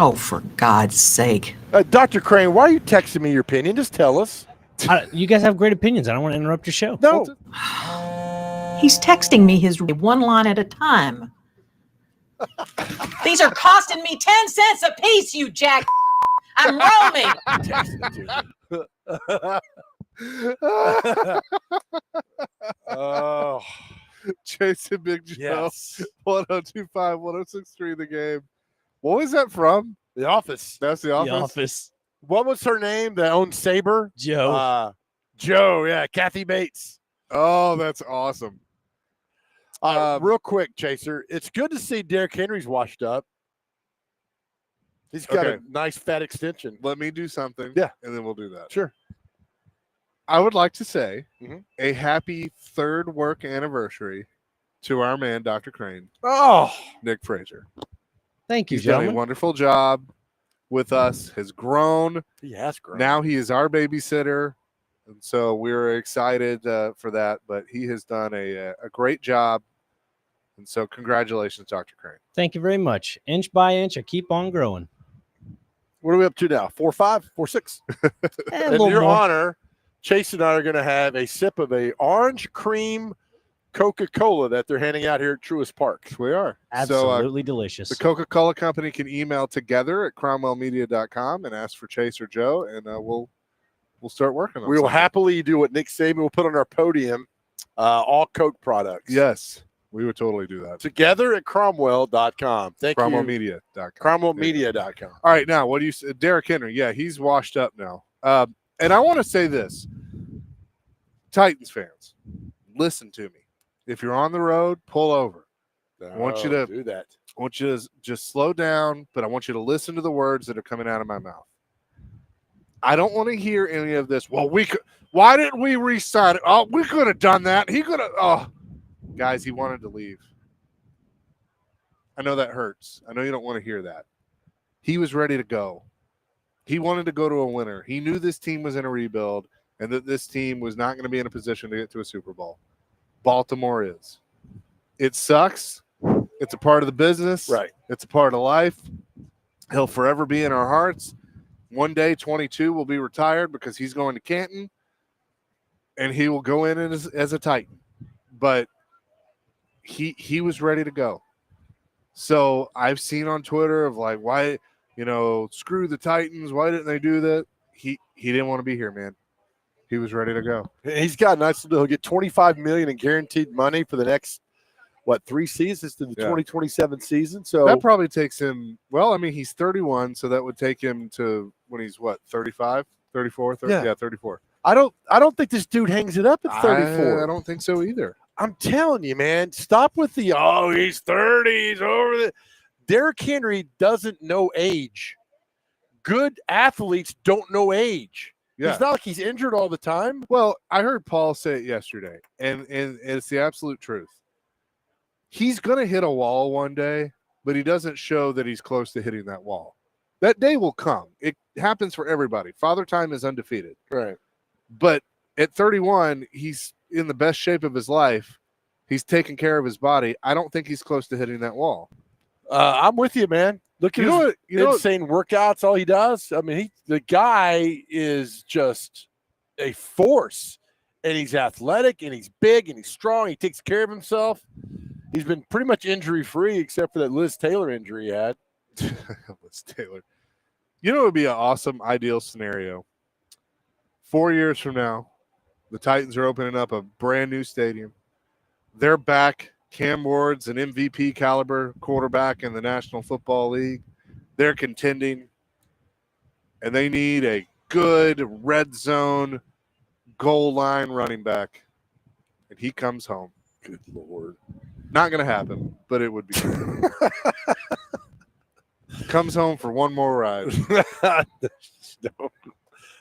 Speaker 7: Oh, for God's sake.
Speaker 2: Dr. Crane, why are you texting me your opinion? Just tell us.
Speaker 3: You guys have great opinions. I don't want to interrupt your show.
Speaker 2: No.
Speaker 7: He's texting me his one line at a time. These are costing me 10 cents a piece, you jack. I'm roaming.
Speaker 2: Oh,
Speaker 1: Jason Big Joe.
Speaker 2: yes.
Speaker 1: 1025, 1063 the game. What was that from?
Speaker 2: The Office.
Speaker 1: That's the
Speaker 3: The
Speaker 1: office.
Speaker 3: Office.
Speaker 2: What was her name that owned Saber?
Speaker 3: Joe.
Speaker 2: Joe, yeah. Kathy Bates.
Speaker 1: Oh, that's awesome.
Speaker 2: Real quick, Chaser. It's good to see Derrick Henry's washed up. He's got
Speaker 1: Okay.
Speaker 2: a nice fat extension.
Speaker 1: Let me do something.
Speaker 2: Yeah.
Speaker 1: And then we'll do that.
Speaker 2: Sure.
Speaker 1: I would like to say
Speaker 2: Mhm.
Speaker 1: a happy third work anniversary to our man, Dr. Crane,
Speaker 2: Oh,
Speaker 1: Nick Frazier.
Speaker 3: Thank you,
Speaker 1: He's done a
Speaker 3: gentlemen.
Speaker 1: wonderful job with us, has grown.
Speaker 2: he has grown.
Speaker 1: Now he is our babysitter. And so we're excited for that. But he has done a great job. And so congratulations, Dr. Crane.
Speaker 3: Thank you very much. Inch by inch, I keep on growing.
Speaker 2: What are we up to now? 4-5, 4-6.
Speaker 3: A
Speaker 2: In
Speaker 3: little
Speaker 2: your
Speaker 3: more.
Speaker 2: honor, Chase and I are going to have a sip of a orange cream Coca-Cola that they're handing out here at Truist Park.
Speaker 1: We are.
Speaker 3: Absolutely delicious.
Speaker 1: The Coca-Cola Company can email together at cromwellmedia.com and ask for Chase or Joe, and we'll start working on
Speaker 2: We will
Speaker 1: something.
Speaker 2: happily do what Nick Saban will put on our podium, all Coke products.
Speaker 1: Yes, we would totally do that.
Speaker 2: Together at Cromwell.com. Thank you.
Speaker 1: cromwellmedia.com.
Speaker 2: Cromwellmedia.com.
Speaker 1: All right, now what do you say? Derrick Henry, yeah, he's washed up now. And I want to say this. Titans fans, listen to me. If you're on the road, pull over. I want you to
Speaker 2: do that.
Speaker 1: I want you to just slow down, but I want you to listen to the words that are coming out of my mouth. I don't want to hear any of this. Well, why didn't we re-sign it? Oh, we could have done that. He could have. Oh, guys, he wanted to leave. I know that hurts. I know you don't want to hear that. He was ready to go. He wanted to go to a winner. He knew this team was in a rebuild and that this team was not going to be in a position to get to a Super Bowl. Baltimore is. It sucks. It's a part of the business.
Speaker 2: Right.
Speaker 1: It's a part of life. He'll forever be in our hearts. One day, 22 will be retired because he's going to Canton, and he will go in as a Titan. But he was ready to go. So I've seen on Twitter of like, why, screw the Titans. Why didn't they do that? He didn't want to be here, man. He was ready to go.
Speaker 2: He's got a nice deal. He'll get $25 million in guaranteed money for the next, 3 seasons to the 2027 season. So
Speaker 1: that probably takes him, he's 31, so that would take him to when he's 35, 34, 30,
Speaker 2: Yeah.
Speaker 1: 34.
Speaker 2: I don't think this dude hangs it up at 34.
Speaker 1: I don't think so either.
Speaker 2: I'm telling you, man, stop with the, he's 30, he's over the. Derrick Henry doesn't know age. Good athletes don't know age.
Speaker 1: Yeah.
Speaker 2: It's not like he's injured all the time.
Speaker 1: Well, I heard Paul say it yesterday, and it's the absolute truth. He's going to hit a wall one day, but he doesn't show that he's close to hitting that wall. That day will come. It happens for everybody. Father Time is undefeated.
Speaker 2: Right.
Speaker 1: But at 31, he's in the best shape of his life. He's taking care of his body. I don't think he's close to hitting that wall.
Speaker 2: I'm with you, man. Look at his insane workouts, all he does. I mean, the guy is just a force, and he's athletic, and he's big, and he's strong. He takes care of himself. He's been pretty much injury-free except for that Liz Taylor injury he had.
Speaker 1: Liz Taylor. It would be an awesome, ideal scenario. 4 years from now, the Titans are opening up a brand new stadium. They're back. Cam Ward's an MVP caliber quarterback in the National Football League. They're contending, and they need a good red zone goal line running back. And he comes home.
Speaker 2: Good Lord.
Speaker 1: Not going to happen, but it would be. Comes home for one more ride.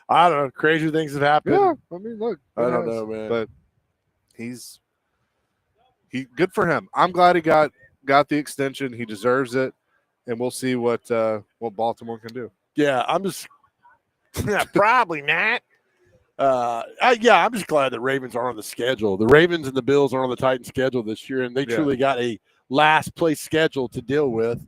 Speaker 2: I don't know. Crazy things have happened.
Speaker 1: Yeah, look.
Speaker 2: I don't know, man.
Speaker 1: But he good for him. I'm glad he got the extension. He deserves it, and we'll see what Baltimore can do.
Speaker 2: Yeah, I'm just probably not. I'm just glad the Ravens aren't on the schedule. The Ravens and the Bills aren't on the Titans schedule this year, and they truly got a last place schedule to deal with.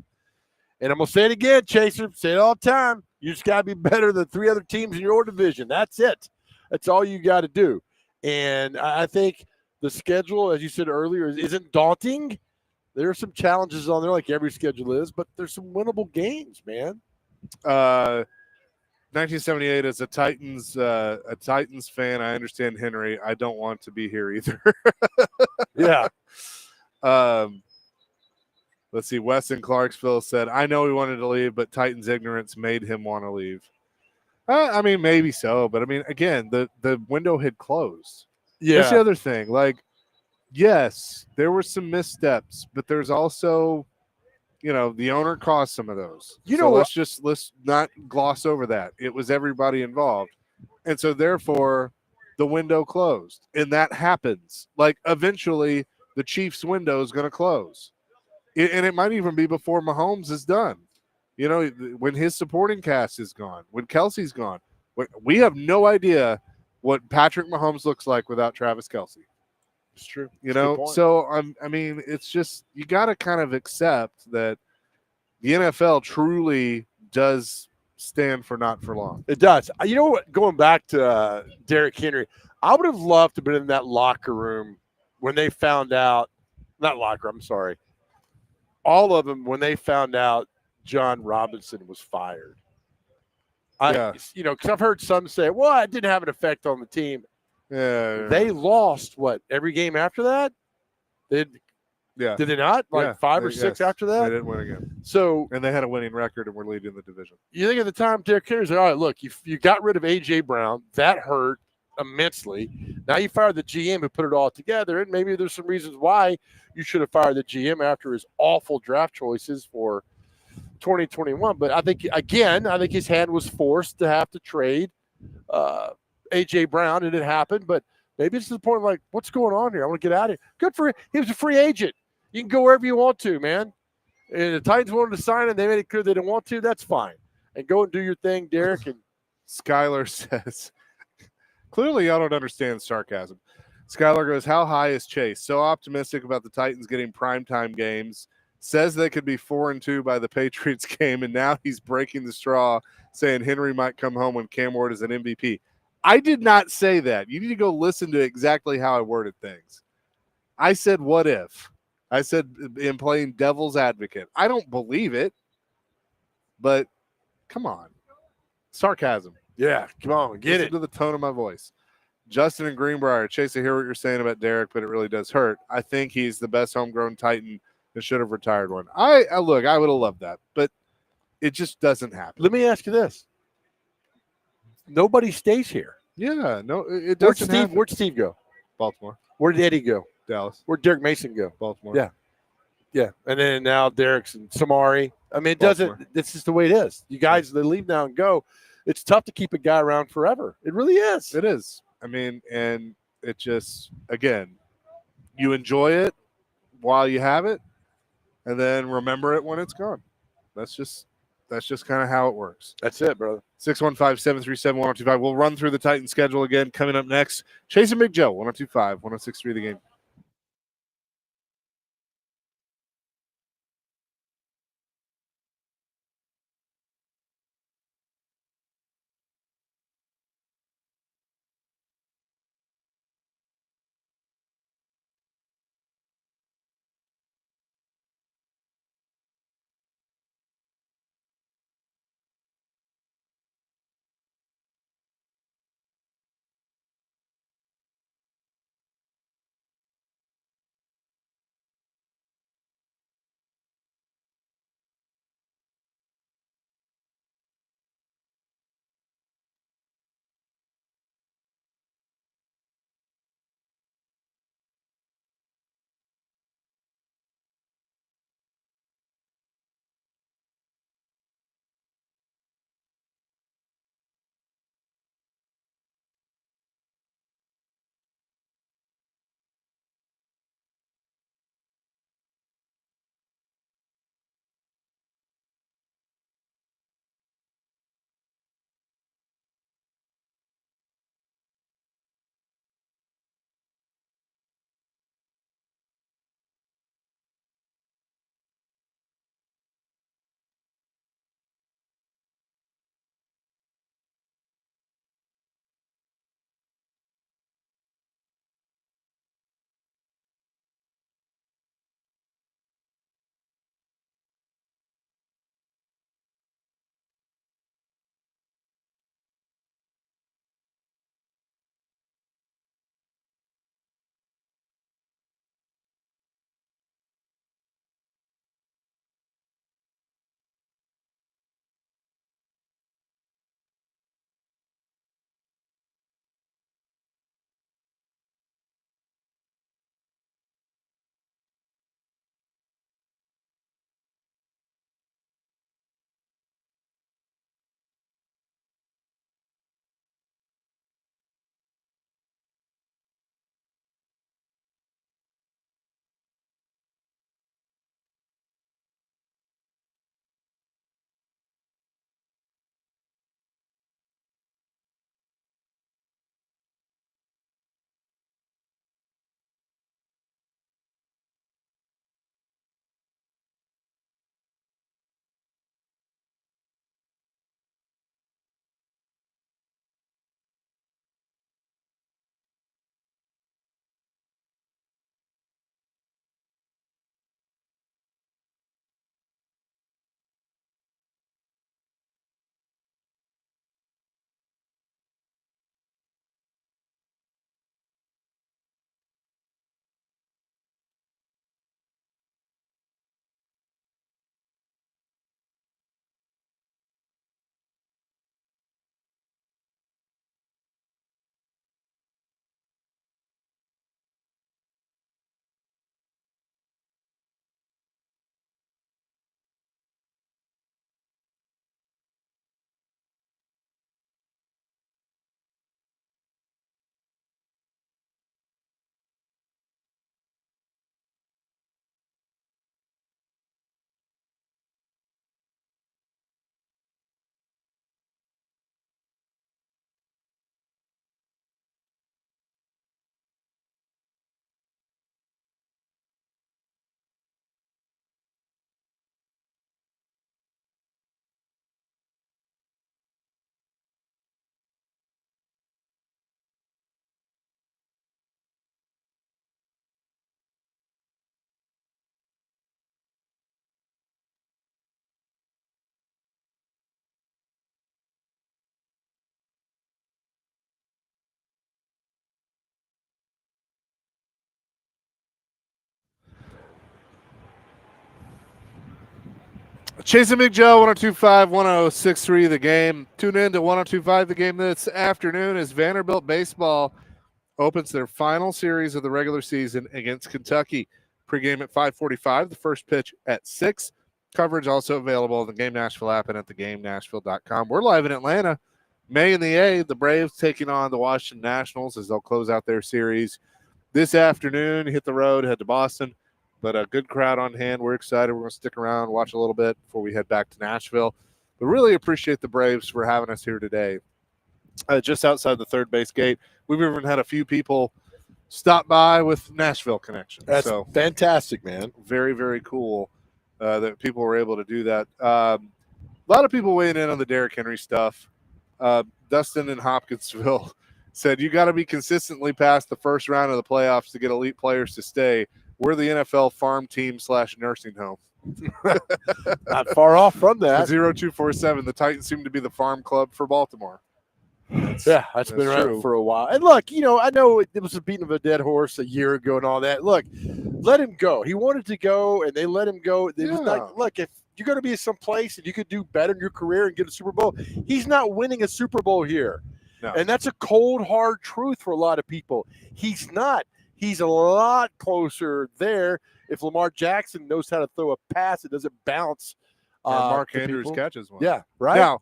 Speaker 2: And I'm going to say it again, Chaser. Say it all the time. You just got to be better than 3 other teams in your division. That's it. That's all you got to do. And I think the schedule, as you said earlier, isn't daunting. There are some challenges on there, like every schedule is, but there's some winnable games, man.
Speaker 1: 1978 as a Titans fan. I understand Henry. I don't want to be here either.
Speaker 2: Yeah.
Speaker 1: Let's see. Wes in Clarksville said, I know he wanted to leave, but Titans ignorance made him want to leave. I mean, maybe so, but I mean, again, the window had closed. That's the other thing. Like, yes, there were some missteps, but there's also, the owner caused some of those. Let's not gloss over that. It was everybody involved. And so therefore the window closed. And that happens. Like eventually the Chiefs window is going to close. And it might even be before Mahomes is done. When his supporting cast is gone, when Kelsey's gone. We have no what Patrick Mahomes looks like without Travis Kelce.
Speaker 2: It's true.
Speaker 1: So I mean, it's just you got to kind of accept that the NFL truly does stand for not for long.
Speaker 2: It does. You know what? Going back to Derrick Henry, I would have loved to have been in that locker room when they found out. Not locker room. I'm sorry. All of them when they found out John Robinson was fired. Because I've heard some say, "Well, it didn't have an effect on the team."
Speaker 1: Yeah,
Speaker 2: they lost every game after that. Did they not? 5 or 6 after that?
Speaker 1: They didn't win again. And they had a winning record and were leading the division.
Speaker 2: You think at the time, Derrick Henry's like, all right, look, you got rid of A.J. Brown. That hurt immensely. Now you fired the GM who put it all together, and maybe there's some reasons why you should have fired the GM after his awful draft choices for 2021. But I think his hand was forced to have to trade A.J. Brown, and it happened. But maybe it's to the point like, what's going on here? I want to get out of here. Good for him. He was a free agent. You can go wherever you want to, man. And the Titans wanted to sign him. They made it clear they didn't want to. That's fine. And go and do your thing, Derek. And
Speaker 1: Skylar says, clearly y'all don't understand sarcasm. Skylar goes, how high is Chase? So optimistic about the Titans getting primetime games. Says they could be 4-2 by the Patriots game, and now he's breaking the straw, saying Henry might come home when Cam Ward is an MVP. I did not say that. You need to go listen to exactly how I worded things. I said, what if? I said, in playing devil's advocate. I don't believe it, but come on. Sarcasm.
Speaker 2: Yeah, come on, get
Speaker 1: Listen
Speaker 2: it.
Speaker 1: to the tone of my voice. Justin and Greenbrier, Chase, I hear what you're saying about Derek, but it really does hurt. I think he's the best homegrown Titan that should have retired one. I would have loved that, but it just doesn't happen.
Speaker 2: Let me ask you this. Nobody stays here.
Speaker 1: Yeah, no, it doesn't happen.
Speaker 2: Where'd Steve go?
Speaker 1: Baltimore.
Speaker 2: Where did Eddie go?
Speaker 1: Dallas.
Speaker 2: Where'd Derek Mason go?
Speaker 1: Baltimore.
Speaker 2: Yeah. Yeah. And then now Derek's and Samari. I mean, it's just the way it is. You guys, they leave now and go. It's tough to keep a guy around forever. It really is.
Speaker 1: It is. I mean, and it just, again, you enjoy it while you have it, and then remember it when it's gone. That's just kind of how it works.
Speaker 2: That's it, brother.
Speaker 1: 615-737-1025. We'll run through the Titans schedule again coming up next. Chase and Big Joe, 1025, 1063 The Game. Chasing Big Joe, 1025, 1063 The Game. Tune in to 1025 The Game this afternoon as Vanderbilt baseball opens their final series of the regular season against Kentucky. Pregame at 5:45, the first pitch at 6. Coverage also available on the Game Nashville app and at thegamenashville.com. We're live in Atlanta. May in the A, the Braves taking on the Washington Nationals as they'll close out their series this afternoon. Hit the road, head to Boston. But a good crowd on hand. We're excited. We're going to stick around, watch a little bit before we head back to Nashville. But really appreciate the Braves for having us here today. Just outside the third base gate. We've even had a few people stop by with Nashville connections.
Speaker 2: That's
Speaker 1: so
Speaker 2: fantastic, man.
Speaker 1: very, very cool that people were able to do that. A lot of people weighing in on the Derrick Henry stuff. Dustin in Hopkinsville said, you got to be consistently past the first round of the playoffs to get elite players to stay. We're the NFL farm team / nursing home.
Speaker 2: Not far off from that.
Speaker 1: 0247. The Titans seem to be the farm club for Baltimore.
Speaker 2: That's been
Speaker 1: that's
Speaker 2: around
Speaker 1: true.
Speaker 2: for a while. And look, I know it was a beating of a dead horse a year ago and all that. Look, let him go. He wanted to go, and they let him go. It was like, look, if you're going to be someplace and you could do better in your career and get a Super Bowl, he's not winning a Super Bowl here.
Speaker 1: No.
Speaker 2: And that's a cold, hard truth for a lot of people. He's not. He's a lot closer there. If Lamar Jackson knows how to throw a pass, it doesn't bounce.
Speaker 1: And Mark
Speaker 2: to
Speaker 1: Andrews
Speaker 2: people.
Speaker 1: catches one.
Speaker 2: Yeah, right.
Speaker 1: Now,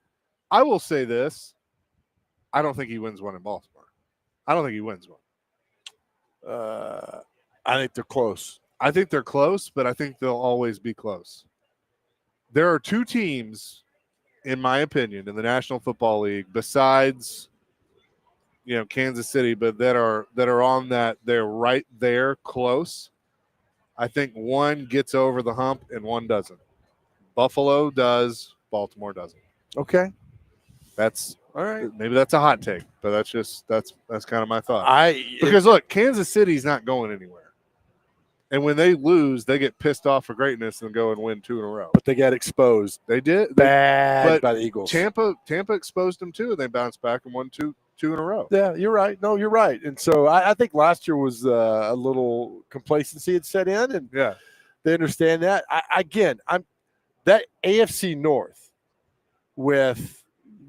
Speaker 1: I will say this. I don't think he wins one in Baltimore. I don't think he wins one.
Speaker 2: I think they're close.
Speaker 1: I think they're close, but I think they'll always be close. There are two teams, in my opinion, in the National Football League, besides Kansas City, but that are on that. They're right there, close. I think one gets over the hump and one doesn't. Buffalo does. Baltimore doesn't.
Speaker 2: Okay.
Speaker 1: That's
Speaker 2: All right.
Speaker 1: maybe that's a hot take, but that's kind of my thought.
Speaker 2: Because
Speaker 1: Look, Kansas City's not going anywhere, and when they lose, they get pissed off for greatness and go and win 2 in a row.
Speaker 2: but they got exposed
Speaker 1: They did.
Speaker 2: bad
Speaker 1: but
Speaker 2: by the Eagles.
Speaker 1: Tampa exposed them too, and they bounced back and won two in a row.
Speaker 2: Yeah, you're right. No, you're right. And so I think last year was a little complacency had set in, and
Speaker 1: Yeah,
Speaker 2: they understand that. I'm that AFC North with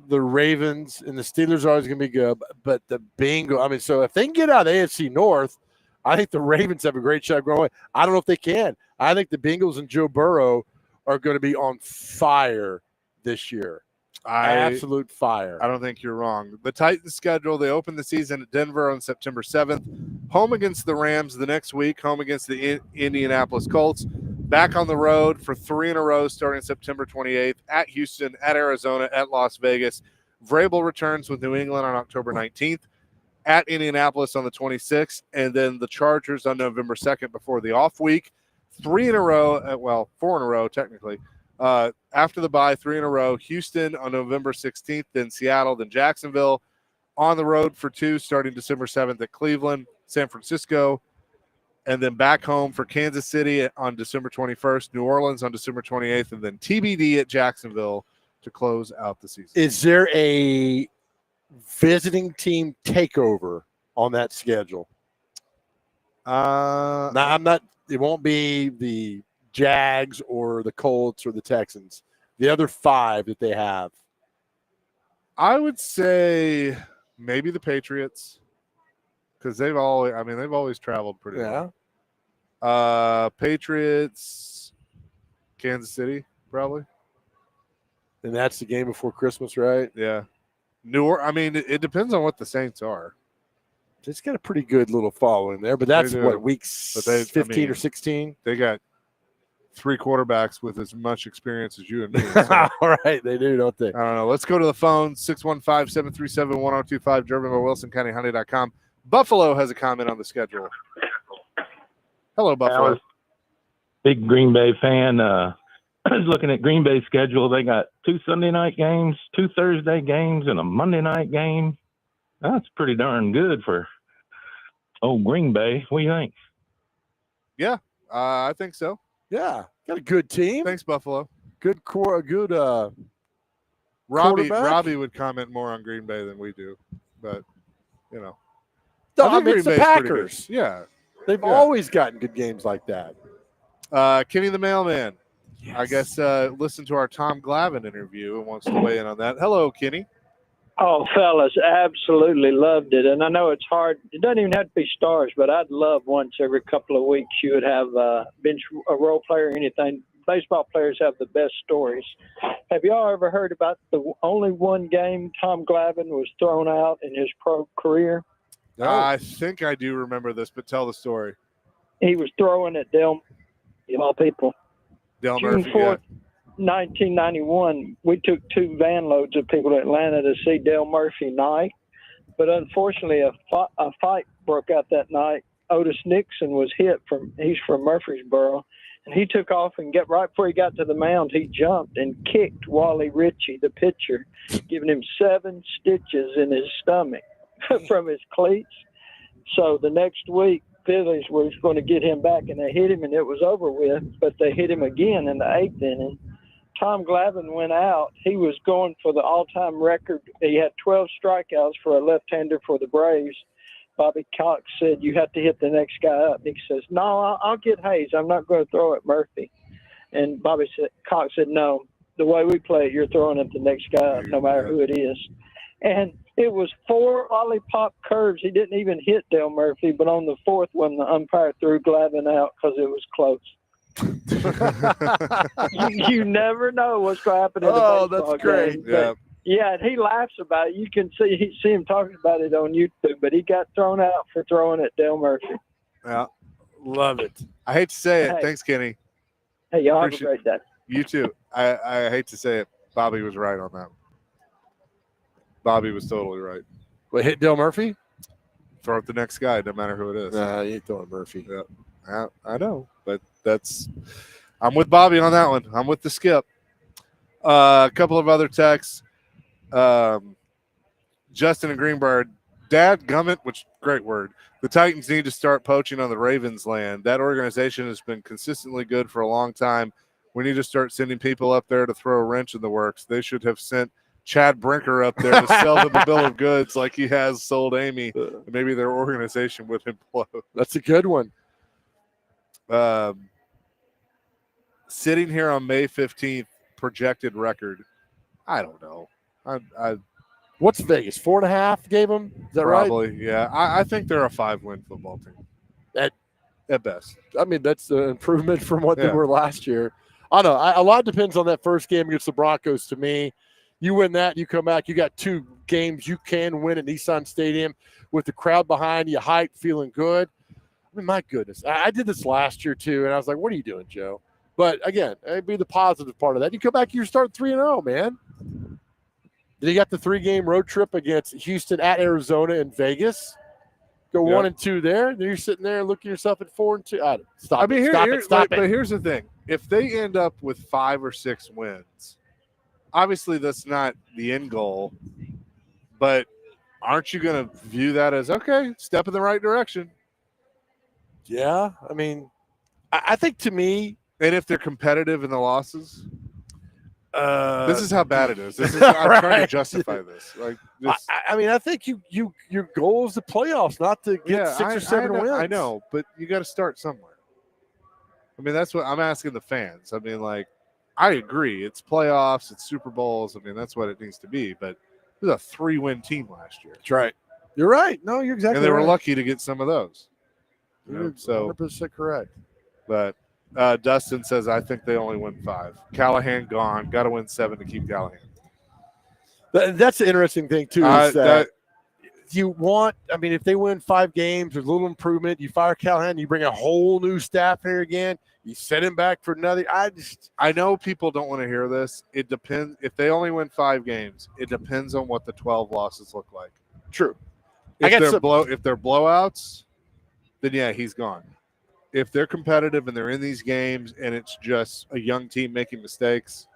Speaker 2: the Ravens and the Steelers are always going to be good, but the Bengals. I mean, so if they can get out of the AFC North, I think the Ravens have a great shot growing. I don't know if they can. I think the Bengals and Joe Burrow are going to be on fire this year. Absolute fire.
Speaker 1: I don't think you're wrong. The Titans schedule, they open the season at Denver on September 7th, home against the Rams the next week, home against the Indianapolis Colts, back on the road for 3 in a row starting September 28th, at Houston, at Arizona, at Las Vegas. Vrabel returns with New England on October 19th, at Indianapolis on the 26th, and then the Chargers on November 2nd before the off week. 3 in a row, 4 in a row technically. After the bye, 3 in a row. Houston on November 16th, then Seattle, then Jacksonville. On the road for 2 starting December 7th at Cleveland, San Francisco, and then back home for Kansas City on December 21st, New Orleans on December 28th, and then TBD at Jacksonville to close out the season.
Speaker 2: Is there a visiting team takeover on that schedule?
Speaker 1: Uh,
Speaker 2: No, I'm not. It won't be the Jags or the Colts or the Texans. The other 5 that they have.
Speaker 1: I would say maybe the Patriots because they've always traveled pretty well. Patriots, Kansas City, probably.
Speaker 2: And that's the game before Christmas, right?
Speaker 1: Yeah. It depends on what the Saints are.
Speaker 2: It's got a pretty good little following there, but that's
Speaker 1: They do.
Speaker 2: what, week
Speaker 1: But they-
Speaker 2: 15 or 16?
Speaker 1: They got 3 quarterbacks with as much experience as you and me. So,
Speaker 2: All right, they do, don't they?
Speaker 1: I don't know. Let's go to the phone, 615-737-1025, driven by WilsonCountyHonda.com. Buffalo has a comment on the schedule. Hello, Buffalo.
Speaker 8: Big Green Bay fan. I was looking at Green Bay's schedule. They got 2 Sunday night games, 2 Thursday games, and a Monday night game. That's pretty darn good for old Green Bay. What do you think?
Speaker 1: I think so.
Speaker 2: Yeah, got a good team.
Speaker 1: Thanks, Buffalo.
Speaker 2: Good core, good.
Speaker 1: Robbie
Speaker 2: Quarterback?
Speaker 1: would comment more on Green Bay than we do, but
Speaker 2: No,
Speaker 1: I
Speaker 2: I
Speaker 1: think
Speaker 2: mean, it's the
Speaker 1: Green Bay's pretty good.
Speaker 2: Packers.
Speaker 1: Yeah.
Speaker 2: They've
Speaker 1: Yeah.
Speaker 2: always gotten good games like that.
Speaker 1: Kenny the Mailman. I guess listen to our Tom Glavine interview and wants to weigh in on that. Hello, Kenny.
Speaker 9: Oh, fellas, absolutely loved it. And I know it's hard. It doesn't even have to be stars, but I'd love once every couple of weeks you would have bench a role player or anything. Baseball players have the best stories. Have y'all ever heard about the only one game Tom Glavine was thrown out in his pro career?
Speaker 1: I think I do remember this, but tell the story.
Speaker 9: He was throwing at Del, of all people.
Speaker 1: Del
Speaker 9: June
Speaker 1: Murphy.
Speaker 9: 4th, 1991, we took 2 van loads of people to Atlanta to see Del Murphy night. But unfortunately, a fight broke out that night. Otis Nixon was hit he's from Murfreesboro. And he took off and right before he got to the mound, he jumped and kicked Wally Ritchie, the pitcher, giving him 7 stitches in his stomach from his cleats. So the next week, Phillies was going to get him back, and they hit him, and it was over with. But they hit him again in the 8th inning. Tom Glavine went out. He was going for the all-time record. He had 12 strikeouts for a left-hander for the Braves. Bobby Cox said, you have to hit the next guy up. He says, no, I'll get Hayes. I'm not going to throw at Murphy. And Cox said, no, the way we play it, you're throwing at the next guy up, no matter who it is. And it was 4 lollipop curves. He didn't even hit Del Murphy, but on the 4th one, the umpire threw Glavine out because it was close. you never know what's going to happen in a baseball
Speaker 2: that's great.
Speaker 9: game. But, yeah, and he laughs about it. You can see him talking about it on YouTube, but he got thrown out for throwing at Del Murphy.
Speaker 1: Yeah, love it. I hate to say it.
Speaker 9: Hey.
Speaker 1: Thanks, Kenny.
Speaker 9: Hey, y'all have a great day.
Speaker 1: You too. I hate to say it. Bobby was right on that. Bobby was totally right.
Speaker 2: What, hit Del Murphy?
Speaker 1: Throw at the next guy, no matter who it is.
Speaker 2: Nah, you ain't throwing Murphy.
Speaker 1: Yeah, I know, but I'm with Bobby on that one. I'm with the skip. A couple of other texts. Justin and Greenberg, Dad Gummit, which great word. The Titans need to start poaching on the Ravens' land. That organization has been consistently good for a long time. We need to start sending people up there to throw a wrench in the works. They should have sent Chad Brinker up there to sell them a bill of goods like he has sold Amy. Maybe their organization would implode.
Speaker 2: That's a good one.
Speaker 1: Sitting here on May 15th, projected record. I don't know.
Speaker 2: What's Vegas? 4.5 gave them? Is that
Speaker 1: probably,
Speaker 2: right?
Speaker 1: yeah. I think they're a 5-win football team. At best.
Speaker 2: I mean, that's an improvement from what they were last year. I don't know. A lot depends on that first game against the Broncos to me. You win that, you come back, you got 2 games you can win at Nissan Stadium with the crowd behind you, hype, feeling good. I mean, my goodness. I did this last year too, and I was like, what are you doing, Joe? But again, it'd be the positive part of that. You come back, you start 3-0, man. Then you got the 3-game road trip against Houston, at Arizona, and Vegas. Go 1-2 there. Then you're sitting there looking yourself at 4-2. Stop it.
Speaker 1: But here's the thing. If they end up with 5 or 6 wins, obviously that's not the end goal, but aren't you going to view that as, okay, step in the right direction?
Speaker 2: Yeah. I mean, I think to me,
Speaker 1: and if they're competitive in the losses, this is how bad it is. I'm trying to justify this.
Speaker 2: I mean, I think your goal is the playoffs, not to get 6 or 7 wins.
Speaker 1: I know, but you got to start somewhere. I mean, that's what I'm asking the fans. I mean, like, I agree. It's playoffs. It's Super Bowls. I mean, that's what it needs to be. But it was a 3-win team last year.
Speaker 2: That's right. You're right. No, you're exactly right.
Speaker 1: And they were lucky to get some of those.
Speaker 2: You're 100% correct.
Speaker 1: But Dustin says, I think they only win 5. Callahan gone. Got to win 7 to keep Callahan.
Speaker 2: That's the interesting thing, too. Is that you want, I mean, if they win 5 games, there's a little improvement. You fire Callahan, you bring a whole new staff here again. You set him back for another.
Speaker 1: I know people don't want to hear this. It depends. If they only win 5 games, it depends on what the 12 losses look like.
Speaker 2: True.
Speaker 1: If they're blowouts, then yeah, he's gone. If they're competitive and they're in these games and it's just a young team making mistakes,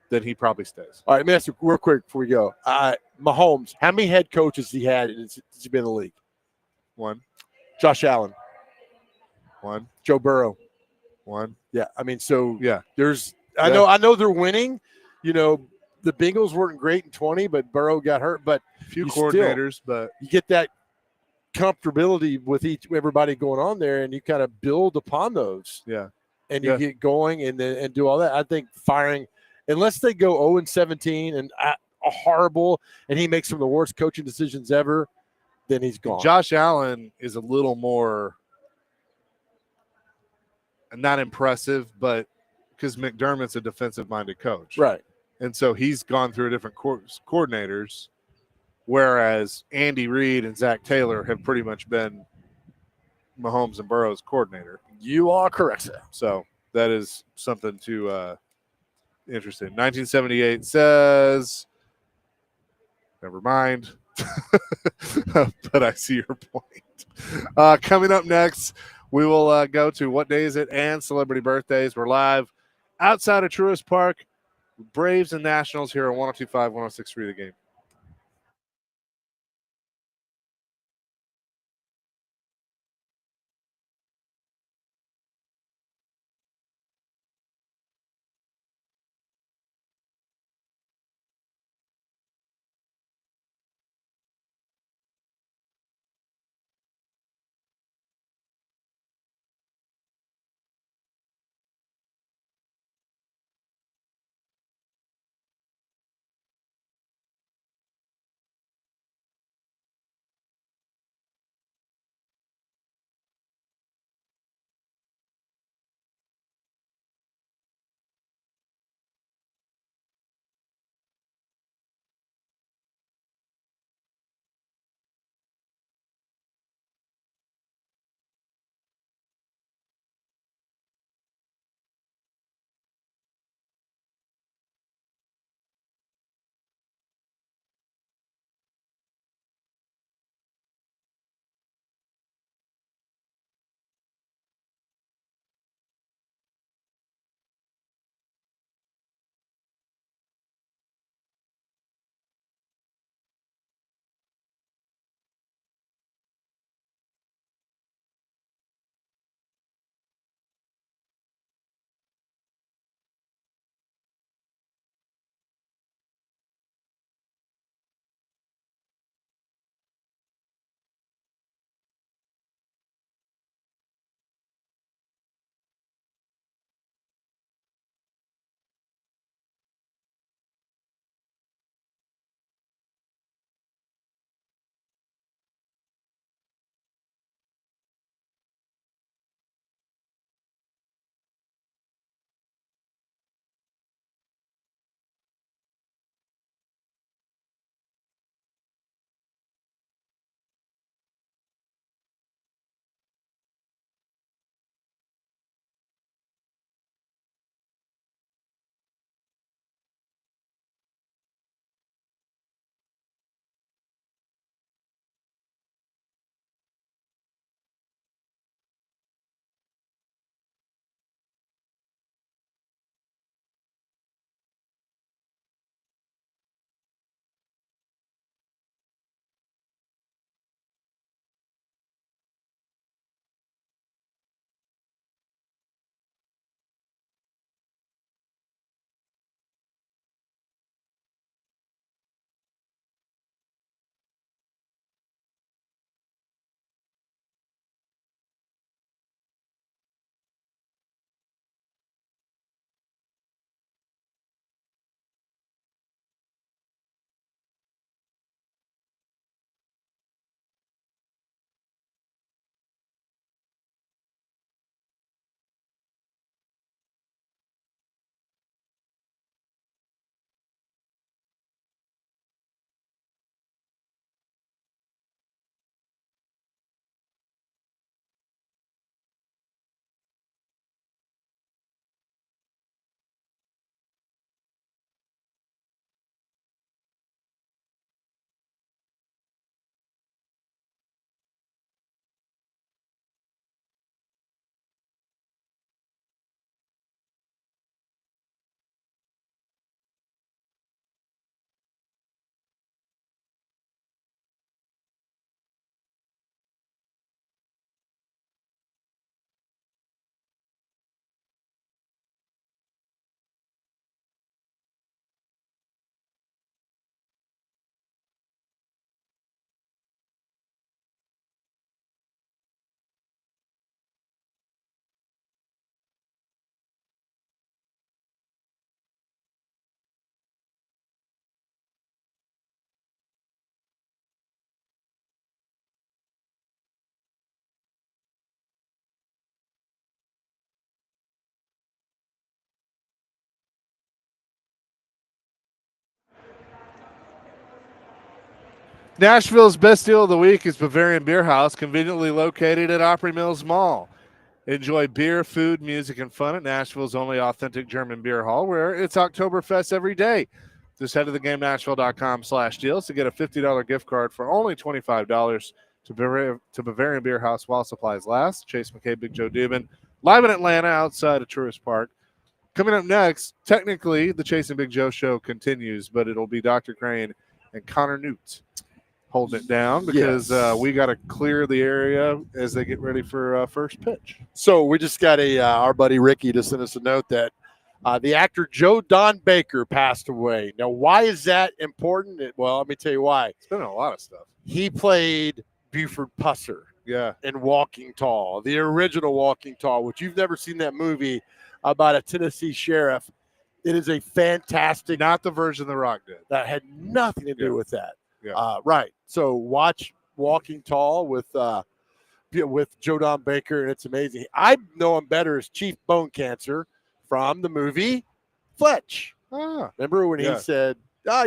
Speaker 1: then he probably stays.
Speaker 2: All right, let me ask you real quick before we go. Mahomes, how many head coaches he had since he's been in the league?
Speaker 1: 1.
Speaker 2: Josh Allen.
Speaker 1: 1.
Speaker 2: Joe Burrow.
Speaker 1: 1.
Speaker 2: Yeah, I mean, so
Speaker 1: yeah,
Speaker 2: there's. I know they're winning. You know, the Bengals weren't great in 20, but Burrow got hurt. But
Speaker 1: a few coordinators, but
Speaker 2: you get that comfortability with everybody going on there, and you kind of build upon those.
Speaker 1: Yeah.
Speaker 2: and you get going and do all that. I think firing, unless they go 0-17 and a horrible, and he makes some of the worst coaching decisions ever, then he's gone.
Speaker 1: Josh Allen is a little more not impressive, but because McDermott's a defensive-minded coach.
Speaker 2: Right.
Speaker 1: And so he's gone through different coordinators, whereas Andy Reid and Zach Taylor have pretty much been Mahomes and Burrow's coordinator.
Speaker 2: You are correct, sir.
Speaker 1: So that is something to interesting. 1978 says, never mind. But I see your point. Coming up next, we will go to What Day Is It and Celebrity Birthdays. We're live outside of Truist Park. Braves and Nationals here on 102.5, 106.3 The Game. Nashville's best deal of the week is Bavarian Beer House, conveniently located at Opry Mills Mall. Enjoy beer, food, music, and fun at Nashville's only authentic German beer hall, where it's Oktoberfest every day. Just head to theGameNashville.com/deals to get a $50 gift card for only $25 to Bavarian Beer House while supplies last. Chase McKay, Big Joe Dubin, live in Atlanta outside of Truist Park. Coming up next, technically, the Chase and Big Joe show continues, but it'll be Dr. Crane and Connor Newt holding it down because we got to clear the area as they get ready for first pitch.
Speaker 2: So we just got our buddy Ricky to send us a note that the actor Joe Don Baker passed away. Now, why is that important? Well, let me tell you why.
Speaker 1: It's been a lot of stuff.
Speaker 2: He played Buford Pusser in Walking Tall, the original Walking Tall, which you've never seen that movie about a Tennessee sheriff. It is a fantastic.
Speaker 1: Not the version The Rock did.
Speaker 2: That had nothing to do with that.
Speaker 1: Yeah.
Speaker 2: Right. So watch Walking Tall with Joe Don Baker, and it's amazing. I know him better as Chief Bone Cancer from the movie Fletch. Remember when he said,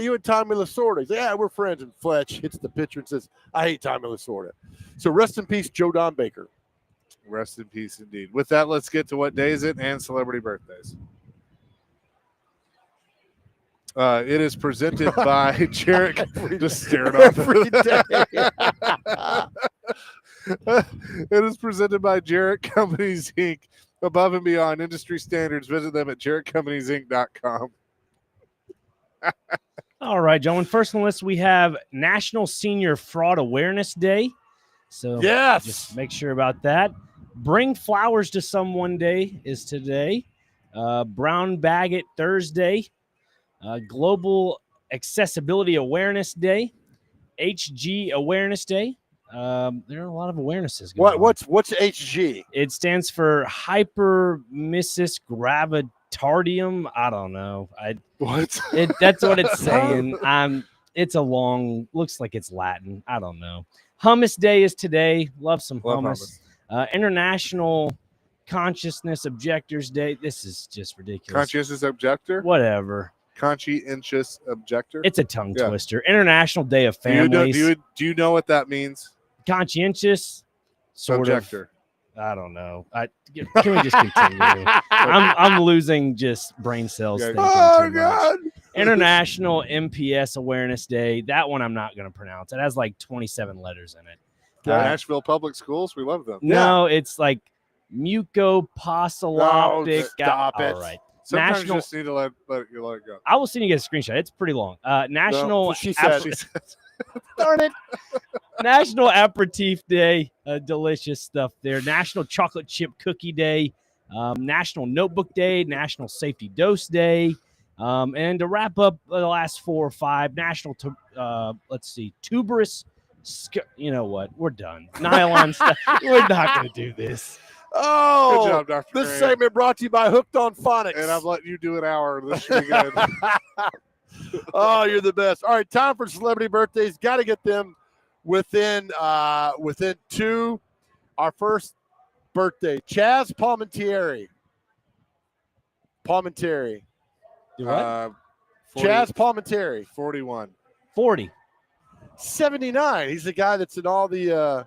Speaker 2: you and Tommy Lasorda? He said, yeah, we're friends. And Fletch hits the pitcher and says, I hate Tommy Lasorda. So rest in peace, Joe Don Baker.
Speaker 1: Rest in peace indeed. With that, let's get to what day is it and celebrity birthdays. It is presented by Jarrett. Just staring off
Speaker 2: every day.
Speaker 1: It is presented by Jarrett Companies Inc. Above and beyond industry standards. Visit them at jarrettcompaniesinc.com.
Speaker 3: All right, gentlemen. First on the list, we have National Senior Fraud Awareness Day. So just make sure about that. Bring Flowers to Someone Day is today. Brown Bag It Thursday. Global Accessibility Awareness Day, HG Awareness Day. There are a lot of awarenesses going on.
Speaker 2: What's HG?
Speaker 3: It stands for Hypermesis Gravitardium. I don't know. That's what it's saying. It's a long, looks like it's Latin. I don't know. Hummus Day is today. Love some hummus. International Consciousness Objectors Day. This is just ridiculous.
Speaker 1: Conscientious Objector?
Speaker 3: Whatever.
Speaker 1: Conscientious Objector?
Speaker 3: It's a tongue twister. International Day of Families.
Speaker 1: Do you know what that means?
Speaker 3: Conscientious
Speaker 1: Objector.
Speaker 3: I don't know. Can we just continue? I'm losing just brain cells.
Speaker 2: Oh, God.
Speaker 3: International MPS Awareness Day. That one I'm not going to pronounce. It has like 27 letters in it.
Speaker 1: Nashville Public Schools. We love them.
Speaker 3: No, it's like mucopostolopic.
Speaker 2: Stop it.
Speaker 3: All right.
Speaker 1: Sometimes you just need to let it go.
Speaker 3: I will send you guys a screenshot. It's pretty long. National.
Speaker 2: She said.
Speaker 3: Darn it. National Aperitif Day. Delicious stuff there. National Chocolate Chip Cookie Day. National Notebook Day. National Safety Dose Day. And to wrap up the last 4 or 5, National, Tuberous. You know what? We're done. Nylon stuff. We're not going to do this.
Speaker 2: Oh,
Speaker 1: good job, Dr.
Speaker 2: This
Speaker 1: Grant.
Speaker 2: segment brought to you by Hooked on Phonics.
Speaker 1: And I've let you do an hour. This should be good.
Speaker 2: Oh, you're the best. All right, time for celebrity birthdays. Got to get them within 2. Our first birthday, Chaz Palminteri.
Speaker 3: Do what?
Speaker 1: 40,
Speaker 2: Chaz Palminteri.
Speaker 1: 41.
Speaker 3: 40.
Speaker 2: 79. He's the guy that's in all the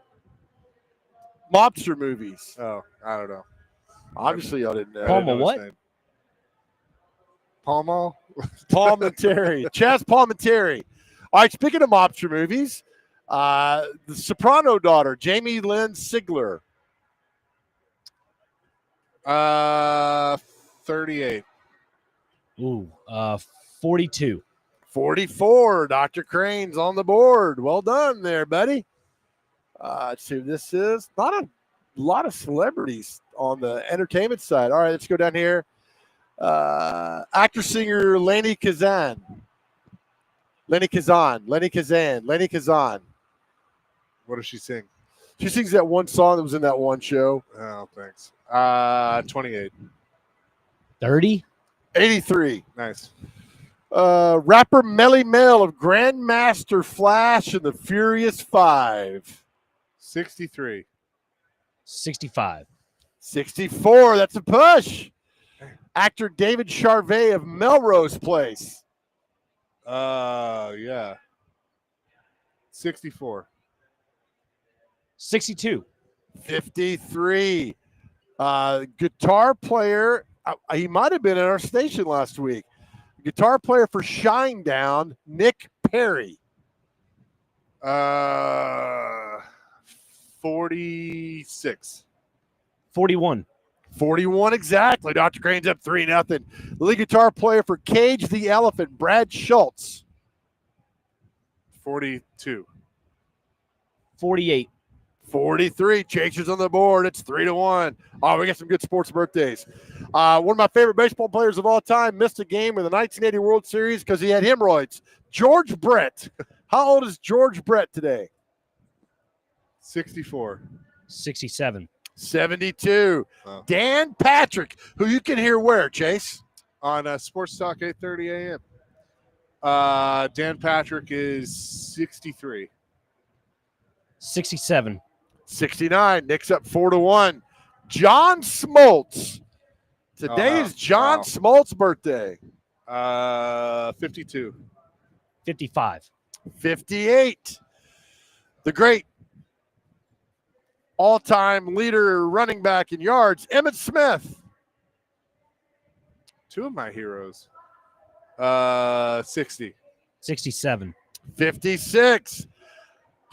Speaker 2: mobster movies.
Speaker 1: Oh, I don't know.
Speaker 2: Obviously, y'all didn't know.
Speaker 3: Palma what?
Speaker 1: Palma?
Speaker 2: Palminteri. Chaz Palminteri. All right, speaking of mobster movies, the Soprano daughter, Jamie Lynn Sigler.
Speaker 1: 38.
Speaker 3: Ooh, 42.
Speaker 2: 44. Dr. Crane's on the board. Well done there, buddy. Let's see what this is. Not a lot of celebrities on the entertainment side. All right, let's go down here. Actor singer Lenny Kazan. Lenny Kazan.
Speaker 1: What does she sing?
Speaker 2: She sings that one song that was in that one show.
Speaker 1: Oh, thanks. 28.
Speaker 3: 30.
Speaker 2: 83.
Speaker 1: Nice.
Speaker 2: Rapper Melly Mel of Grandmaster Flash and the Furious 5.
Speaker 1: 63.
Speaker 3: 65.
Speaker 2: 64. That's a push. Actor David Charvet of Melrose Place.
Speaker 1: Yeah. 64.
Speaker 3: 62.
Speaker 2: 53. Guitar player. He might have been at our station last week. Guitar player for Shinedown, Nick Perry.
Speaker 1: 46.
Speaker 3: 41.
Speaker 2: 41 exactly. Dr. Crane's up 3-0. Lead guitar player for Cage the Elephant, Brad Schultz.
Speaker 1: 42.
Speaker 3: 48.
Speaker 2: 43. Chasers on the board. It's 3-1. Oh, we got some good sports birthdays. One of my favorite baseball players of all time missed a game in the 1980 World Series because he had hemorrhoids. George Brett. How old is George Brett today?
Speaker 1: 64.
Speaker 3: 67.
Speaker 2: 72.
Speaker 1: Wow.
Speaker 2: Dan Patrick, who you can hear where, Chase?
Speaker 1: On Sports Talk 8:30 a.m. Dan Patrick is 63.
Speaker 3: 67.
Speaker 2: 69. Nick's up 4-1. John Smoltz. Today is John
Speaker 1: Wow.
Speaker 2: Smoltz's birthday.
Speaker 1: 52.
Speaker 3: 55.
Speaker 2: 58. The great all-time leader running back in yards, Emmitt Smith.
Speaker 1: Two of my heroes. 60.
Speaker 3: 67.
Speaker 2: 56.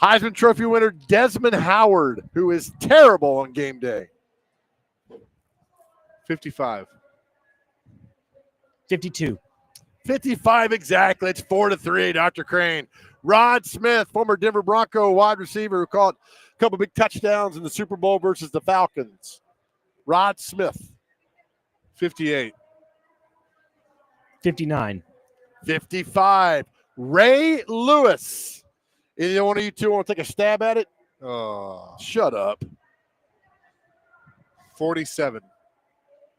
Speaker 2: Heisman Trophy winner Desmond Howard, who is terrible on game day.
Speaker 1: 55.
Speaker 3: 52.
Speaker 2: 55 exactly. It's 4-3, Dr. Crane. Rod Smith, former Denver Bronco wide receiver who caught a couple big touchdowns in the Super Bowl versus the Falcons. Rod Smith.
Speaker 1: 58.
Speaker 3: 59.
Speaker 2: 55. Ray Lewis. Either one of you two want to take a stab at it?
Speaker 1: Oh,
Speaker 2: Shut up.
Speaker 1: 47.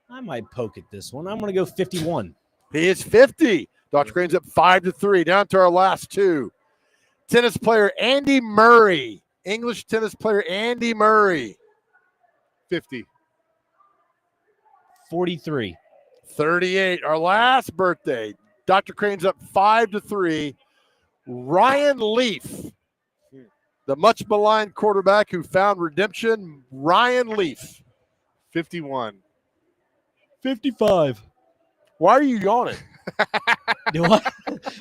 Speaker 3: I might poke at this one. I'm going to go 51.
Speaker 2: He is 50. Dr. Crane's up 5-3. Down to our last two. Tennis player Andy Murray. English tennis player Andy Murray.
Speaker 1: 50.
Speaker 3: 43.
Speaker 2: 38. Our last birthday. Dr. Crane's up 5-3. Ryan Leaf. The much maligned quarterback who found redemption. Ryan Leaf.
Speaker 1: 51.
Speaker 3: 55.
Speaker 2: Why are you yawning?
Speaker 3: Do I?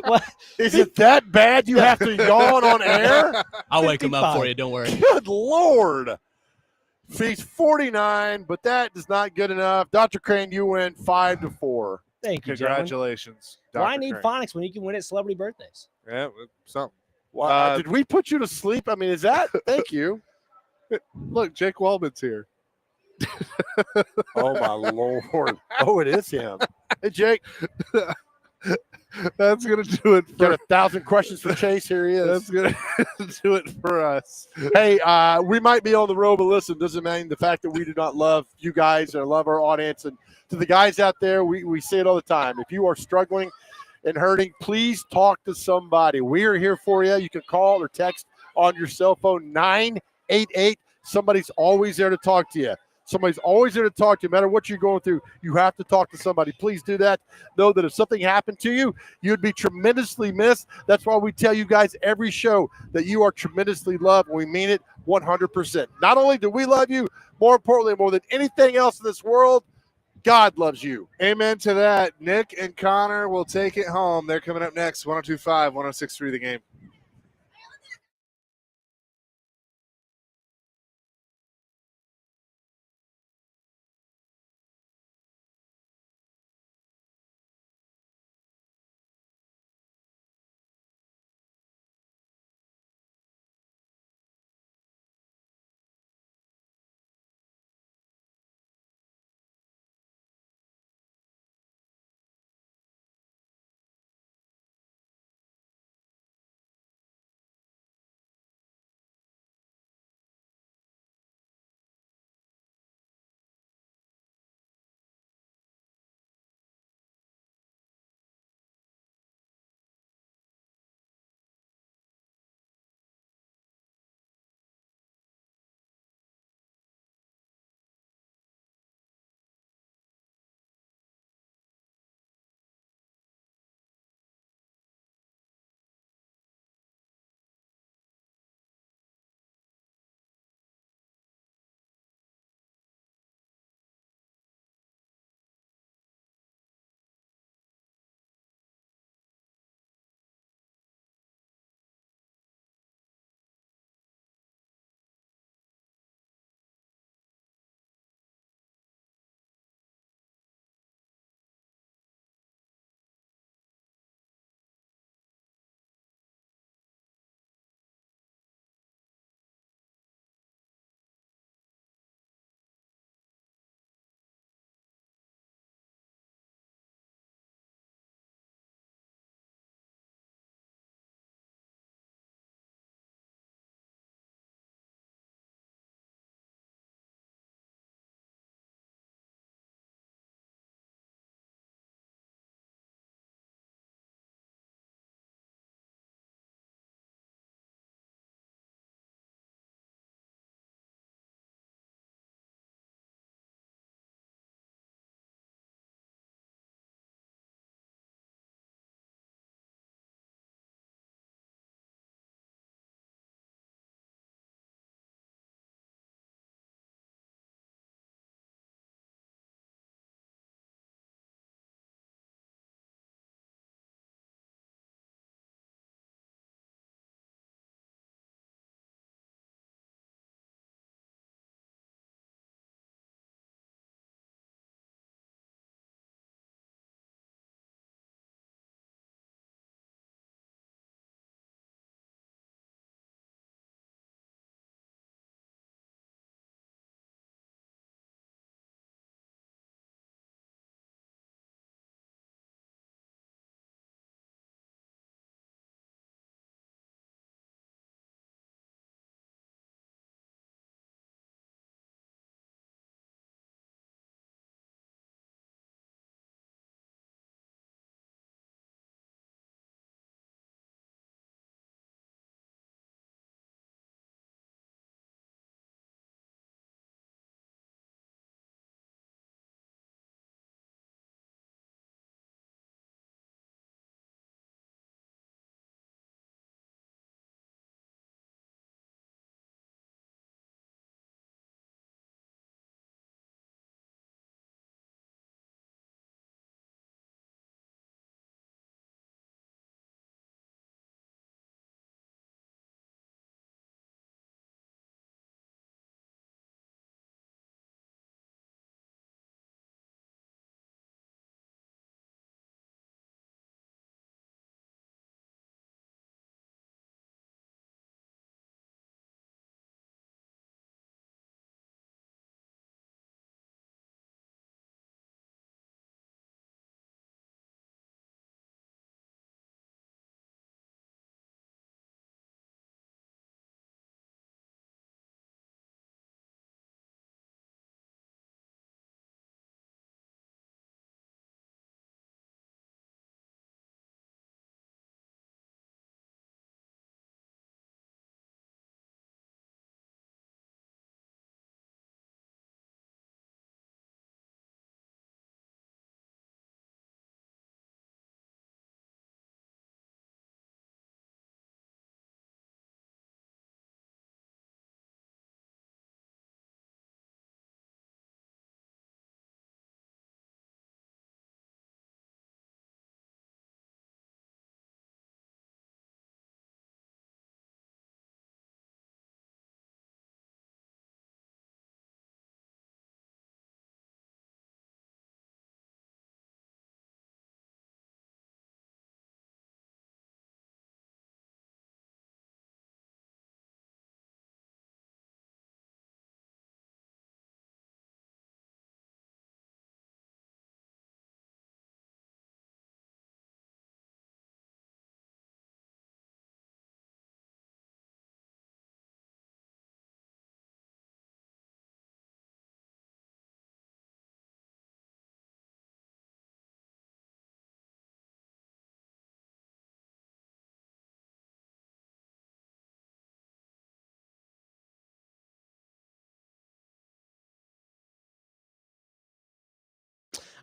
Speaker 3: What?
Speaker 2: Is it that bad you have to yawn on air?
Speaker 10: I'll wake him up
Speaker 3: 55.
Speaker 10: for you. Don't worry.
Speaker 2: Good Lord. He's 49, but that is not good enough. Dr. Crane, you win 5-4.
Speaker 3: Thank you, gentlemen.
Speaker 1: Congratulations.
Speaker 3: Why
Speaker 1: Dr.
Speaker 3: need
Speaker 1: Crane.
Speaker 3: phonics when you can win at celebrity birthdays?
Speaker 1: Yeah, something.
Speaker 2: Wow. Did we put you to sleep? I mean, is that? Thank you.
Speaker 1: Look, Jake Waldman's here.
Speaker 2: Oh, my Lord. Oh, it is him. Hey, Jake.
Speaker 1: That's going to do it for
Speaker 2: Got 1,000 questions for Chase. Here he is.
Speaker 1: That's going to do it for us.
Speaker 2: Hey, we might be on the road, but listen, doesn't mean the fact that we do not love you guys or love our audience. And to the guys out there, we say it all the time. If you are struggling and hurting, please talk to somebody. We are here for you. You can call or text on your cell phone, 988. Somebody's always there to talk to you. Somebody's always there to talk to you. No matter what you're going through, you have to talk to somebody. Please do that. Know that if something happened to you, you'd be tremendously missed. That's why we tell you guys every show that you are tremendously loved. We mean it 100%. Not only do we love you, more importantly, more than anything else in this world, God loves you.
Speaker 1: Amen to that. Nick and Connor will take it home. They're coming up next. 102.5, 106.3 The Game.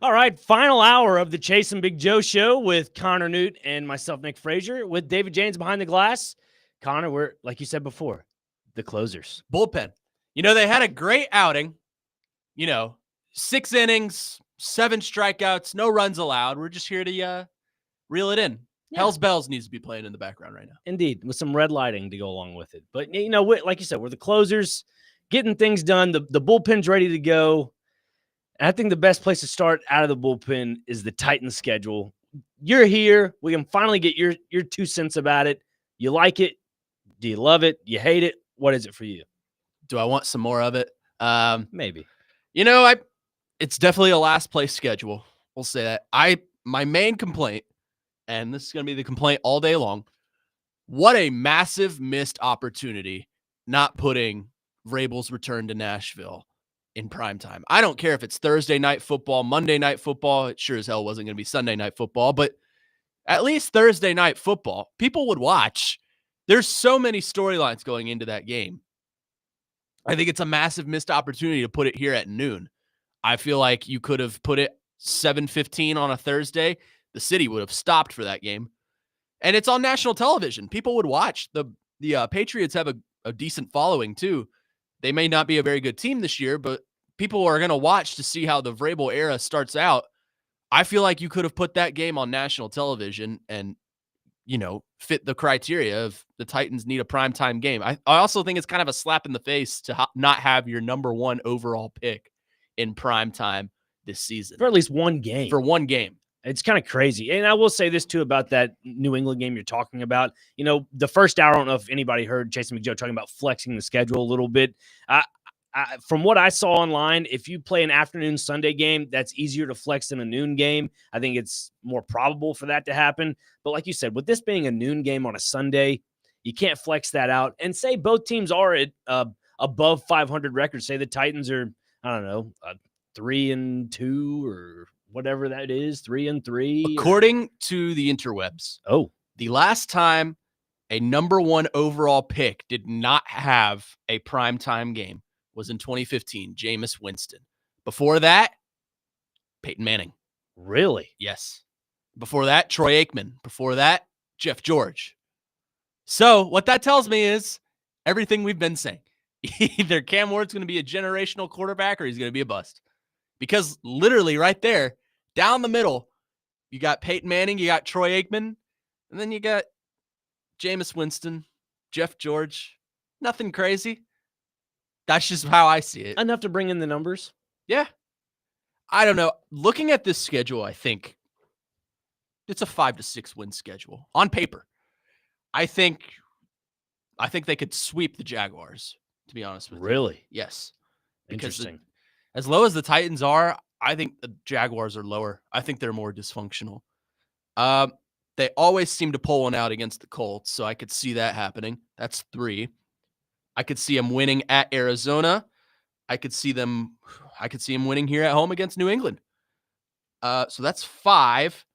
Speaker 3: All right, final hour of the Chase and Big Joe show with Connor Newt and myself, Nick Frazier, with David James behind the glass. Connor, we're, like you said before, the closers.
Speaker 10: Bullpen. They had a great outing. 6 innings, 7 strikeouts, no runs allowed. We're just here to reel it in.
Speaker 3: Yeah.
Speaker 10: Hell's Bells needs to be playing in the background right now.
Speaker 3: Indeed, with some red lighting to go along with it. But, like you said, we're the closers, getting things done. The bullpen's ready to go. And I think the best place to start out of the bullpen is the Titans schedule. You're here. We can finally get your 2 cents about it. You like it? Do you love it? You hate it? What is it for you?
Speaker 10: Do I want some more of it?
Speaker 3: Maybe.
Speaker 10: It's definitely a last place schedule. We'll say that. My main complaint, and this is going to be the complaint all day long, what a massive missed opportunity not putting Vrabel's return to Nashville in primetime. I don't care if it's Thursday night football, Monday night football. It sure as hell wasn't going to be Sunday night football, but at least Thursday night football, people would watch. There's so many storylines going into that game. I think it's a massive missed opportunity to put it here at noon. I feel like you could have put it 7:15 on a Thursday. The city would have stopped for that game. And it's on national television. People would watch. The Patriots have a decent following too. They may not be a very good team this year, but people are going to watch to see how the Vrabel era starts out. I feel like you could have put that game on national television and, fit the criteria of the Titans need a primetime game. I also think it's kind of a slap in the face to not have your number 1 overall pick in primetime this season.
Speaker 3: For at least one game.
Speaker 10: For one game.
Speaker 3: It's kind of crazy. And I will say this, too, about that New England game you're talking about. The first hour, I don't know if anybody heard Chase and McJoe talking about flexing the schedule a little bit. From what I saw online, if you play an afternoon Sunday game, that's easier to flex than a noon game. I think it's more probable for that to happen. But like you said, with this being a noon game on a Sunday, you can't flex that out. And say both teams are at above 500 records. Say the Titans are, 3-2 or whatever that is, 3-3.
Speaker 10: According to the interwebs, the last time a number 1 overall pick did not have a primetime game was in 2015, Jameis Winston. Before that, Peyton Manning.
Speaker 3: Really?
Speaker 10: Yes. Before that, Troy Aikman. Before that, Jeff George. So what that tells me is everything we've been saying. Either Cam Ward's going to be a generational quarterback or he's going to be a bust. Because literally right there, down the middle, you got Peyton Manning, you got Troy Aikman, and then you got Jameis Winston, Jeff George. Nothing crazy. That's just how I see it.
Speaker 3: Enough to bring in the numbers?
Speaker 10: Yeah. I don't know. Looking at this schedule, I think it's a 5 to 6 win schedule on paper. I think they could sweep the Jaguars, to be honest with you.
Speaker 3: Really?
Speaker 10: Yes.
Speaker 3: Interesting.
Speaker 10: As low as the Titans are, I think the Jaguars are lower. I think they're more dysfunctional. They always seem to pull one out against the Colts, so I could see that happening. That's 3. I could see them winning at Arizona. I could see them winning here at home against New England. So that's 5.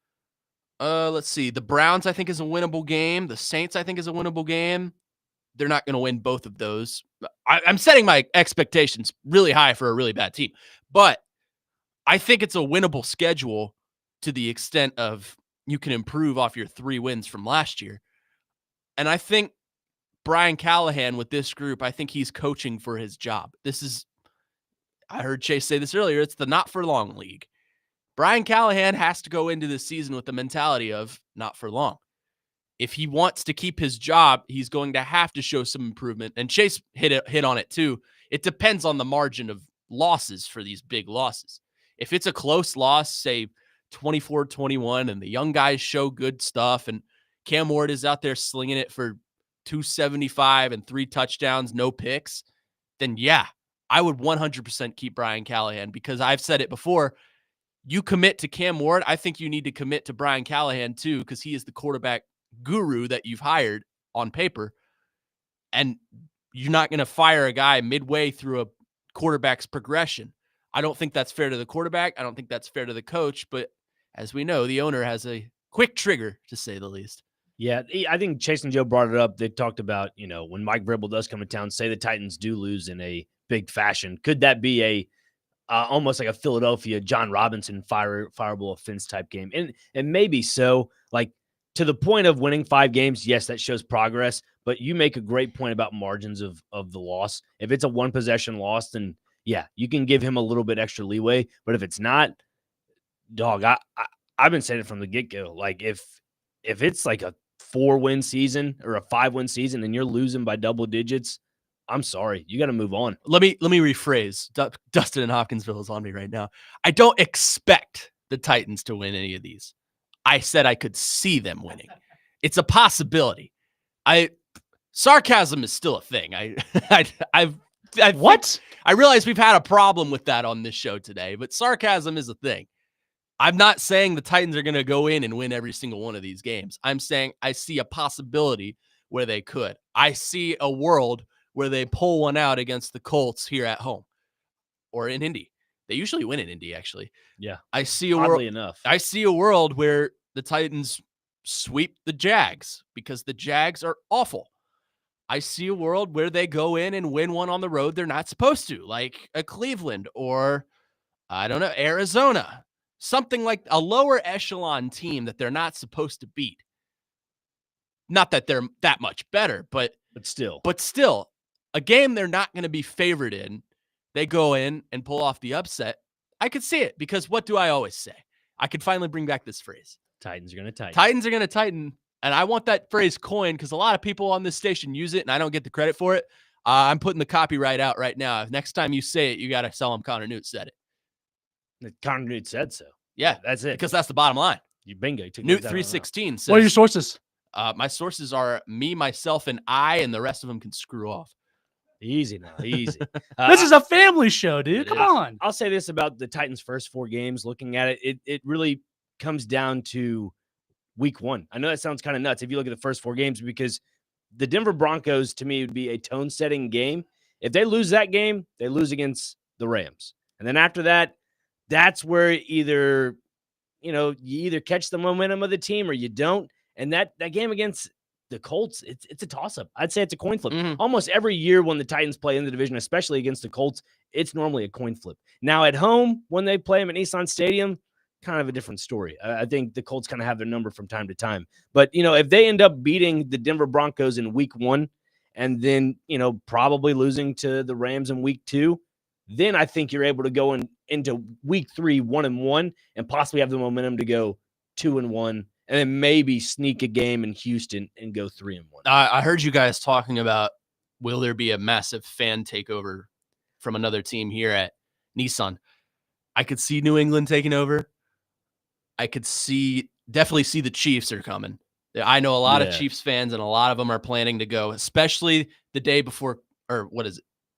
Speaker 10: Let's see. The Browns, I think, is a winnable game. The Saints, I think, is a winnable game. They're not going to win both of those. I'm setting my expectations really high for a really bad team. But I think it's a winnable schedule to the extent of you can improve off your 3 wins from last year. And I think Brian Callahan with this group, I think he's coaching for his job. I heard Chase say this earlier, it's the not for long league. Brian Callahan has to go into this season with the mentality of not for long. If he wants to keep his job, he's going to have to show some improvement. And Chase hit on it too. It depends on the margin of losses for these big losses. If it's a close loss, say 24-21, and the young guys show good stuff, and Cam Ward is out there slinging it for 275 and 3 touchdowns, no picks, then yeah, I would 100% keep Brian Callahan, because I've said it before. You commit to Cam Ward, I think you need to commit to Brian Callahan too, because he is the quarterback guru that you've hired on paper. And you're not going to fire a guy midway through a quarterback's progression. I don't think that's fair to the quarterback. I don't think that's fair to the coach. But as we know, the owner has a quick trigger, to say the least.
Speaker 3: Yeah, I think Chase and Joe brought it up. They talked about, when Mike Vrabel does come to town, say the Titans do lose in a big fashion. Could that be almost like a Philadelphia John Robinson fireable offense type game, and maybe so. Like to the point of winning 5 games, yes, that shows progress. But you make a great point about margins of the loss. If it's a 1 possession loss, then yeah, you can give him a little bit extra leeway. But if it's not, dog, I've been saying it from the get go. Like if it's like a 4-win season or a 5-win season and you're losing by double digits, I'm sorry, you got to move on.
Speaker 10: Let me rephrase. Dustin in Hopkinsville is on me right now. I don't expect the Titans to win any of these. I said I could see them winning. It's a possibility. Sarcasm is still a thing.
Speaker 5: What?
Speaker 10: I realize we've had a problem with that on this show today, but sarcasm is a thing. I'm not saying the Titans are going to go in and win every single one of these games. I'm saying I see a possibility where they could. I see a world where they pull one out against the Colts here at home or in Indy. They usually win in Indy, actually.
Speaker 3: Yeah.
Speaker 10: I see a
Speaker 3: Oddly enough.
Speaker 10: I see a world where the Titans sweep the Jags because the Jags are awful. I see a world where they go in and win one on the road they're not supposed to, like a Cleveland or, I don't know, Arizona. Something like a lower echelon team that they're not supposed to beat. Not that they're that much better, but still, a game they're not going to be favored in. They go in and pull off the upset. I could see it because what do I always say? I could finally bring back this phrase.
Speaker 3: Titans are going to tighten.
Speaker 10: Titans are going to tighten. And I want that phrase coined because a lot of people on this station use it and I don't get the credit for it. I'm putting the copyright out right now. Next time you say it, you got to tell them Connor Newt said it.
Speaker 3: Connor Newt said so.
Speaker 10: Yeah,
Speaker 3: that's it.
Speaker 10: Because that's the bottom line.
Speaker 3: You bingo.
Speaker 10: Newt 316 says.
Speaker 5: What are your sources?
Speaker 10: My sources are me, myself, and I, and the rest of them can screw off.
Speaker 3: Easy now, easy.
Speaker 5: This is a family show, dude. Come on.
Speaker 3: I'll say this about the Titans' first 4 games. Looking at it, it really comes down to week 1. I know that sounds kind of nuts if you look at the first 4 games because the Denver Broncos, to me, would be a tone-setting game. If they lose that game, they lose against the Rams. And then after that, that's where either, you either catch the momentum of the team or you don't. And that game against the Colts, it's a toss-up. I'd say it's a coin flip.
Speaker 10: Mm-hmm.
Speaker 3: Almost every year when the Titans play in the division, especially against the Colts, it's normally a coin flip. Now at home, when they play them at Nissan Stadium, kind of a different story. I think the Colts kind of have their number from time to time. But, if they end up beating the Denver Broncos in week 1 and then, probably losing to the Rams in week 2, then I think you're able to go into week 3, 1-1, and possibly have the momentum to go 2-1. And then maybe sneak a game in Houston and go 3-1.
Speaker 10: I heard you guys talking about will there be a massive fan takeover from another team here at Nissan. I could see New England taking over. I could definitely see the Chiefs are coming. I know a lot of Chiefs fans, and a lot of them are planning to go, especially the day before, or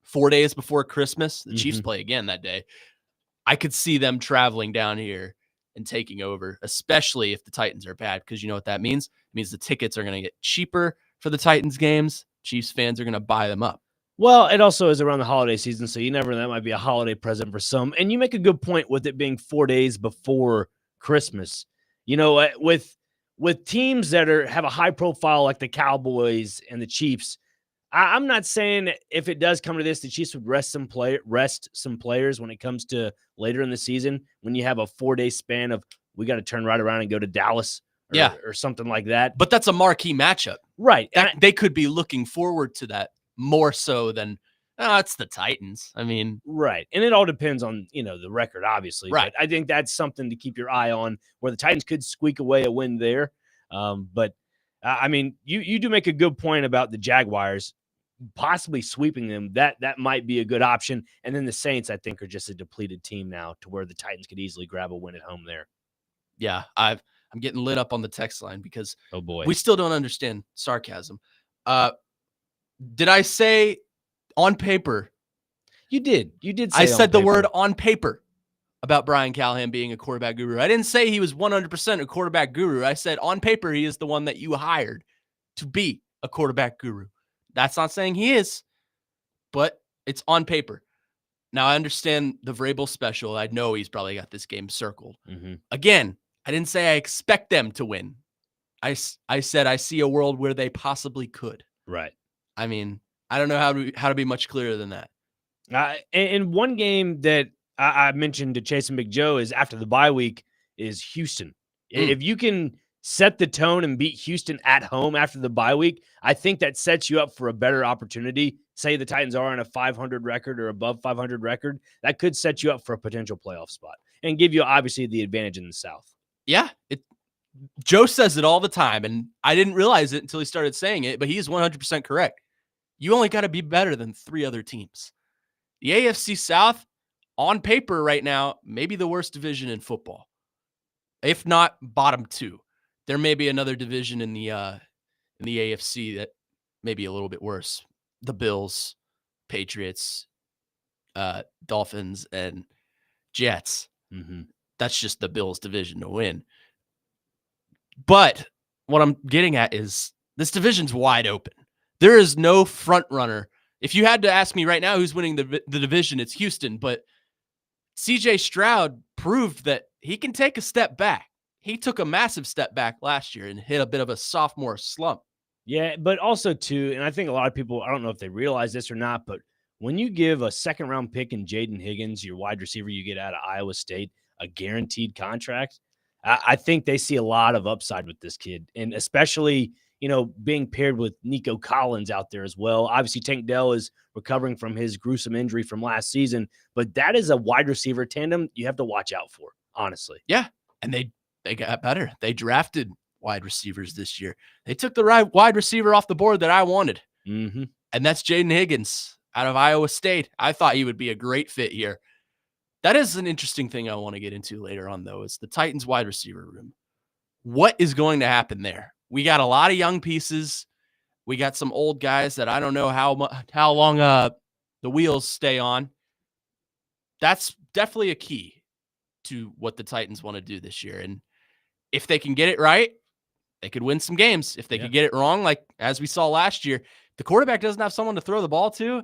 Speaker 10: 4 days before Christmas. The Chiefs play again that day. I could see them traveling down here and taking over, especially if the Titans are bad, because you know what that means? It means the tickets are going to get cheaper for the Titans games. Chiefs fans are going to buy them up.
Speaker 3: Well, it also is around the holiday season, so you never know. That might be a holiday present for some. And you make a good point with it being 4 days before Christmas. With teams that have a high profile like the Cowboys and the Chiefs, I'm not saying if it does come to this, the Chiefs would rest some players when it comes to later in the season when you have a 4-day span of we got to turn right around and go to Dallas or something like that.
Speaker 10: But that's a marquee matchup.
Speaker 3: Right.
Speaker 10: They could be looking forward to that more so than it's the Titans. I mean,
Speaker 3: right. And it all depends on, the record, obviously.
Speaker 10: Right.
Speaker 3: But I think that's something to keep your eye on where the Titans could squeak away a win there. But I mean, you do make a good point about the Jaguars possibly sweeping them. That might be a good option. And then the Saints, I think, are just a depleted team now to where the Titans could easily grab a win at home there.
Speaker 10: Yeah, I'm getting lit up on the text line because
Speaker 3: oh boy,
Speaker 10: we still don't understand sarcasm. Did I say on paper?
Speaker 3: You did. Say
Speaker 10: I said the word on paper about Brian Callahan being a quarterback guru. I didn't say he was 100% a quarterback guru. I said on paper he is the one that you hired to be a quarterback guru. That's not saying he is, but it's on paper. Now, I understand the Vrabel special. I know he's probably got this game circled.
Speaker 3: Mm-hmm.
Speaker 10: Again, I didn't say I expect them to win. I said I see a world where they possibly could.
Speaker 3: Right.
Speaker 10: I mean, I don't know how to be much clearer than that.
Speaker 3: In one game that I mentioned to Chase and Big Joe is after the bye week is Houston. If you can set the tone and beat Houston at home after the bye week, I think that sets you up for a better opportunity. Say the Titans are on a 500 record or above 500 record, that could set you up for a potential playoff spot and give you obviously the advantage in the South.
Speaker 10: Yeah, Joe says it all the time, and I didn't realize it until he started saying it, but he's 100% correct. You only got to be better than 3 other teams. The AFC South, on paper right now, maybe the worst division in football, if not bottom 2. There may be another division in the AFC that may be a little bit worse. The Bills, Patriots, Dolphins, and Jets. That's just the Bills division to win. But what I'm getting at is this division's wide open. There is no front runner. If you had to ask me right now who's winning the division, it's Houston. But CJ Stroud proved that he can take a step back. He took a massive step back last year and hit a bit of a sophomore slump.
Speaker 3: Yeah, but also too, and I think a lot of people, I don't know if they realize this or not, but when you give a second-round pick in Jaden Higgins, your wide receiver you get out of Iowa State, a guaranteed contract, I think they see a lot of upside with this kid, and especially, being paired with Nico Collins out there as well. Obviously, Tank Dell is recovering from his gruesome injury from last season, but that is a wide receiver tandem you have to watch out for, honestly.
Speaker 10: Yeah, and they got better. They drafted wide receivers this year. They took the right wide receiver off the board that I wanted, and that's Jaden Higgins out of Iowa State. I thought he would be a great fit here. That is an interesting thing I want to get into later on, though, is the Titans wide receiver room. What is going to happen there? We got a lot of young pieces. We got some old guys that I don't know how long the wheels stay on. That's definitely a key to what the Titans want to do this year. And if they can get it right, they could win some games. If they could get it wrong, like as we saw last year, the quarterback doesn't have someone to throw the ball to,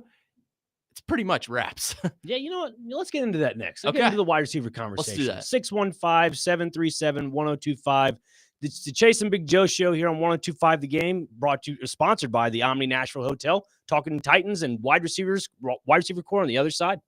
Speaker 10: it's pretty much wraps.
Speaker 3: Yeah, you know what? Let's get into that next. Let's
Speaker 10: Okay.
Speaker 3: get into the wide receiver conversation.
Speaker 10: Let's do that.
Speaker 3: 615-737-1025. It's the Chase and Big Joe show here on 1025 The Game, sponsored by the Omni Nashville Hotel, talking Titans and wide receiver core on the other side.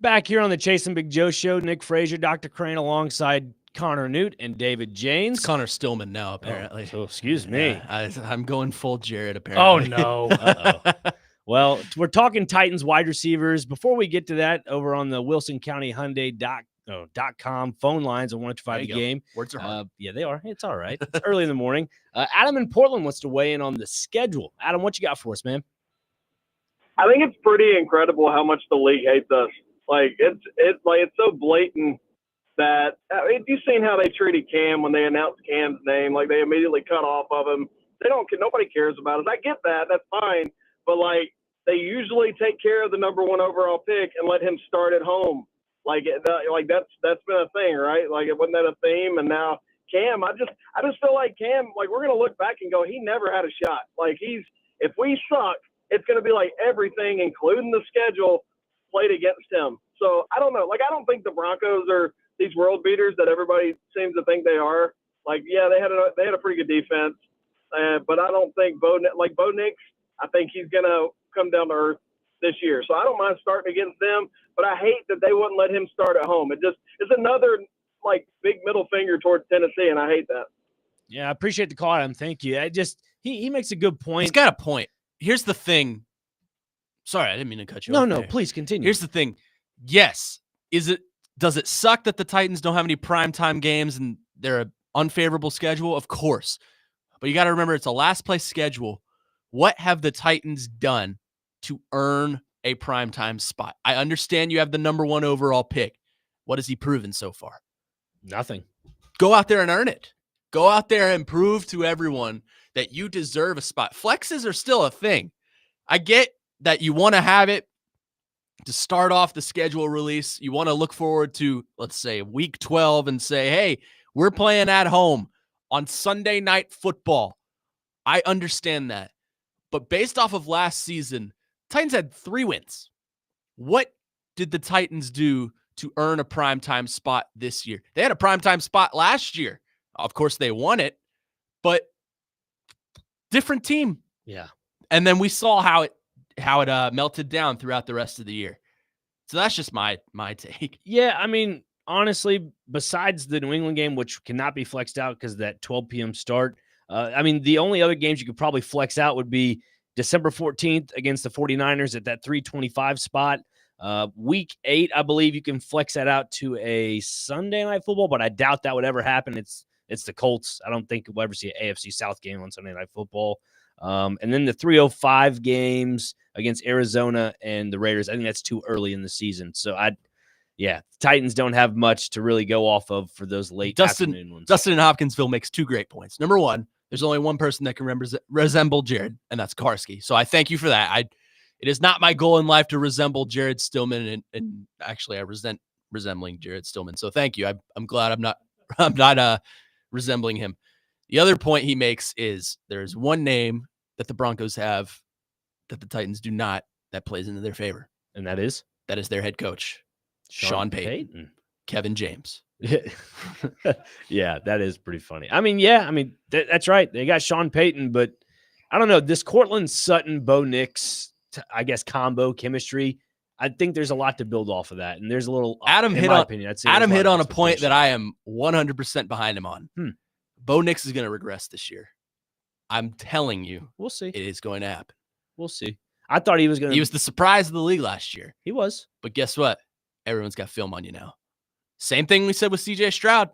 Speaker 3: Back here on the Chase and Big Joe show, Nick Frazier, Dr. Crane, alongside Connor Newt and David James.
Speaker 10: It's Connor Stillman now, apparently.
Speaker 3: Oh, excuse me.
Speaker 10: Yeah, I'm going full Jared,
Speaker 5: Oh,
Speaker 10: apparently.
Speaker 5: no.
Speaker 3: Uh-oh. Well, we're talking Titans wide receivers. Before we get to that, over on the Wilson County Hyundai.com phone lines on 105 the game.
Speaker 10: Words are hard.
Speaker 3: Yeah, they are. It's all right. It's early in the morning. Adam in Portland wants to weigh in on the schedule. Adam, what you got for us, man?
Speaker 11: I think it's pretty incredible how much the league hates us. Like it's so blatant that you've seen how they treated Cam when they announced Cam's name. Like they immediately cut off of him. Nobody cares about it. I get that. That's fine. But like they usually take care of the number 1 overall pick and let him start at home. Like that's been a thing, right? Like it wasn't that a theme. And now Cam, I just feel like Cam. Like we're gonna look back and go, he never had a shot. Like if we suck, it's gonna be like everything, including the schedule, played against him. So I don't know. Like I don't think the Broncos are these world beaters that everybody seems to think they are. Like yeah, they had a pretty good defense, but I don't think Bo Nix. I think he's gonna come down to earth this year. So I don't mind starting against them, but I hate that they wouldn't let him start at home. It's another like big middle finger towards Tennessee, and I hate that.
Speaker 3: Yeah, I appreciate the call, Adam. Thank you. He makes a good point.
Speaker 10: He's got a point. Here's the thing. Sorry, I didn't mean to cut you off.
Speaker 3: No,
Speaker 10: there.
Speaker 3: please continue.
Speaker 10: Here's the thing. Yes. Does it suck that the Titans don't have any primetime games and they're an unfavorable schedule? Of course. But you got to remember it's a last place schedule. What have the Titans done to earn a primetime spot? I understand you have the number 1 overall pick. What has he proven so far?
Speaker 3: Nothing.
Speaker 10: Go out there and earn it. Go out there and prove to everyone that you deserve a spot. Flexes are still a thing. I get that you want to have it to start off the schedule release. You want to look forward to, let's say, week 12 and say, hey, we're playing at home on Sunday Night Football. I understand that. But based off of last season, Titans had 3 wins. What did the Titans do to earn a primetime spot this year? They had a primetime spot last year. Of course, they won it, but different team.
Speaker 3: Yeah.
Speaker 10: And then we saw how it melted down throughout the rest of the year. So that's just my take.
Speaker 3: Yeah, I mean, honestly, besides the New England game, which cannot be flexed out because of that 12 p.m. start, I mean, the only other games you could probably flex out would be December 14th against the 49ers at that 325 spot. Week 8, I believe you can flex that out to a Sunday Night Football, but I doubt that would ever happen. It's the Colts. I don't think we'll ever see an AFC South game on Sunday Night Football. And then the 305 games against Arizona and the Raiders, I think that's too early in the season. So Titans don't have much to really go off of for those late afternoon ones.
Speaker 10: Dustin in Hopkinsville makes 2 great points. Number 1, there's only one person that can resemble Jared, and that's Karski. So I thank you for that. It is not my goal in life to resemble Jared Stillman, and actually I resent resembling Jared Stillman. So thank you. I'm glad I'm not resembling him. The other point he makes is there's one name that the Broncos have that the Titans do not that plays into their favor.
Speaker 3: And that is
Speaker 10: their head coach, Sean Payton. Kevin James.
Speaker 3: Yeah, that is pretty funny. I mean, that's right. They got Sean Payton, but I don't know. This Cortland Sutton, Bo Nix, I guess, combo chemistry, I think there's a lot to build off of that. And there's a little,
Speaker 10: Adam
Speaker 3: in
Speaker 10: hit
Speaker 3: my
Speaker 10: on,
Speaker 3: opinion, I'd say
Speaker 10: Adam hit on a point that I am 100% behind him on. Bo Nix is going to regress this year. I'm telling you.
Speaker 3: We'll see.
Speaker 10: It is going to happen.
Speaker 3: We'll see. I thought he was going to.
Speaker 10: He was the surprise of the league last year.
Speaker 3: He was.
Speaker 10: But guess what? Everyone's got film on you now. Same thing we said with CJ Stroud.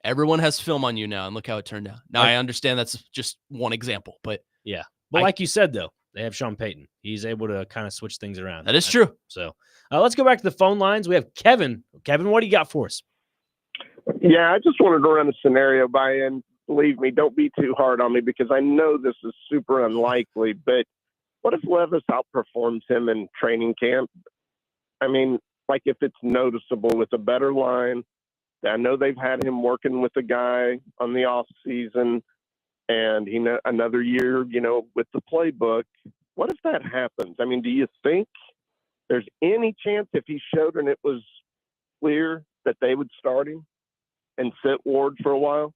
Speaker 10: Everyone has film on you now, and look how it turned out. Now, I understand that's just one example, but
Speaker 3: yeah. But like you said, though, they have Sean Payton. He's able to kind of switch things around.
Speaker 10: That is true.
Speaker 3: So let's go back to the phone lines. We have Kevin. Kevin, what do you got for us?
Speaker 12: Yeah, I just wanted to run a scenario by you. And believe me, don't be too hard on me because I know this is super unlikely. But what if Levis outperforms him in training camp? I mean, like if it's noticeable with a better line. I know they've had him working with a guy on the off season and another year, with the playbook. What if that happens? I mean, do you think there's any chance if he showed and it was clear that they would start him and sit Ward for a while?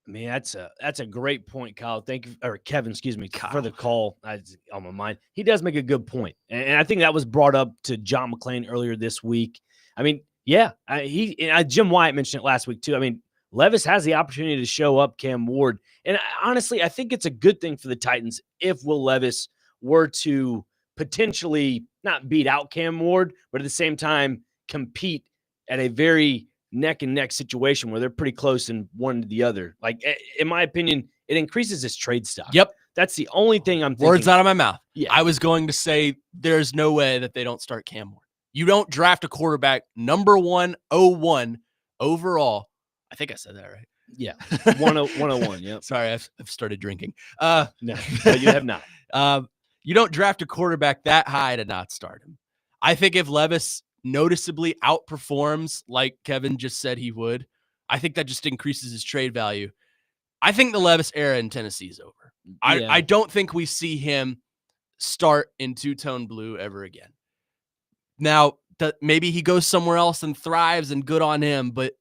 Speaker 3: I mean, that's a great point, Kyle. Thank you, or Kevin, excuse me, for the call. It's on my mind. He does make a good point, and I think that was brought up to John McClain earlier this week. I mean, yeah, Jim Wyatt mentioned it last week too. I mean, Levis has the opportunity to show up Cam Ward, and honestly, I think it's a good thing for the Titans if Will Levis were to potentially not beat out Cam Ward, but at the same time compete at a very neck and neck situation where they're pretty close in one to the other. Like, in my opinion, it increases his trade stock.
Speaker 10: Yep.
Speaker 3: That's the only thing I'm thinking.
Speaker 10: Words out of my mouth.
Speaker 3: Yeah.
Speaker 10: I was going to say there's no way that they don't start Cam Ward. You don't draft a quarterback number 101 overall. I think I said that right.
Speaker 3: Yeah. 101. Yeah.
Speaker 10: Sorry, I've started drinking.
Speaker 3: No, you have not.
Speaker 10: You don't draft a quarterback that high to not start him. I think if Levis noticeably outperforms like Kevin just said he would, I think that just increases his trade value. I think the Levis era in Tennessee is over.
Speaker 3: Yeah.
Speaker 10: I don't think we see him start in two-tone blue ever again. Now, maybe he goes somewhere else and thrives, and good on him, but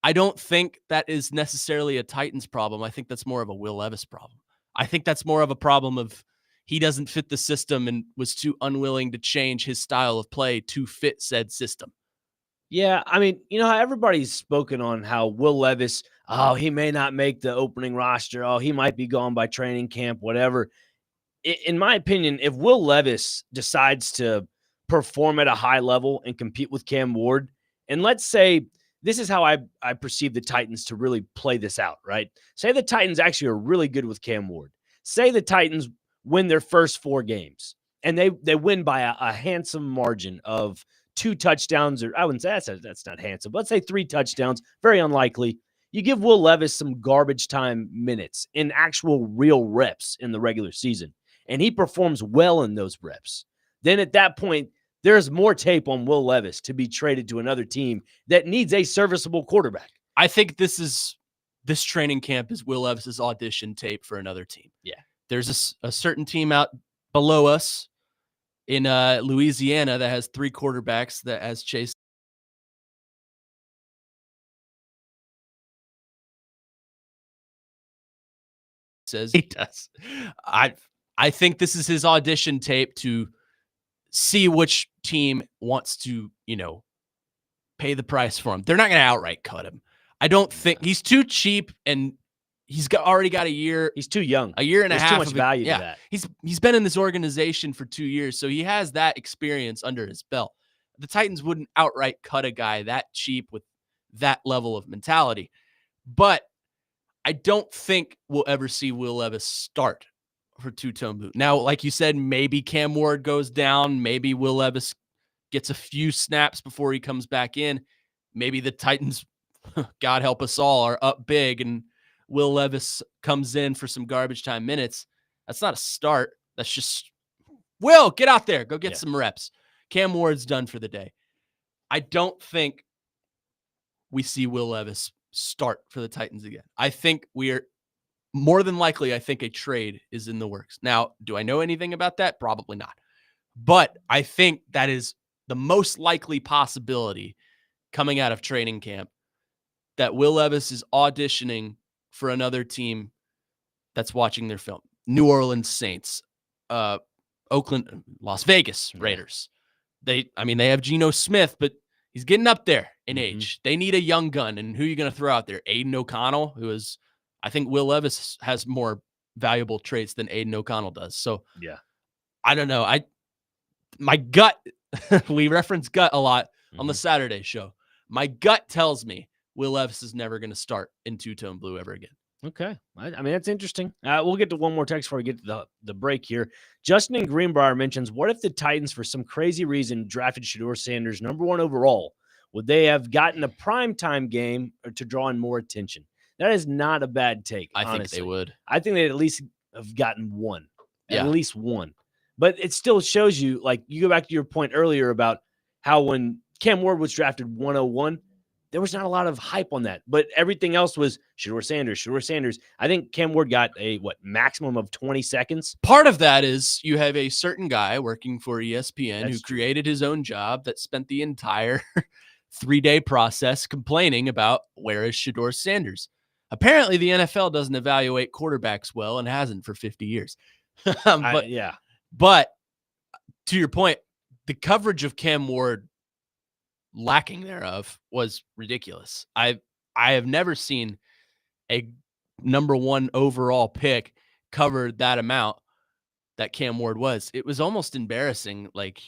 Speaker 10: I don't think that is necessarily a Titans problem. I think that's more of a Will Levis problem. I think that's more of a problem of he doesn't fit the system and was too unwilling to change his style of play to fit said system.
Speaker 3: Yeah, I mean, you know how everybody's spoken on how Will Levis, he may not make the opening roster. Oh, he might be gone by training camp, whatever. In my opinion, if Will Levis decides to perform at a high level and compete with Cam Ward, and let's say this is how I perceive the Titans to really play this out, right? Say the Titans actually are really good with Cam Ward. Say the Titans win their first 4 games, and they win by a handsome margin of 2 touchdowns, or I wouldn't say that's not handsome. Let's say 3 touchdowns, very unlikely. You give Will Levis some garbage time minutes in actual real reps in the regular season, and he performs well in those reps. Then at that point, there's more tape on Will Levis to be traded to another team that needs a serviceable quarterback.
Speaker 10: I think this training camp is Will Levis's audition tape for another team.
Speaker 3: Yeah.
Speaker 10: There's a certain team out below us in Louisiana that has 3 quarterbacks that has Chase. Says he does. I think this is his audition tape to see which team wants to, pay the price for him. They're not going to outright cut him. I don't think he's too cheap, and he's already got a year.
Speaker 3: He's too young.
Speaker 10: A year and a half.
Speaker 3: There's too much value to that.
Speaker 10: He's been in this organization for 2 years, so he has that experience under his belt. The Titans wouldn't outright cut a guy that cheap with that level of mentality. But I don't think we'll ever see Will Levis start for two-tone blue. Now, like you said, maybe Cam Ward goes down. Maybe Will Levis gets a few snaps before he comes back in. Maybe the Titans, God help us all, are up big and Will Levis comes in for some garbage time minutes. That's not a start. That's just, Will, get out there. Go get some reps. Cam Ward's done for the day. I don't think we see Will Levis start for the Titans again. I think we're more than likely, I think a trade is in the works. Now, do I know anything about that? Probably not. But I think that is the most likely possibility coming out of training camp, that Will Levis is auditioning for another team that's watching their film. New Orleans Saints, Oakland, Las Vegas Raiders. They have Geno Smith, but he's getting up there in age. They need a young gun. And who are you going to throw out there? Aiden O'Connell, who is, I think Will Levis has more valuable traits than Aiden O'Connell does. So
Speaker 3: yeah,
Speaker 10: I don't know. My gut, we reference gut a lot on the Saturday show. My gut tells me Will Levis is never going to start in two-tone blue ever again.
Speaker 3: Okay. I mean, that's interesting. We'll get to one more text before we get to the break here. Justin in Greenbrier mentions, what if the Titans, for some crazy reason, drafted Shedeur Sanders #1 overall? Would they have gotten a primetime game or to draw in more attention? That is not a bad take,
Speaker 10: I
Speaker 3: honestly.
Speaker 10: think they would.
Speaker 3: I think they'd at least have gotten one.
Speaker 10: Yeah.
Speaker 3: At least one. But it still shows you, like, you go back to your point earlier about how when Cam Ward was drafted 101, there was not a lot of hype on that. But everything else was Shedeur Sanders. I think Cam Ward got a, maximum of 20 seconds?
Speaker 10: Part of that is you have a certain guy working for ESPN who created his own job that spent the entire 3-day process complaining about where is Shedeur Sanders. Apparently, the NFL doesn't evaluate quarterbacks well and hasn't for 50 years. But to your point, the coverage of Cam Ward, lacking thereof, was ridiculous. I have never seen a number 1 overall pick covered that amount that Cam Ward was. It was almost embarrassing. Like,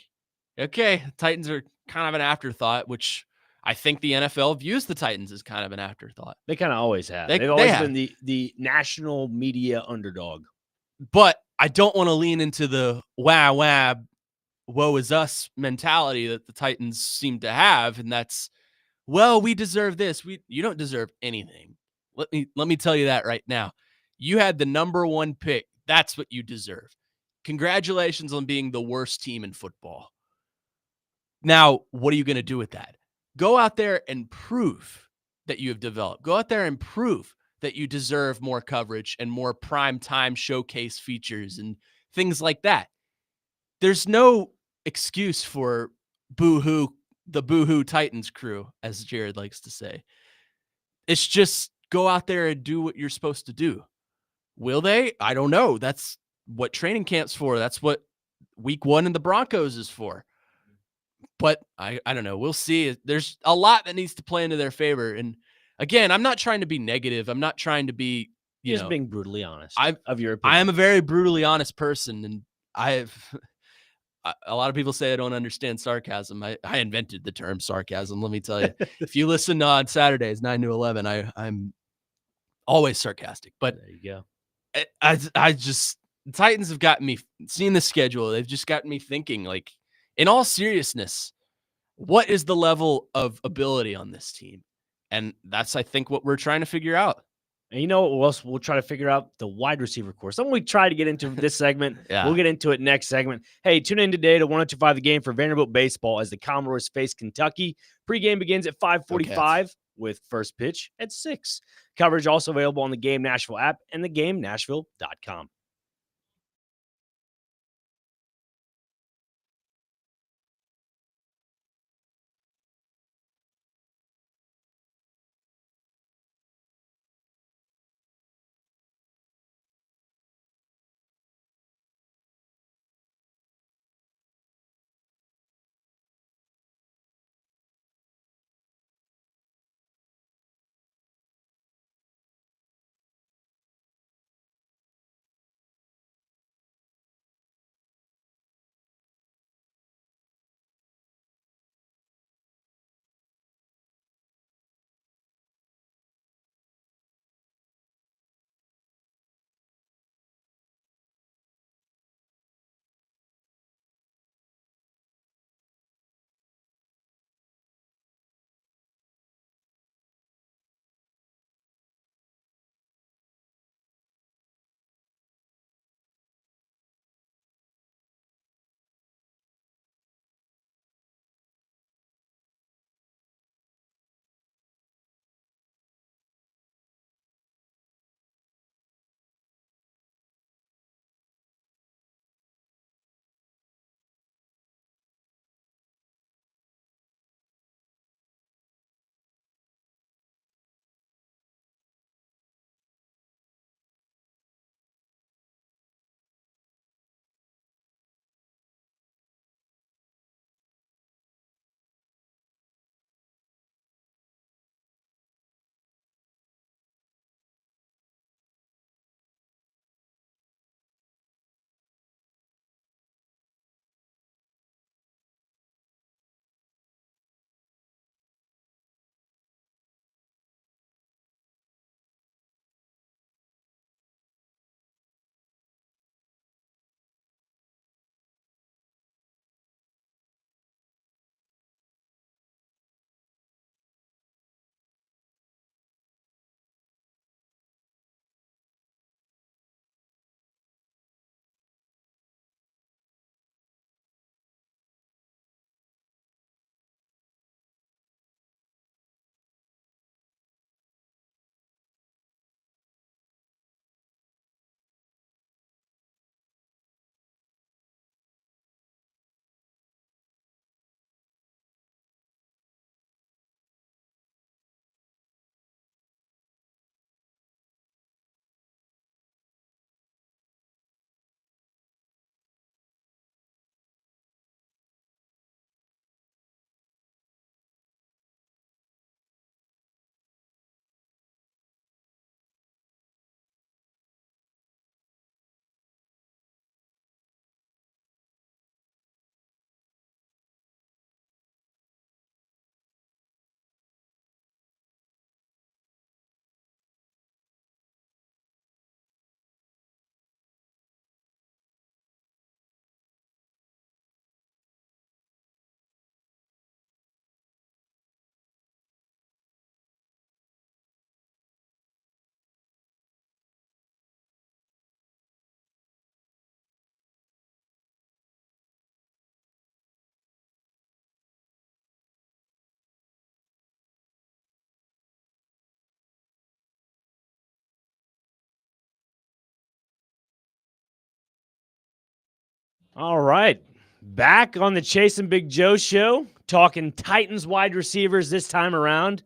Speaker 10: okay, Titans are kind of an afterthought, which I think the NFL views the Titans as kind of an afterthought.
Speaker 3: They kind of always have.
Speaker 10: They
Speaker 3: They've always
Speaker 10: have.
Speaker 3: been the national media underdog.
Speaker 10: But I don't want to lean into the wah, woe is us mentality that the Titans seem to have. And that's, well, we deserve this. You don't deserve anything. Let me tell you that right now. You had the number 1 pick. That's what you deserve. Congratulations on being the worst team in football. Now, what are you going to do with that? Go out there and prove that you have developed. Go out there and prove that you deserve more coverage and more prime time showcase features and things like that. There's no excuse for the boo-hoo Titans crew, as Jared likes to say. It's just go out there and do what you're supposed to do. Will they? I don't know. That's what training camp's for. That's what week 1 in the Broncos is for. But I don't know. We'll see. There's a lot that needs to play into their favor. And again, I'm not trying to be negative. I'm not trying to be,
Speaker 3: Just being brutally honest. Of your
Speaker 10: I
Speaker 3: opinion.
Speaker 10: am a very brutally honest person. And a lot of people say I don't understand sarcasm. I invented the term sarcasm. Let me tell you, if you listen on Saturdays, 9 to 11, I'm always sarcastic, but
Speaker 3: there you go.
Speaker 10: I just, the Titans have gotten me seeing the schedule. They've just gotten me thinking, like, in all seriousness, what is the level of ability on this team? And that's, I think, what we're trying to figure out.
Speaker 3: And you know what else we'll try to figure out? The wide receiver course. Something we try to get into this segment.
Speaker 10: Yeah.
Speaker 3: We'll get into it next segment. Hey, tune in today to 102.5 The Game for Vanderbilt baseball as the Commodores face Kentucky. Pregame begins at 5:45 with first pitch at 6. Coverage also available on the Game Nashville app and theGameNashville.com. All right. Back on the Chase and Big Joe show, talking Titans wide receivers this time around.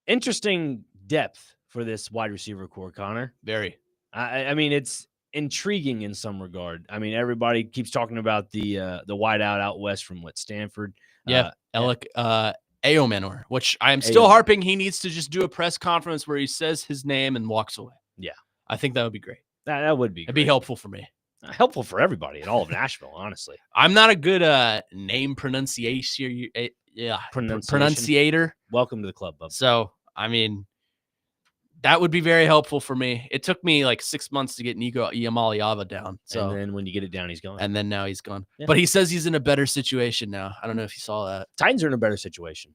Speaker 3: Interesting depth for this wide receiver core, Connor.
Speaker 10: Very.
Speaker 3: I mean, it's intriguing in some regard. I mean, everybody keeps talking about the wide out west from Stanford.
Speaker 10: Yeah, Alec Aomanor, which I am still harping he needs to just do a press conference where he says his name and walks away.
Speaker 3: Yeah.
Speaker 10: I think that would be great.
Speaker 3: That would be
Speaker 10: It'd be helpful for me.
Speaker 3: Helpful for everybody in all of Nashville, honestly.
Speaker 10: I'm not a good name pronunciation. Pronunciator.
Speaker 3: Welcome to the club, bub.
Speaker 10: So, I mean, that would be very helpful for me. It took me like 6 months to get Nico Iamaliava down. So,
Speaker 3: and then when you get it down, he's gone.
Speaker 10: And then now he's gone.
Speaker 3: Yeah.
Speaker 10: But he says he's in a better situation now. I don't know if you saw that.
Speaker 3: Titans are in a better situation.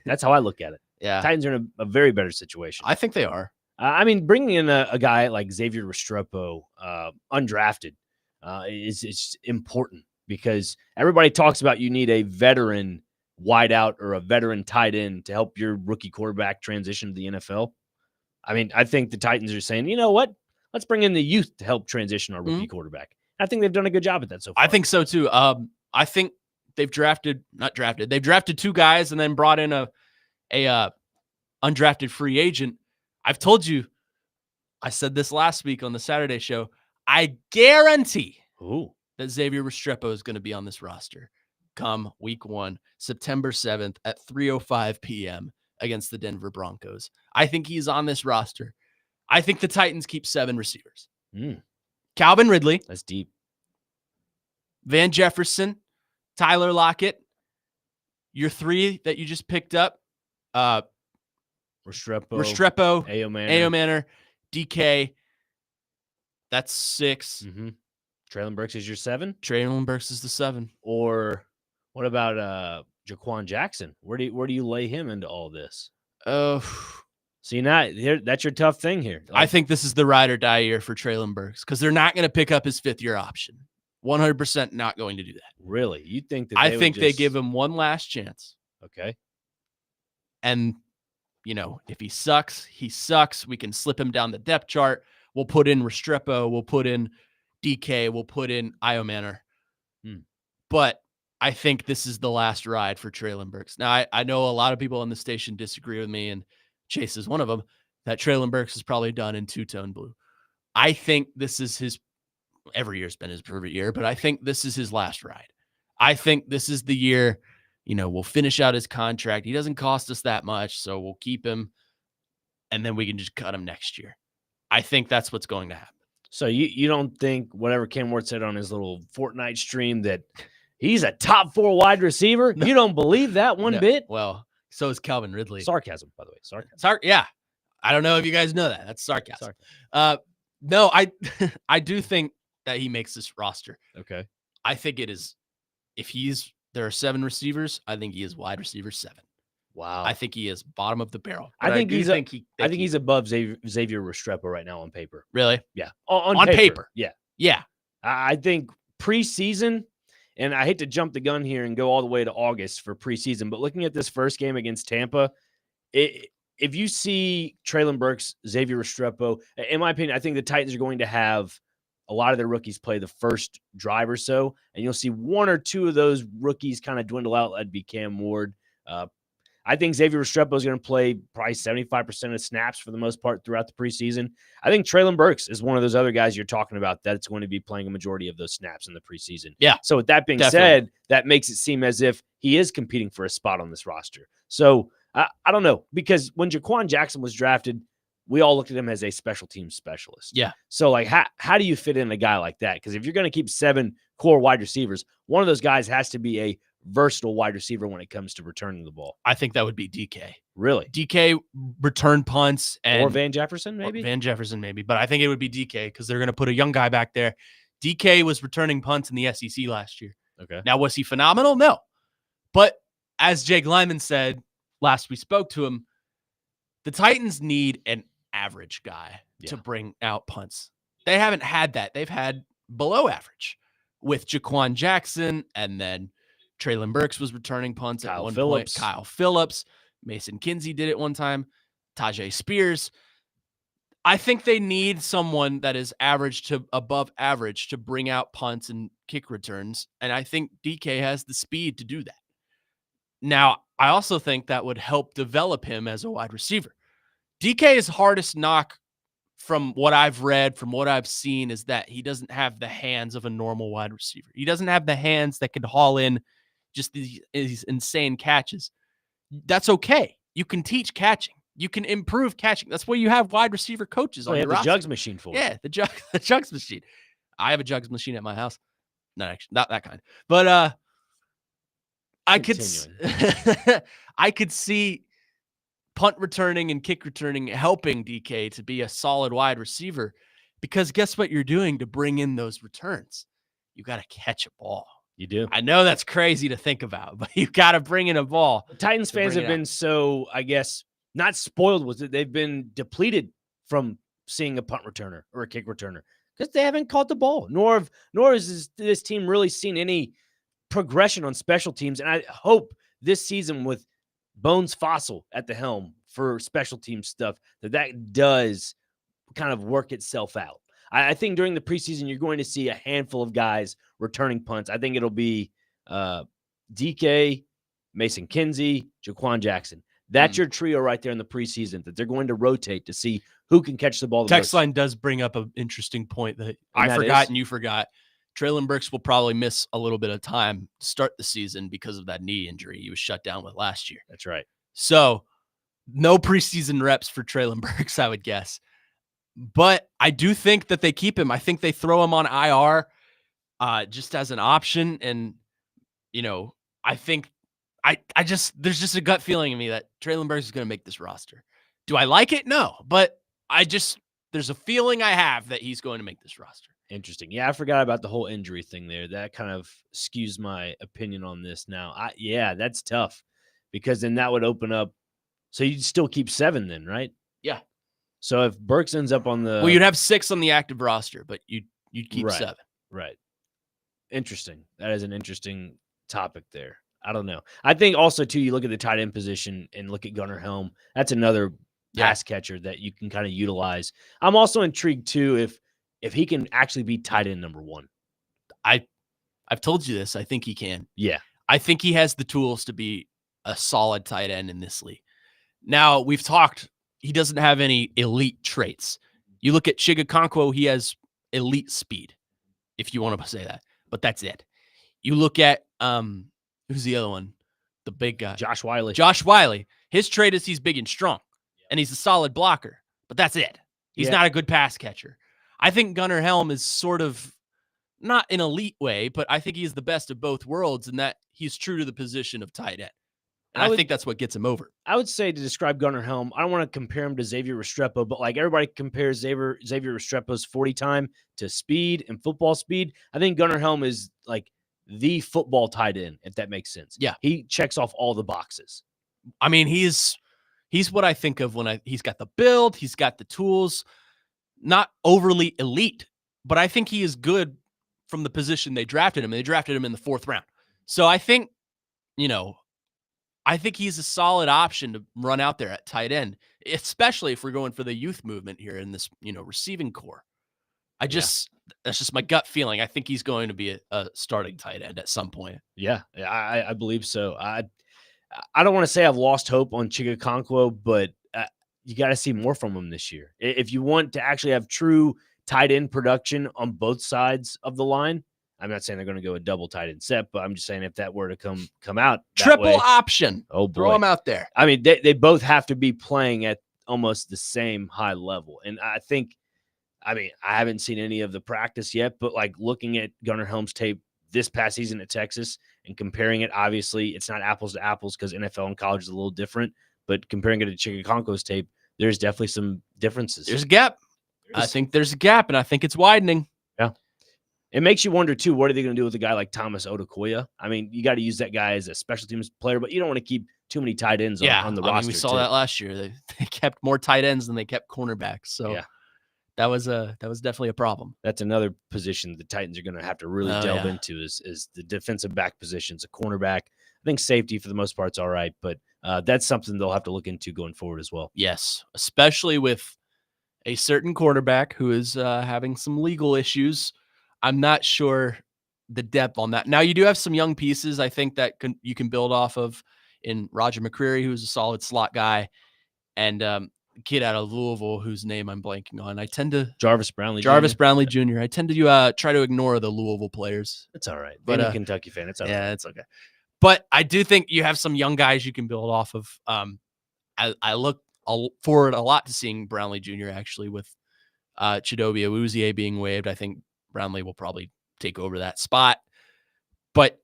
Speaker 3: That's how I look at it.
Speaker 10: Yeah.
Speaker 3: Titans are in a very better situation.
Speaker 10: I think they are.
Speaker 3: I mean, bringing in a guy like Xavier Restrepo, undrafted, is important because everybody talks about you need a veteran wideout or a veteran tight end to help your rookie quarterback transition to the NFL. I mean, I think the Titans are saying, you know what? Let's bring in the youth to help transition our rookie quarterback. I think they've done a good job at that so far.
Speaker 10: I think so too. I think they've drafted 2 guys and then brought in a undrafted free agent. I've told you, I said this last week on the Saturday show, I guarantee that Xavier Restrepo is going to be on this roster come week 1, September 7th at 3:05 p.m. against the Denver Broncos. I think he's on this roster. I think the Titans keep 7 receivers. Calvin Ridley.
Speaker 3: That's deep.
Speaker 10: Van Jefferson, Tyler Lockett, your 3 that you just picked up. Restrepo, Aomanor, DK. That's 6.
Speaker 3: Mm-hmm. Traylon Burks is your 7.
Speaker 10: Traylon Burks is the 7.
Speaker 3: Or what about Jaquan Jackson? Where do you lay him into all this? See, now that's your tough thing here.
Speaker 10: I think this is the ride or die year for Traylon Burks because they're not going to pick up his 5th-year option. 100% not going to do that.
Speaker 3: Really? You think that?
Speaker 10: I think they give him one last chance.
Speaker 3: Okay.
Speaker 10: And if he sucks, he sucks. We can slip him down the depth chart. We'll put in Restrepo. We'll put in DK. We'll put in Aomanor. But I think this is the last ride for Traylon Burks. Now, I know a lot of people on the station disagree with me, and Chase is one of them, that Traylon Burks is probably done in two-tone blue. I think this is his – every year's been his perfect year, but I think this is his last ride. I think this is the year – we'll finish out his contract. He doesn't cost us that much, so we'll keep him, and then we can just cut him next year. I think that's what's going to happen.
Speaker 3: So you don't think whatever Cam Ward said on his little Fortnite stream that he's a top 4 wide receiver? No. You don't believe that one bit?
Speaker 10: Well, so is Calvin Ridley.
Speaker 3: Sarcasm, by the way.
Speaker 10: Sarcasm. Yeah. I don't know if you guys know that. That's sarcasm. No, I do think that he makes this roster.
Speaker 3: Okay.
Speaker 10: I think it is, there are 7 receivers. I think he is wide receiver 7.
Speaker 3: Wow.
Speaker 10: I think he is bottom of the barrel.
Speaker 3: I think he's above Xavier Restrepo right now on paper.
Speaker 10: Really?
Speaker 3: Yeah.
Speaker 10: On paper.
Speaker 3: Yeah.
Speaker 10: Yeah.
Speaker 3: I think preseason, and I hate to jump the gun here and go all the way to August for preseason, but looking at this first game against Tampa, if you see Traylon Burks, Xavier Restrepo, in my opinion, I think the Titans are going to have a lot of their rookies play the first drive or so, and you'll see 1 or 2 of those rookies kind of dwindle out. That'd be Cam Ward. I think Xavier Restrepo is going to play probably 75% of snaps for the most part throughout the preseason. I think Traylon Burks is one of those other guys you're talking about that's going to be playing a majority of those snaps in the preseason.
Speaker 10: Yeah.
Speaker 3: So with that being said, that makes it seem as if he is competing for a spot on this roster. So I don't know, because when Jaquan Jackson was drafted, we all looked at him as a special team specialist.
Speaker 10: Yeah.
Speaker 3: So like, how do you fit in a guy like that? Because if you're going to keep 7 core wide receivers, one of those guys has to be a versatile wide receiver when it comes to returning the ball.
Speaker 10: I think that would be DK.
Speaker 3: Really?
Speaker 10: DK return punts
Speaker 3: or Van Jefferson, maybe?
Speaker 10: Van Jefferson, maybe. But I think it would be DK because they're going to put a young guy back there. DK was returning punts in the SEC last year.
Speaker 3: Okay.
Speaker 10: Now, was he phenomenal? No. But as Jake Lyman said last we spoke to him, the Titans need an average guy to bring out punts. They haven't had that. They've had below average with Jaquan Jackson, and then Traylon Burks was returning punts at one point. Kyle Phillips, Mason Kinsey did it one time, Tajay Spears. I think they need someone that is average to above average to bring out punts and kick returns. And I think DK has the speed to do that. Now, I also think that would help develop him as a wide receiver. DK's hardest knock from what I've read, from what I've seen, is that he doesn't have the hands of a normal wide receiver. He doesn't have the hands that could haul in just these insane catches. That's okay. You can teach catching. You can improve catching. That's what you have wide receiver coaches on
Speaker 3: They
Speaker 10: your
Speaker 3: have the
Speaker 10: roster.
Speaker 3: jugs machine for it.
Speaker 10: Yeah, the jugs machine. I have a jugs machine at my house. Not actually, not that kind. But I could see punt returning and kick returning helping DK to be a solid wide receiver, because guess what you're doing to bring in those returns? You got to catch a ball.
Speaker 3: You do.
Speaker 10: I know that's crazy to think about, but you got to bring in a ball.
Speaker 3: Titans fans
Speaker 10: bring
Speaker 3: have
Speaker 10: it
Speaker 3: been
Speaker 10: out.
Speaker 3: so, I guess, not spoiled with it. They've been depleted from seeing a punt returner or a kick returner because they haven't caught the ball. Nor has this team really seen any progression on special teams. And I hope this season, with Bones Fossil at the helm for special team stuff, that does kind of work itself out. I think during the preseason, you're going to see a handful of guys returning punts. I think it'll be DK, Mason Kinsey, Jaquan Jackson. That's your trio right there in the preseason that they're going to rotate to see who can catch the ball the
Speaker 10: Text
Speaker 3: most.
Speaker 10: line does bring up an interesting point that I
Speaker 3: that
Speaker 10: forgot
Speaker 3: is?
Speaker 10: and you forgot. Traylon Burks will probably miss a little bit of time to start the season because of that knee injury he was shut down with last year.
Speaker 3: That's right.
Speaker 10: So no preseason reps for Traylon Burks, I would guess. But I do think that they keep him. I think they throw him on IR just as an option. And, you know, I think there's just a gut feeling in me that Traylon Burks is going to make this roster. Do I like it? No, but there's a feeling I have that he's going to make this roster.
Speaker 3: Interesting. Yeah, I forgot about the whole injury thing there. That kind of skews my opinion on this now. Yeah, that's tough because then that would open up. So you'd still keep 7 then, right?
Speaker 10: Yeah.
Speaker 3: So if Burks ends up on the...
Speaker 10: Well, you'd have 6 on the active roster, but you'd keep 7.
Speaker 3: Right. Interesting. That is an interesting topic there. I don't know. I think also, too, you look at the tight end position and look at Gunnar Helm. That's another pass catcher that you can kind of utilize. I'm also intrigued, too, if he can actually be tight end number 1.
Speaker 10: I've told you this. I think he can.
Speaker 3: Yeah.
Speaker 10: I think he has the tools to be a solid tight end in this league. Now, we've talked, he doesn't have any elite traits. You look at Chigakonkwo, he has elite speed, if you want to say that. But that's it. You look at, who's the other one? The big guy.
Speaker 3: Josh Wiley.
Speaker 10: Josh Wiley. His trait is he's big and strong, and he's a solid blocker. But that's it. He's not a good pass catcher. I think Gunnar Helm is sort of not an elite way, but I think he's the best of both worlds in that he's true to the position of tight end. And I think that's what gets him over.
Speaker 3: I would say, to describe Gunnar Helm, I don't want to compare him to Xavier Restrepo, but like everybody compares Xavier Restrepo's 40 time to speed and football speed. I think Gunnar Helm is like the football tight end, if that makes sense.
Speaker 10: Yeah.
Speaker 3: He checks off all the boxes.
Speaker 10: I mean, he's what I think of when he's got the build, he's got the tools, not overly elite, but I think he is good from the position they drafted him. They drafted him in the 4th round. So I think, I think he's a solid option to run out there at tight end, especially if we're going for the youth movement here in this, receiving core. That's just my gut feeling. I think he's going to be a starting tight end at some point.
Speaker 3: Yeah, I believe so. I don't want to say I've lost hope on Chigakonkwo, but you got to see more from him this year. If you want to actually have true tight end production on both sides of the line, I'm not saying they're going to go a double tight end set, but I'm just saying if that were to come out that
Speaker 10: triple
Speaker 3: way,
Speaker 10: option.
Speaker 3: Oh boy.
Speaker 10: Throw him out there.
Speaker 3: I mean, they both have to be playing at almost the same high level. And I haven't seen any of the practice yet, but like looking at Gunnar Helm's tape this past season at Texas and comparing it, obviously it's not apples to apples because NFL and college is a little different, but comparing it to Chigakonkwo's tape, there's definitely some differences.
Speaker 10: There's a gap. I think there's a gap, and I think it's widening.
Speaker 3: Yeah. It makes you wonder, too, what are they going to do with a guy like Thomas Odukoya? I mean, you got to use that guy as a special teams player, but you don't want to keep too many tight ends on the roster.
Speaker 10: We saw that last year. They kept more tight ends than they kept cornerbacks. So that was definitely a problem.
Speaker 3: That's another position the Titans are going to have to really delve into is the defensive back positions, a cornerback. I think safety for the most part is all right, but that's something they'll have to look into going forward as well.
Speaker 10: Yes, especially with a certain quarterback who is having some legal issues. I'm not sure the depth on that. Now, you do have some young pieces, I think, that you can build off of in Roger McCreary, who's a solid slot guy, and kid out of Louisville whose name I'm blanking on. I tend to
Speaker 3: Jarvis Brownlee
Speaker 10: Jr. I tend to try to ignore the Louisville players.
Speaker 3: It's all right.
Speaker 10: But
Speaker 3: Being a Kentucky fan, it's all right.
Speaker 10: Yeah, it's okay. But I do think you have some young guys you can build off of. I look forward a lot to seeing Brownlee Jr. actually with Chidobe Awuzie being waived. I think Brownlee will probably take over that spot. But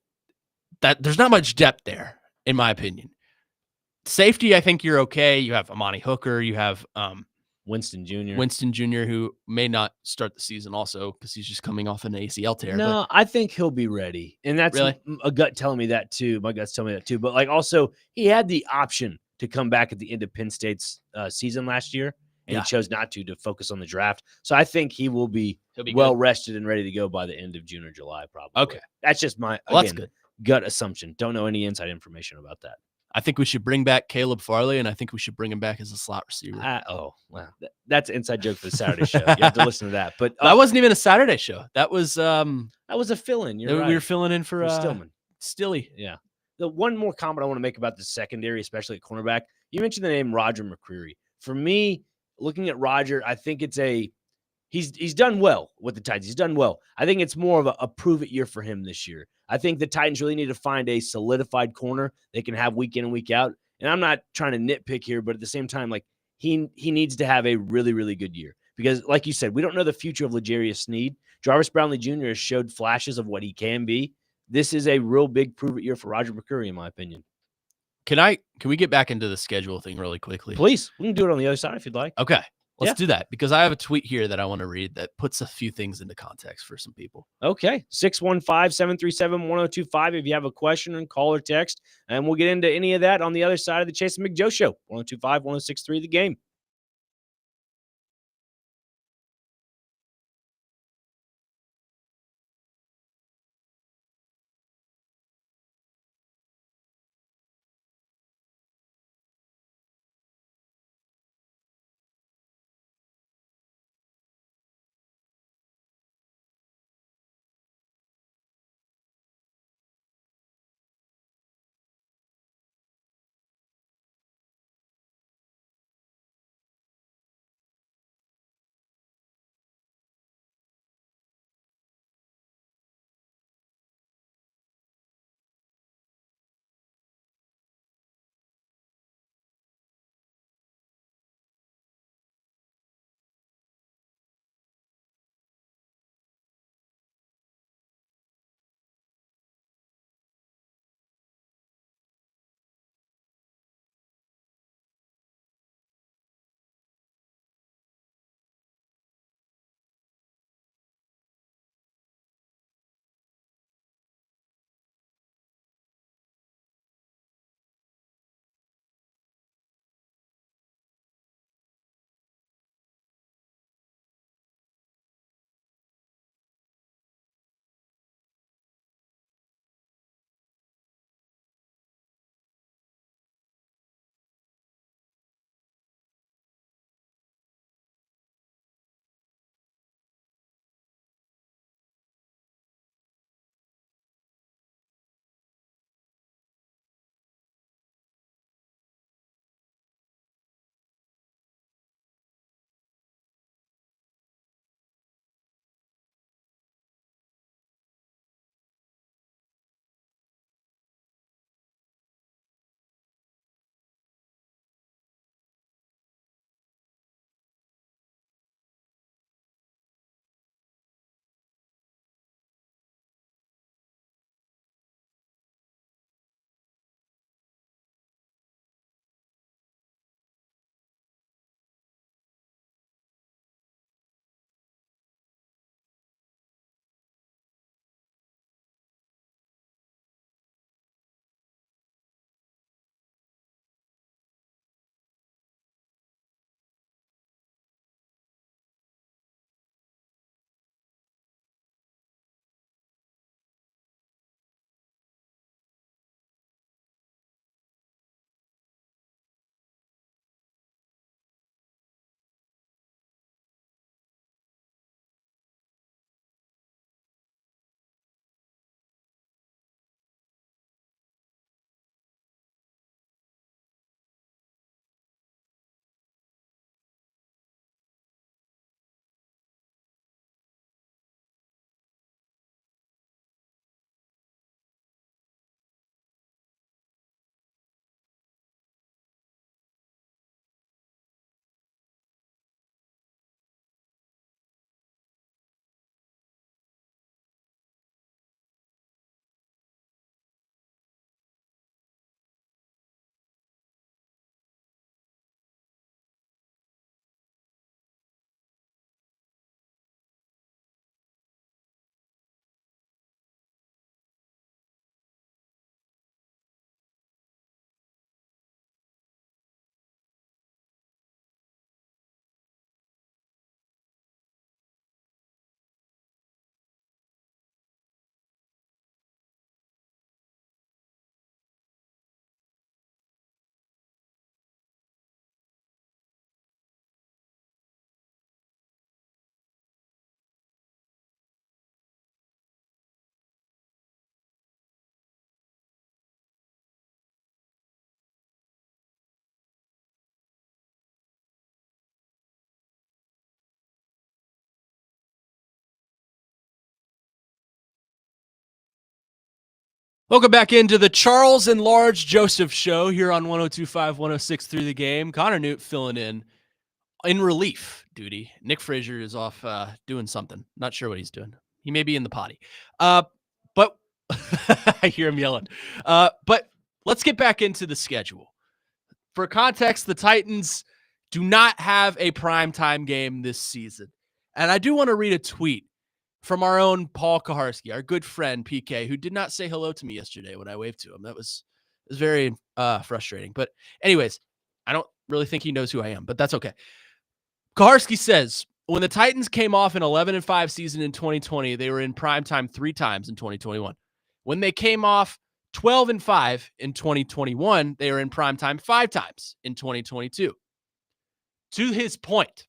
Speaker 10: there's not much depth there, in my opinion. Safety, I think you're okay. You have Amani Hooker. You have
Speaker 3: Winston Jr.
Speaker 10: Who may not start the season also because he's just coming off an ACL tear.
Speaker 3: No, I think he'll be ready. And that's
Speaker 10: Really?
Speaker 3: a gut telling me that too. My gut's telling me that too. But like also, he had the option to come back at the end of Penn State's season last year, and he chose not to focus on the draft. So I think he'll be well rested and ready to go by the end of June or July, probably.
Speaker 10: Okay.
Speaker 3: That's just my
Speaker 10: that's good.
Speaker 3: Gut assumption. Don't know any inside information about that.
Speaker 10: I think we should bring back Caleb Farley, and I think we should bring him back as a slot receiver.
Speaker 3: That's an inside joke for the Saturday show. You have to listen to that. But
Speaker 10: that wasn't even a Saturday show. That was
Speaker 3: a fill-in. You're right.
Speaker 10: We were filling in for
Speaker 3: Stillman.
Speaker 10: Stilly.
Speaker 3: Yeah. The one more comment I want to make about the secondary, especially at cornerback, you mentioned the name Roger McCreary. For me, looking at Roger, I think it's he's done well with the Titans. He's done well. I think it's more of a prove-it year for him this year. I think the Titans really need to find a solidified corner they can have week in and week out. And I'm not trying to nitpick here, but at the same time, like he needs to have a really, really good year. Because like you said, we don't know the future of L'Jarius Sneed. Jarvis Brownlee Jr. has showed flashes of what he can be. This is a real big prove-it year for Roger McCreary, in my opinion.
Speaker 10: Can we get back into the schedule thing really quickly?
Speaker 3: Please. We can do it on the other side if you'd like.
Speaker 10: Okay. Let's do that because I have a tweet here that I want to read that puts a few things into context for some people.
Speaker 3: Okay. 615-737-1025 if you have a question and call or text. And we'll get into any of that on the other side of the Chase and McJoe Show. 1025-1063 The Game.
Speaker 10: Welcome back into the Charles and Large Joseph Show here on 102.5, 106.3 The Game. Connor Newt filling in relief duty. Nick Frazier is off doing something. Not sure what he's doing. He may be in the potty. But I hear him yelling. But let's get back into the schedule. For context, the Titans do not have a primetime game this season. And I do want to read a tweet from our own Paul Kaharski, our good friend PK, who did not say hello to me yesterday when I waved to him. That was very frustrating. But anyways, I don't really think he knows who I am, but that's okay. Kaharski says, when the Titans came off an 11-5 season in 2020, they were in primetime 3 times in 2021. When they came off 12-5 in 2021, they were in primetime 5 times in 2022. To his point,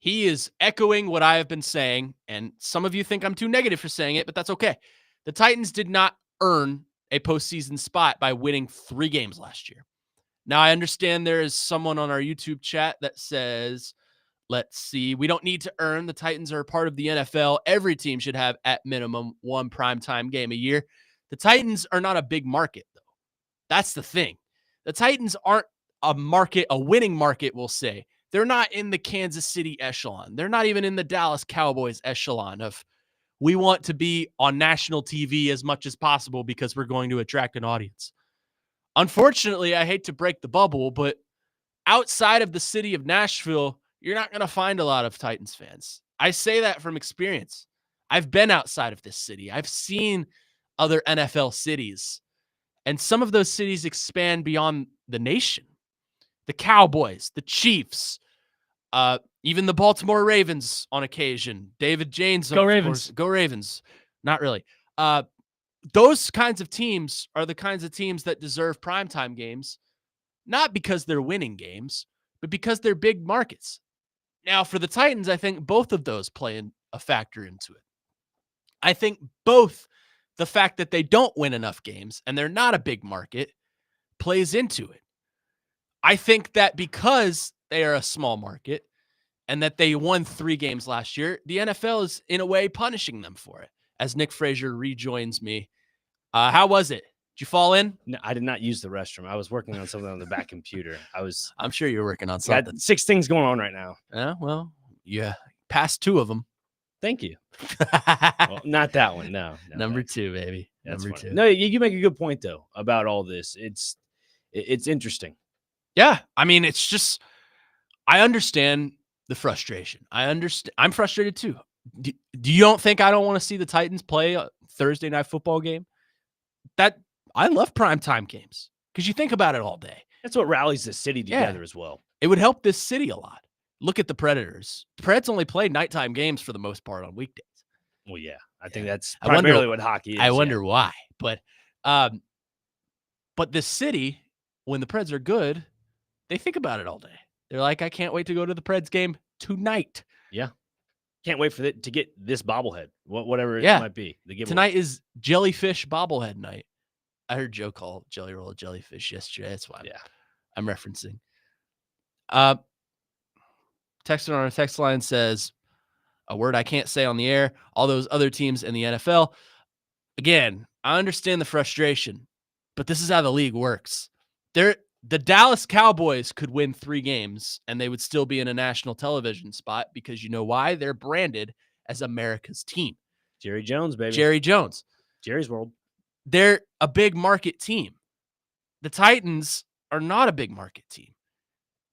Speaker 10: he is echoing what I have been saying, and some of you think I'm too negative for saying it, but that's okay. The Titans did not earn a postseason spot by winning 3 games last year. Now, I understand there is someone on our YouTube chat that says, let's see, we don't need to earn. The Titans are a part of the NFL. Every team should have at minimum 1 primetime game a year. The Titans are not a big market, though. That's the thing. The Titans aren't a winning market, we'll say. They're not in the Kansas City echelon. They're not even in the Dallas Cowboys echelon of we want to be on national TV as much as possible because we're going to attract an audience. Unfortunately, I hate to break the bubble, but outside of the city of Nashville, you're not going to find a lot of Titans fans. I say that from experience. I've been outside of this city. I've seen other NFL cities, and some of those cities expand beyond the nation. The Cowboys, the Chiefs, even the Baltimore Ravens on occasion. David James.
Speaker 5: Go Ravens.
Speaker 10: Go Ravens. Not really. Those kinds of teams are the kinds of teams that deserve primetime games, not because they're winning games, but because they're big markets. Now, for the Titans, I think both of those play a factor into it. I think both the fact that they don't win enough games and they're not a big market plays into it. I think that because they are a small market and that they won 3 games last year, the NFL is in a way punishing them for it. As Nick Frazier rejoins me. How was it? Did you fall in?
Speaker 3: No, I did not use the restroom. I was working on something on the back computer.
Speaker 10: I'm sure you're working on something.
Speaker 3: Got 6 things going on right now.
Speaker 10: Yeah, well, yeah, passed 2 of them.
Speaker 3: Thank you. Well, not that one. No.
Speaker 10: Number 2, baby.
Speaker 3: That's
Speaker 10: Number
Speaker 3: funny.
Speaker 10: 2.
Speaker 3: No, you make a good point though about all this. It's interesting.
Speaker 10: Yeah, I mean, it's just I understand the frustration. I'm frustrated too. Do you don't think I don't want to see the Titans play a Thursday night football game? That I love primetime games because you think about it all day.
Speaker 3: That's what rallies the city together as well.
Speaker 10: It would help this city a lot. Look at the Predators. The Preds only play nighttime games for the most part on weekdays.
Speaker 3: Well, yeah, I think that's
Speaker 10: I wonder
Speaker 3: primarily what hockey is.
Speaker 10: I wonder why, but this city, when the Preds are good, they think about it all day. They're like, I can't wait to go to the Preds game tonight.
Speaker 3: Yeah. Can't wait for it to get this bobblehead, whatever it might be.
Speaker 10: Tonight is jellyfish bobblehead night. I heard Joe call Jelly Roll a jellyfish yesterday. That's why I'm referencing. Texter on our text line says a word I can't say on the air. All those other teams in the NFL. Again, I understand the frustration, but this is how the league works. The Dallas Cowboys could win 3 games and they would still be in a national television spot because you know why? They're branded as America's team.
Speaker 3: Jerry Jones, baby.
Speaker 10: Jerry Jones.
Speaker 3: Jerry's World.
Speaker 10: They're a big market team. The Titans are not a big market team.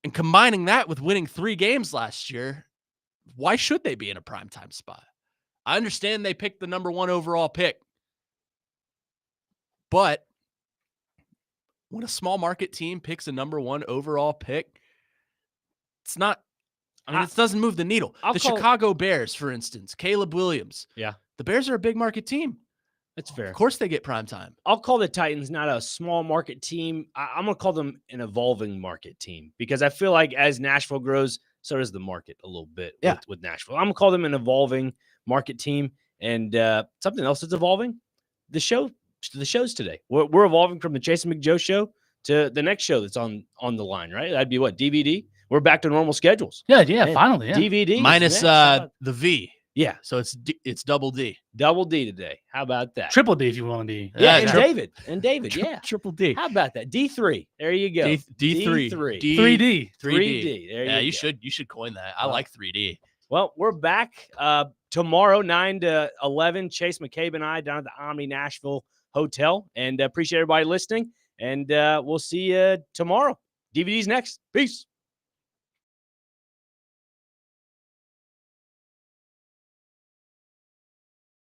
Speaker 10: And combining that with winning 3 games last year, why should they be in a primetime spot? I understand they picked the number 1 overall pick. But when a small market team picks a number 1 overall pick, it's not, it doesn't move the needle. Chicago Bears, for instance, Caleb Williams.
Speaker 3: Yeah.
Speaker 10: The Bears are a big market team.
Speaker 3: That's fair.
Speaker 10: Of course they get prime time.
Speaker 3: I'll call the Titans not a small market team. I'm going to call them an evolving market team because I feel like as Nashville grows, so does the market a little bit with Nashville. I'm going to call them an evolving market team. And something else that's evolving, the shows today. We're evolving from the Jason McJoe show to the next show that's on the line, right? That'd be what, DVD? We're back to normal schedules.
Speaker 5: Yeah, finally. Yeah.
Speaker 3: DVD.
Speaker 10: Minus the V.
Speaker 3: Yeah.
Speaker 10: So it's double D.
Speaker 3: Double D today. How about that?
Speaker 5: Triple D if you want to be.
Speaker 3: Yeah,
Speaker 10: Yeah,
Speaker 3: and David. Yeah.
Speaker 10: Triple D.
Speaker 3: How about that? D3. There you go.
Speaker 10: D3.
Speaker 3: D3.
Speaker 5: 3D.
Speaker 3: 3D. There
Speaker 10: Yeah,
Speaker 3: you
Speaker 10: you
Speaker 3: go.
Speaker 10: should coin that. I like 3D.
Speaker 3: Well, we're back tomorrow, 9 to 11. Chase McCabe and I down at the Omni Nashville Hotel. And appreciate everybody listening. And we'll see you tomorrow. DVD's next. Peace.